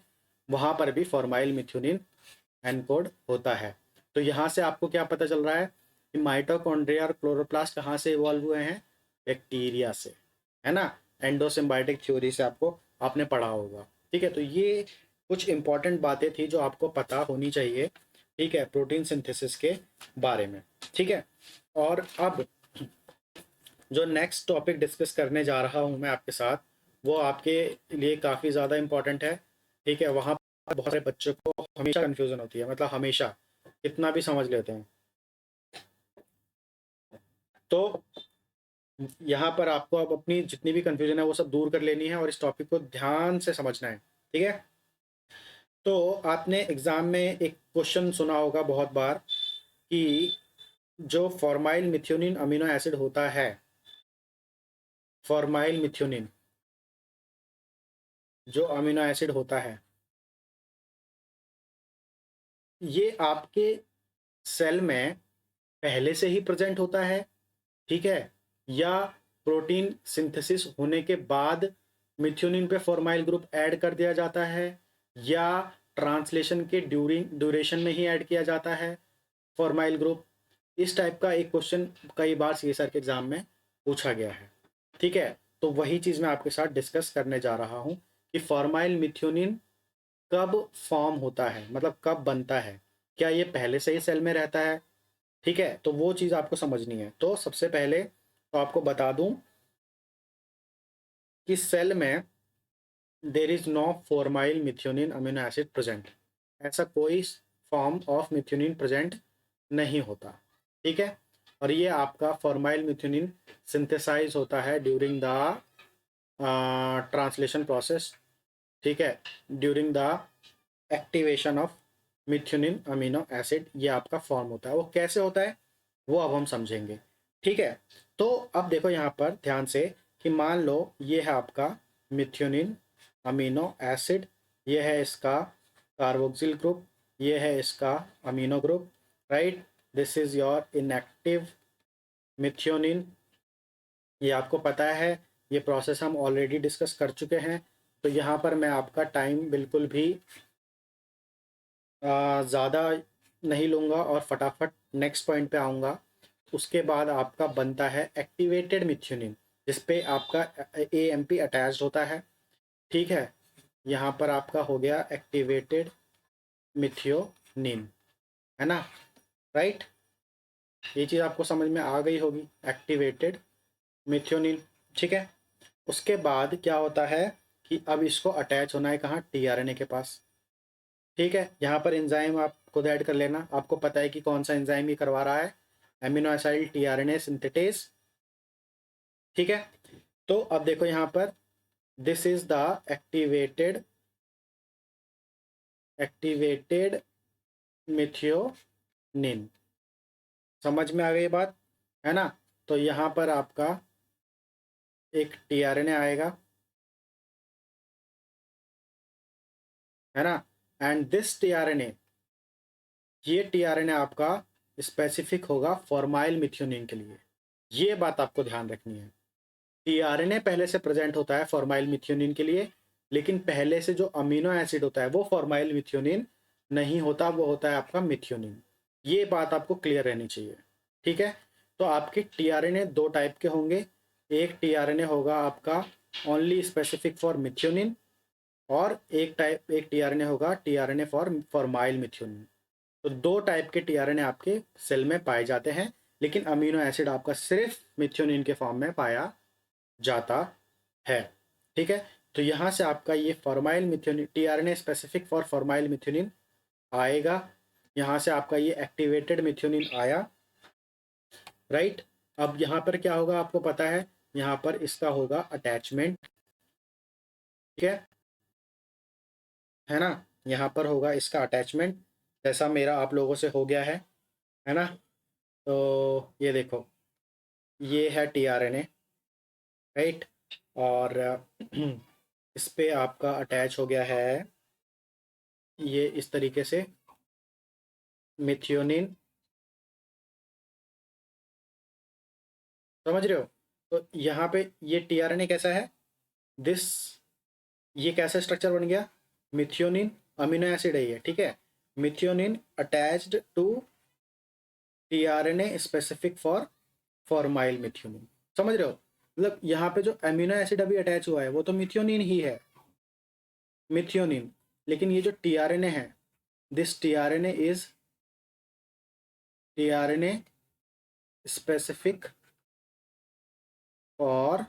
वहाँ पर भी फॉर्माइल मिथ्योनिन एनकोड होता है। तो यहाँ से आपको क्या पता चल रहा है कि माइटोकॉन्ड्रिया और क्लोरोप्लास्ट कहाँ से इवॉल्व हुए हैं, बैक्टीरिया से, है ना। एंडोसिम्बायोटिक थ्योरी से आपने पढ़ा होगा, ठीक है। तो ये कुछ इंपॉर्टेंट बातें थी जो आपको पता होनी चाहिए, ठीक है, प्रोटीन सिंथेसिस के बारे में, ठीक है। और अब जो नेक्स्ट टॉपिक डिस्कस करने जा रहा हूँ मैं आपके साथ, वो आपके लिए काफ़ी ज़्यादा इम्पॉर्टेंट है, ठीक है। वहाँ पर बहुत सारे बच्चों को हमेशा कन्फ्यूज़न होती है, मतलब हमेशा, कितना भी समझ लेते हैं। तो यहाँ पर आपको अब अपनी जितनी भी कन्फ्यूजन है वो सब दूर कर लेनी है और इस टॉपिक को ध्यान से समझना है, ठीक है। तो आपने एग्ज़ाम में एक क्वेश्चन सुना होगा बहुत बार कि जो फॉर्माइल मिथ्योनिन अमीनो एसिड होता है, फॉर्माइल मिथ्योनिन जो अमीनो एसिड होता है, ये आपके सेल में पहले से ही प्रेजेंट होता है, ठीक है, या प्रोटीन सिंथेसिस होने के बाद मिथ्योनिन पे फॉर्माइल ग्रुप ऐड कर दिया जाता है, या ट्रांसलेशन के ड्यूरेशन में ही ऐड किया जाता है फॉर्माइल ग्रुप। इस टाइप का एक क्वेश्चन कई बार सीएसआर के एग्जाम में पूछा गया है, ठीक है। तो वही चीज़ मैं आपके साथ डिस्कस करने जा रहा हूँ कि फॉर्माइल मिथ्योनिन कब फॉर्म होता है, मतलब कब बनता है, क्या ये पहले से ही सेल में रहता है, ठीक है। तो वो चीज़ आपको समझनी है। तो सबसे पहले तो आपको बता दूं कि सेल में there is no formyl methionine amino acid present, ऐसा कोई फॉर्म ऑफ मिथ्योनिन प्रेजेंट नहीं होता, ठीक है। और ये आपका फॉर्माइल मिथ्योनिन सिंथेसाइज होता है ड्यूरिंग द ट्रांसलेशन प्रोसेस, ठीक है, during the activation of methionine amino acid, ये आपका फॉर्म होता है। वो कैसे होता है वो अब हम समझेंगे, ठीक है। तो अब देखो यहाँ पर ध्यान से कि मान लो ये है आपका मिथ्योनिन अमीनो एसिड, ये है इसका कार्बोक्सिल ग्रुप, ये है इसका amino group, right. This is your inactive methionine. ये आपको पता है, ये प्रोसेस हम ऑलरेडी डिस्कस कर चुके हैं। तो यहाँ पर मैं आपका टाइम बिल्कुल भी ज़्यादा नहीं लूँगा और फटाफट नेक्स्ट पॉइंट पे आऊँगा। उसके बाद आपका बनता है एक्टिवेटेड मिथ्योनिन, जिस पे आपका AMP अटैच्ड होता है, ठीक है। यहाँ पर आपका हो गया एक्टिवेटेड मिथ्योनिन, है ना, राइट। ये चीज़ आपको समझ में आ गई होगी, एक्टिवेटेड मिथ्योनिन, ठीक है। उसके बाद क्या होता है कि अब इसको अटैच होना है कहाँ, tRNA के पास, ठीक है। यहाँ पर एंजाइम आप खुद ऐड कर लेना, आपको पता है कि कौन सा एंजाइम ये करवा रहा है, एमिनो एसिड tRNA सिंथेटेज, ठीक है। तो अब देखो यहाँ पर this is the activated methionine, समझ में आ गई बात, है ना। तो यहाँ पर आपका एक tRNA आएगा, है ना, एंड दिस tRNA, ये tRNA आपका स्पेसिफिक होगा फॉर्माइल मिथ्योनिन के लिए। ये बात आपको ध्यान रखनी है, tRNA पहले से प्रेजेंट होता है फॉर्माइल मिथ्योनिन के लिए, लेकिन पहले से जो अमीनो एसिड होता है वो फॉर्माइल मिथ्योनिन नहीं होता, वो होता है आपका मिथ्योनिन। ये बात आपको क्लियर रहनी चाहिए, ठीक है। तो आपके tRNA दो टाइप के होंगे, एक tRNA होगा आपका ओनली स्पेसिफिक फॉर मिथ्योनिन, और एक tRNA होगा tRNA फॉर फॉर्माइल मिथ्योनिन। तो दो टाइप के tRNA आपके सेल में पाए जाते हैं, लेकिन अमीनो एसिड आपका सिर्फ मिथ्योनिन के फॉर्म में पाया जाता है, ठीक है। तो यहाँ से आपका ये formyl methionine, tRNA specific for formyl methionine आएगा, यहाँ से आपका ये एक्टिवेटेड मिथ्योनिन आया, राइट। अब यहाँ पर क्या होगा आपको पता है, यहाँ पर इसका होगा अटैचमेंट, ठीक है ना। यहाँ पर होगा इसका अटैचमेंट, जैसा मेरा आप लोगों से हो गया है ना। तो ये देखो, ये है tRNA, राइट, और इस पे आपका अटैच हो गया है ये इस तरीके से मिथ्योनिन, समझ रहे हो। तो यहाँ पे ये tRNA कैसा है, दिस, ये कैसा स्ट्रक्चर बन गया, मिथ्योनिन, अमीनो एसिड है ये, ठीक है। Methionine attached to tRNA specific for formyl methionine, समझ रहे हो। मतलब यहाँ पे जो अमीनो एसिड अभी अटैच हुआ है वो तो मिथ्योनिन ही है, मिथ्योनिन, लेकिन ये जो tRNA है, this tRNA is tRNA specific for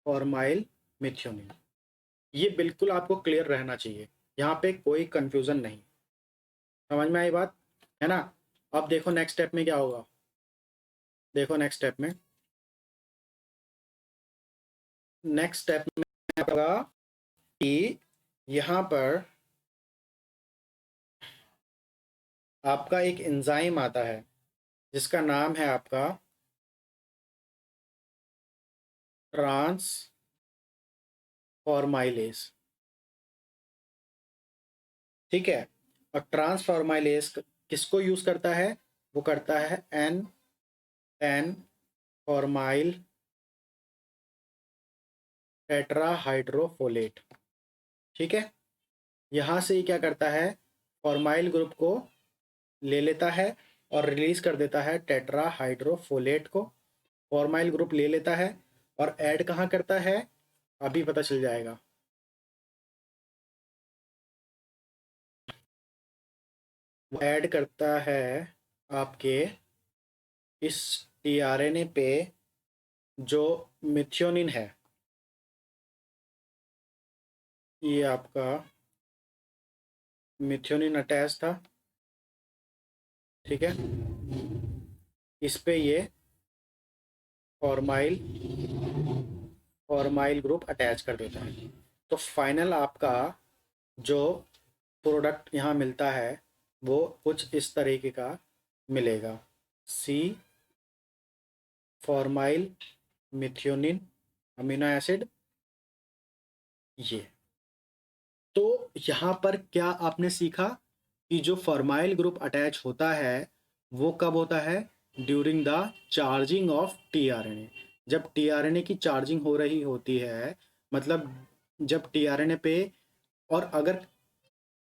formyl methionine. ये बिल्कुल आपको क्लियर रहना चाहिए, यहाँ पे कोई कंफ्यूजन नहीं, समझ में आई बात, है ना। अब देखो नेक्स्ट स्टेप में क्या होगा, देखो नेक्स्ट स्टेप में होगा कि यहाँ पर आपका एक एंजाइम आता है जिसका नाम है आपका ट्रांसफॉर्माइलेज, ठीक है। और ट्रांसफॉर्माइलेज किसको यूज करता है, वो करता है एन टेन फॉर्माइल टेट्राहाइड्रोफोलेट, ठीक है। यहाँ से ये क्या करता है, फॉर्माइल ग्रुप को ले लेता है और रिलीज कर देता है टेट्राहाइड्रोफोलेट को, फॉर्माइल ग्रुप ले लेता है और ऐड कहाँ करता है, अभी पता चल जाएगा। वो ऐड करता है आपके इस tRNA पे जो मिथ्योनिन है, ये आपका मिथ्योनिन अटैच था, ठीक है। इस पे ये फॉर्माइल फॉर्माइल ग्रुप अटैच कर देता है। तो फाइनल आपका जो प्रोडक्ट यहाँ मिलता है वो कुछ इस तरीके का मिलेगा, सी फॉर्माइल मिथ्योनिन अमीनो एसिड, ये। तो यहाँ पर क्या आपने सीखा कि जो फॉर्माइल ग्रुप अटैच होता है वो कब होता है? During the charging of tRNA. जब टीआरएनए की चार्जिंग हो रही होती है, मतलब जब टीआरएनए पे, और अगर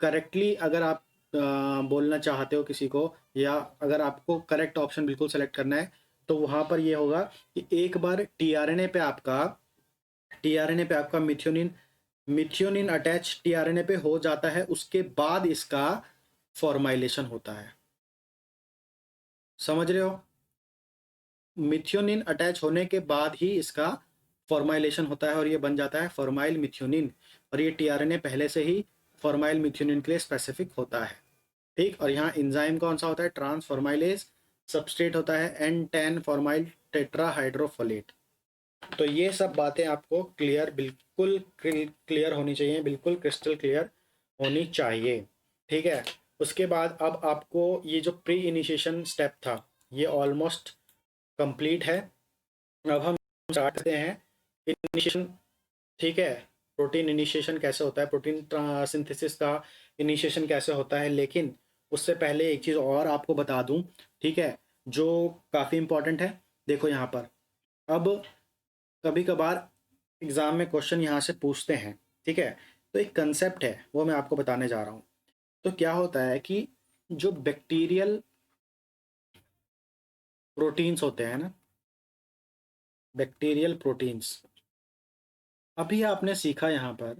करेक्टली अगर आप बोलना चाहते हो किसी को, या अगर आपको करेक्ट ऑप्शन बिल्कुल सेलेक्ट करना है, तो वहाँ पर ये होगा कि एक बार टीआरएनए पे आपका मिथ्योनिन अटैच टीआरएनए पे हो जाता है, उसके बाद इसका फॉर्माइलेशन होता है। समझ रहे हो? मिथ्योनिन अटैच होने के बाद ही इसका फॉर्माइलेशन होता है और ये बन जाता है फॉर्माइल मिथ्योनिन। और ये टीआरएनए पहले से ही फॉर्माइल मिथ्योनिन के लिए स्पेसिफिक होता है। ठीक, और यहाँ इंजाइम कौन सा होता है? ट्रांसफॉर्माइलेज। सब्सट्रेट होता है N10 फॉर्माइल टेट्राहाइड्रोफोलेट। तो ये सब बातें आपको बिल्कुल क्लियर होनी चाहिए, बिल्कुल क्रिस्टल क्लियर होनी चाहिए। ठीक है, उसके बाद अब आपको ये जो प्री इनिशिएशन स्टेप था ये ऑलमोस्ट कंप्लीट है। अब हम स्टार्ट करते हैं इनिशिएशन। ठीक है, प्रोटीन इनिशिएशन कैसे होता है, प्रोटीन सिंथेसिस का इनिशिएशन कैसे होता है। लेकिन उससे पहले एक चीज़ और आपको बता दूं, ठीक है, जो काफ़ी इंपॉर्टेंट है। देखो यहाँ पर, अब कभी कभार एग्जाम में क्वेश्चन यहाँ से पूछते हैं, ठीक है, तो एक कंसेप्ट है वो मैं आपको बताने जा रहा हूँ। तो क्या होता है कि जो बैक्टीरियल प्रोटीन्स होते हैं ना, बैक्टीरियल प्रोटीन्स, अभी आपने सीखा यहाँ पर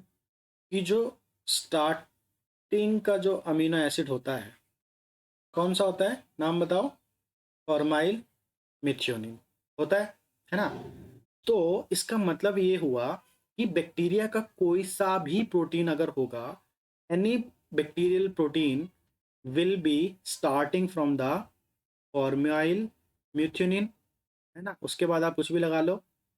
कि जो स्टार्टिंग का जो अमीनो एसिड होता है कौन सा होता है? नाम बताओ। फॉर्माइल मिथ्योनिन होता है ना? तो इसका मतलब ये हुआ कि बैक्टीरिया का कोई सा भी प्रोटीन अगर होगा, any bacterial protein will be starting from the formyl methionine, है ना? उसके बाद आप कुछ भी लगा लो,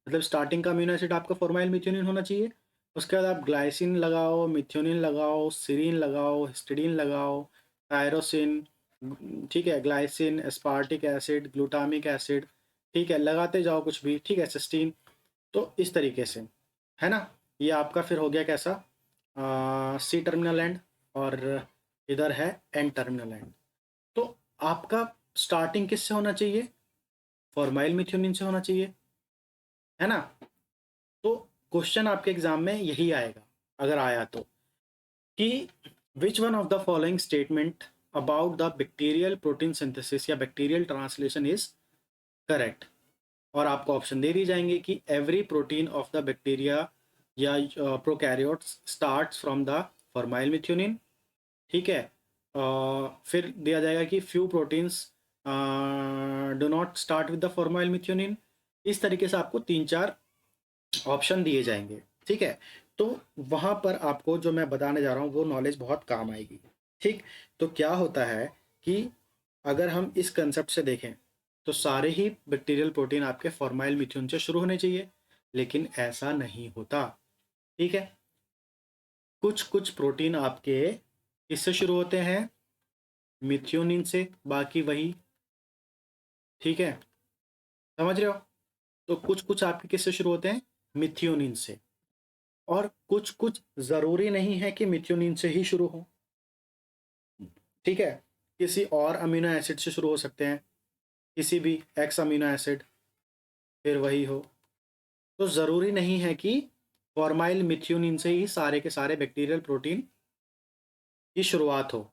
मतलब स्टार्टिंग का अमीनो एसिड आपका फॉर्माइल मिथ्योनिन होना चाहिए। उसके बाद आप ग्लाइसिन लगाओ, मिथ्योनिन लगाओ, सीरीन लगाओ, हिस्टिडीन लगाओ, टायरोसिन, ठीक है, glycine, aspartic acid, glutamic acid, ठीक है, लगाते जाओ कुछ भी, ठीक है, सिस्टीन। तो इस तरीके से, है ना? ये आपका फिर हो गया कैसा? सी टर्मिनल एंड, और इधर है एन टर्मिनल एंड। तो आपका स्टार्टिंग किससे होना चाहिए? फॉर्माइल मिथ्योनिन से होना चाहिए, है ना? तो क्वेश्चन आपके एग्जाम में यही आएगा, अगर आया तो, कि which one of the following statement about the bacterial protein synthesis या बैक्टीरियल ट्रांसलेशन इज करेक्ट। और आपको ऑप्शन दे दी जाएंगे कि every protein of the bacteria या prokaryotes starts from the formyl methionine, ठीक है। फिर दिया जाएगा कि few proteins do not start with the formyl methionine. इस तरीके से आपको 3-4 ऑप्शन दिए जाएंगे, ठीक है। तो वहाँ पर आपको जो मैं बताने जा रहा हूँ वो नॉलेज बहुत काम आएगी। ठीक, तो क्या होता है कि अगर हम इस कंसेप्ट से देखें तो सारे ही बैक्टीरियल प्रोटीन आपके फॉर्माइल मिथ्योनिन से शुरू होने चाहिए, लेकिन ऐसा नहीं होता। ठीक है, कुछ कुछ प्रोटीन आपके इससे शुरू होते हैं, मिथ्योनिन से, बाकी वही। ठीक है, समझ रहे हो? तो कुछ कुछ आपके किससे शुरू होते हैं? मिथ्योनिन से। और कुछ कुछ जरूरी नहीं है कि मिथ्योनिन से ही शुरू हो, ठीक है, किसी और अमीनो एसिड से शुरू हो सकते हैं, किसी भी एक्स अमीनो एसिड, फिर वही हो। तो ज़रूरी नहीं है कि फॉर्माइल मिथ्योनिन से ही सारे के सारे बैक्टीरियल प्रोटीन की शुरुआत हो।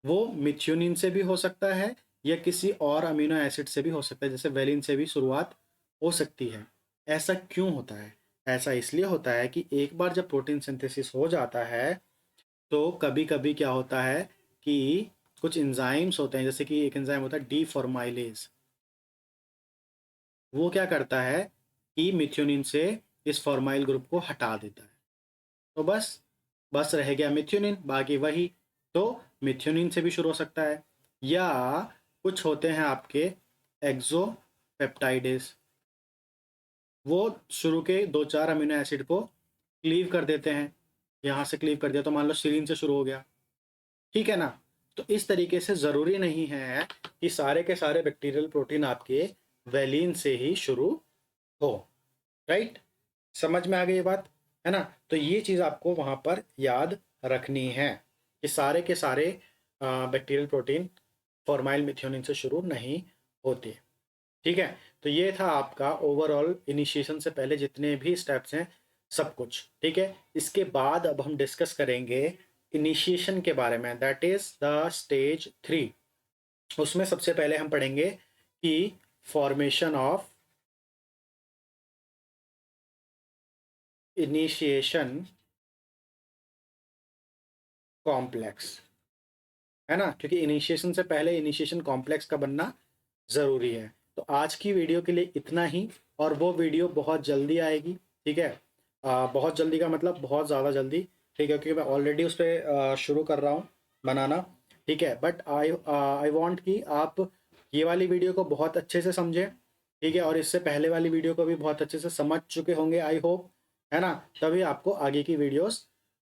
वो मिथ्योनिन से भी हो सकता है या किसी और अमीनो एसिड से भी हो सकता है, जैसे वेलिन से भी शुरुआत हो सकती है। ऐसा क्यों होता है? ऐसा इसलिए होता है कि एक बार जब प्रोटीन सिंथेसिस हो जाता है तो कभी कभी क्या होता है कि कुछ एंजाइम्स होते हैं, जैसे कि एक एंजाइम होता है डीफॉर्माइलेज। वो क्या करता है कि मिथ्योनिन से इस फॉर्माइल ग्रुप को हटा देता है। तो बस बस रह गया मिथ्योनिन, बाकी वही। तो मिथ्योनिन से भी शुरू हो सकता है, या कुछ होते हैं आपके एक्सोपेप्टाइडेज, वो शुरू के 2-4 अमीनो एसिड को क्लीव कर देते हैं। यहाँ से क्लीव कर दिया तो मान लो सीरीन से शुरू हो गया, ठीक है ना? तो इस तरीके से ज़रूरी नहीं है कि सारे के सारे बैक्टीरियल प्रोटीन आपके वेलिन से ही शुरू हो। राइट, समझ में आ गई ये बात, है ना? तो ये चीज़ आपको वहाँ पर याद रखनी है कि सारे के सारे बैक्टीरियल प्रोटीन फॉर्माइल मिथ्योनिन से शुरू नहीं होती। ठीक है, तो ये था आपका ओवरऑल इनिशिएशन से पहले जितने भी स्टेप्स हैं सब कुछ। ठीक है, इसके बाद अब हम डिस्कस करेंगे इनिशिएशन के बारे में, दैट इज द स्टेज 3। उसमें सबसे पहले हम पढ़ेंगे कि फॉर्मेशन ऑफ इनिशिएशन कॉम्प्लेक्स, है ना, क्योंकि इनिशिएशन से पहले इनिशिएशन कॉम्प्लेक्स का बनना ज़रूरी है। तो आज की वीडियो के लिए इतना ही, और वो वीडियो बहुत जल्दी आएगी। ठीक है, बहुत जल्दी का मतलब बहुत ज़्यादा जल्दी। ठीक है, क्योंकि मैं ऑलरेडी उस पर शुरू कर रहा हूँ बनाना। ठीक है, बट आई वांट कि आप ये वाली वीडियो को बहुत अच्छे से समझें। ठीक है, और इससे पहले वाली वीडियो को भी बहुत अच्छे से समझ चुके होंगे आई होप, है ना, तभी आपको आगे की वीडियोस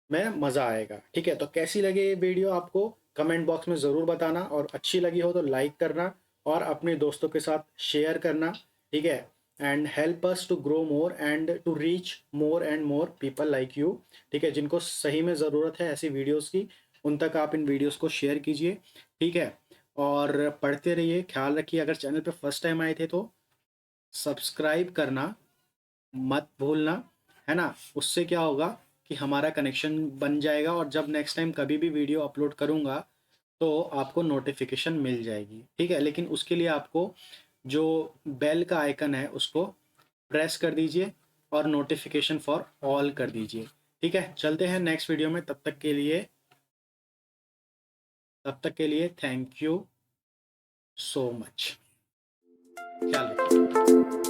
में मज़ा आएगा। ठीक है, तो कैसी लगी ये वीडियो आपको कमेंट बॉक्स में ज़रूर बताना, और अच्छी लगी हो तो लाइक करना और अपने दोस्तों के साथ शेयर करना। ठीक है, and help us to grow more and to reach more and more people like you. ठीक है, जिनको सही में ज़रूरत है ऐसी वीडियोस की, उन तक आप इन वीडियोस को शेयर कीजिए। ठीक है, और पढ़ते रहिए, ख्याल रखिए। अगर चैनल पे फर्स्ट टाइम आए थे तो सब्सक्राइब करना मत भूलना, है ना। उससे क्या होगा कि हमारा कनेक्शन बन जाएगा, और जब नेक्स्ट टाइम कभी भी वीडियो अपलोड करूँगा तो आपको नोटिफिकेशन मिल जाएगी। ठीक है, लेकिन उसके लिए आपको जो बेल का आइकन है उसको प्रेस कर दीजिए और नोटिफिकेशन फॉर ऑल कर दीजिए। ठीक है, चलते हैं नेक्स्ट वीडियो में। तब तक के लिए थैंक यू सो मच। ख्याल रखिए।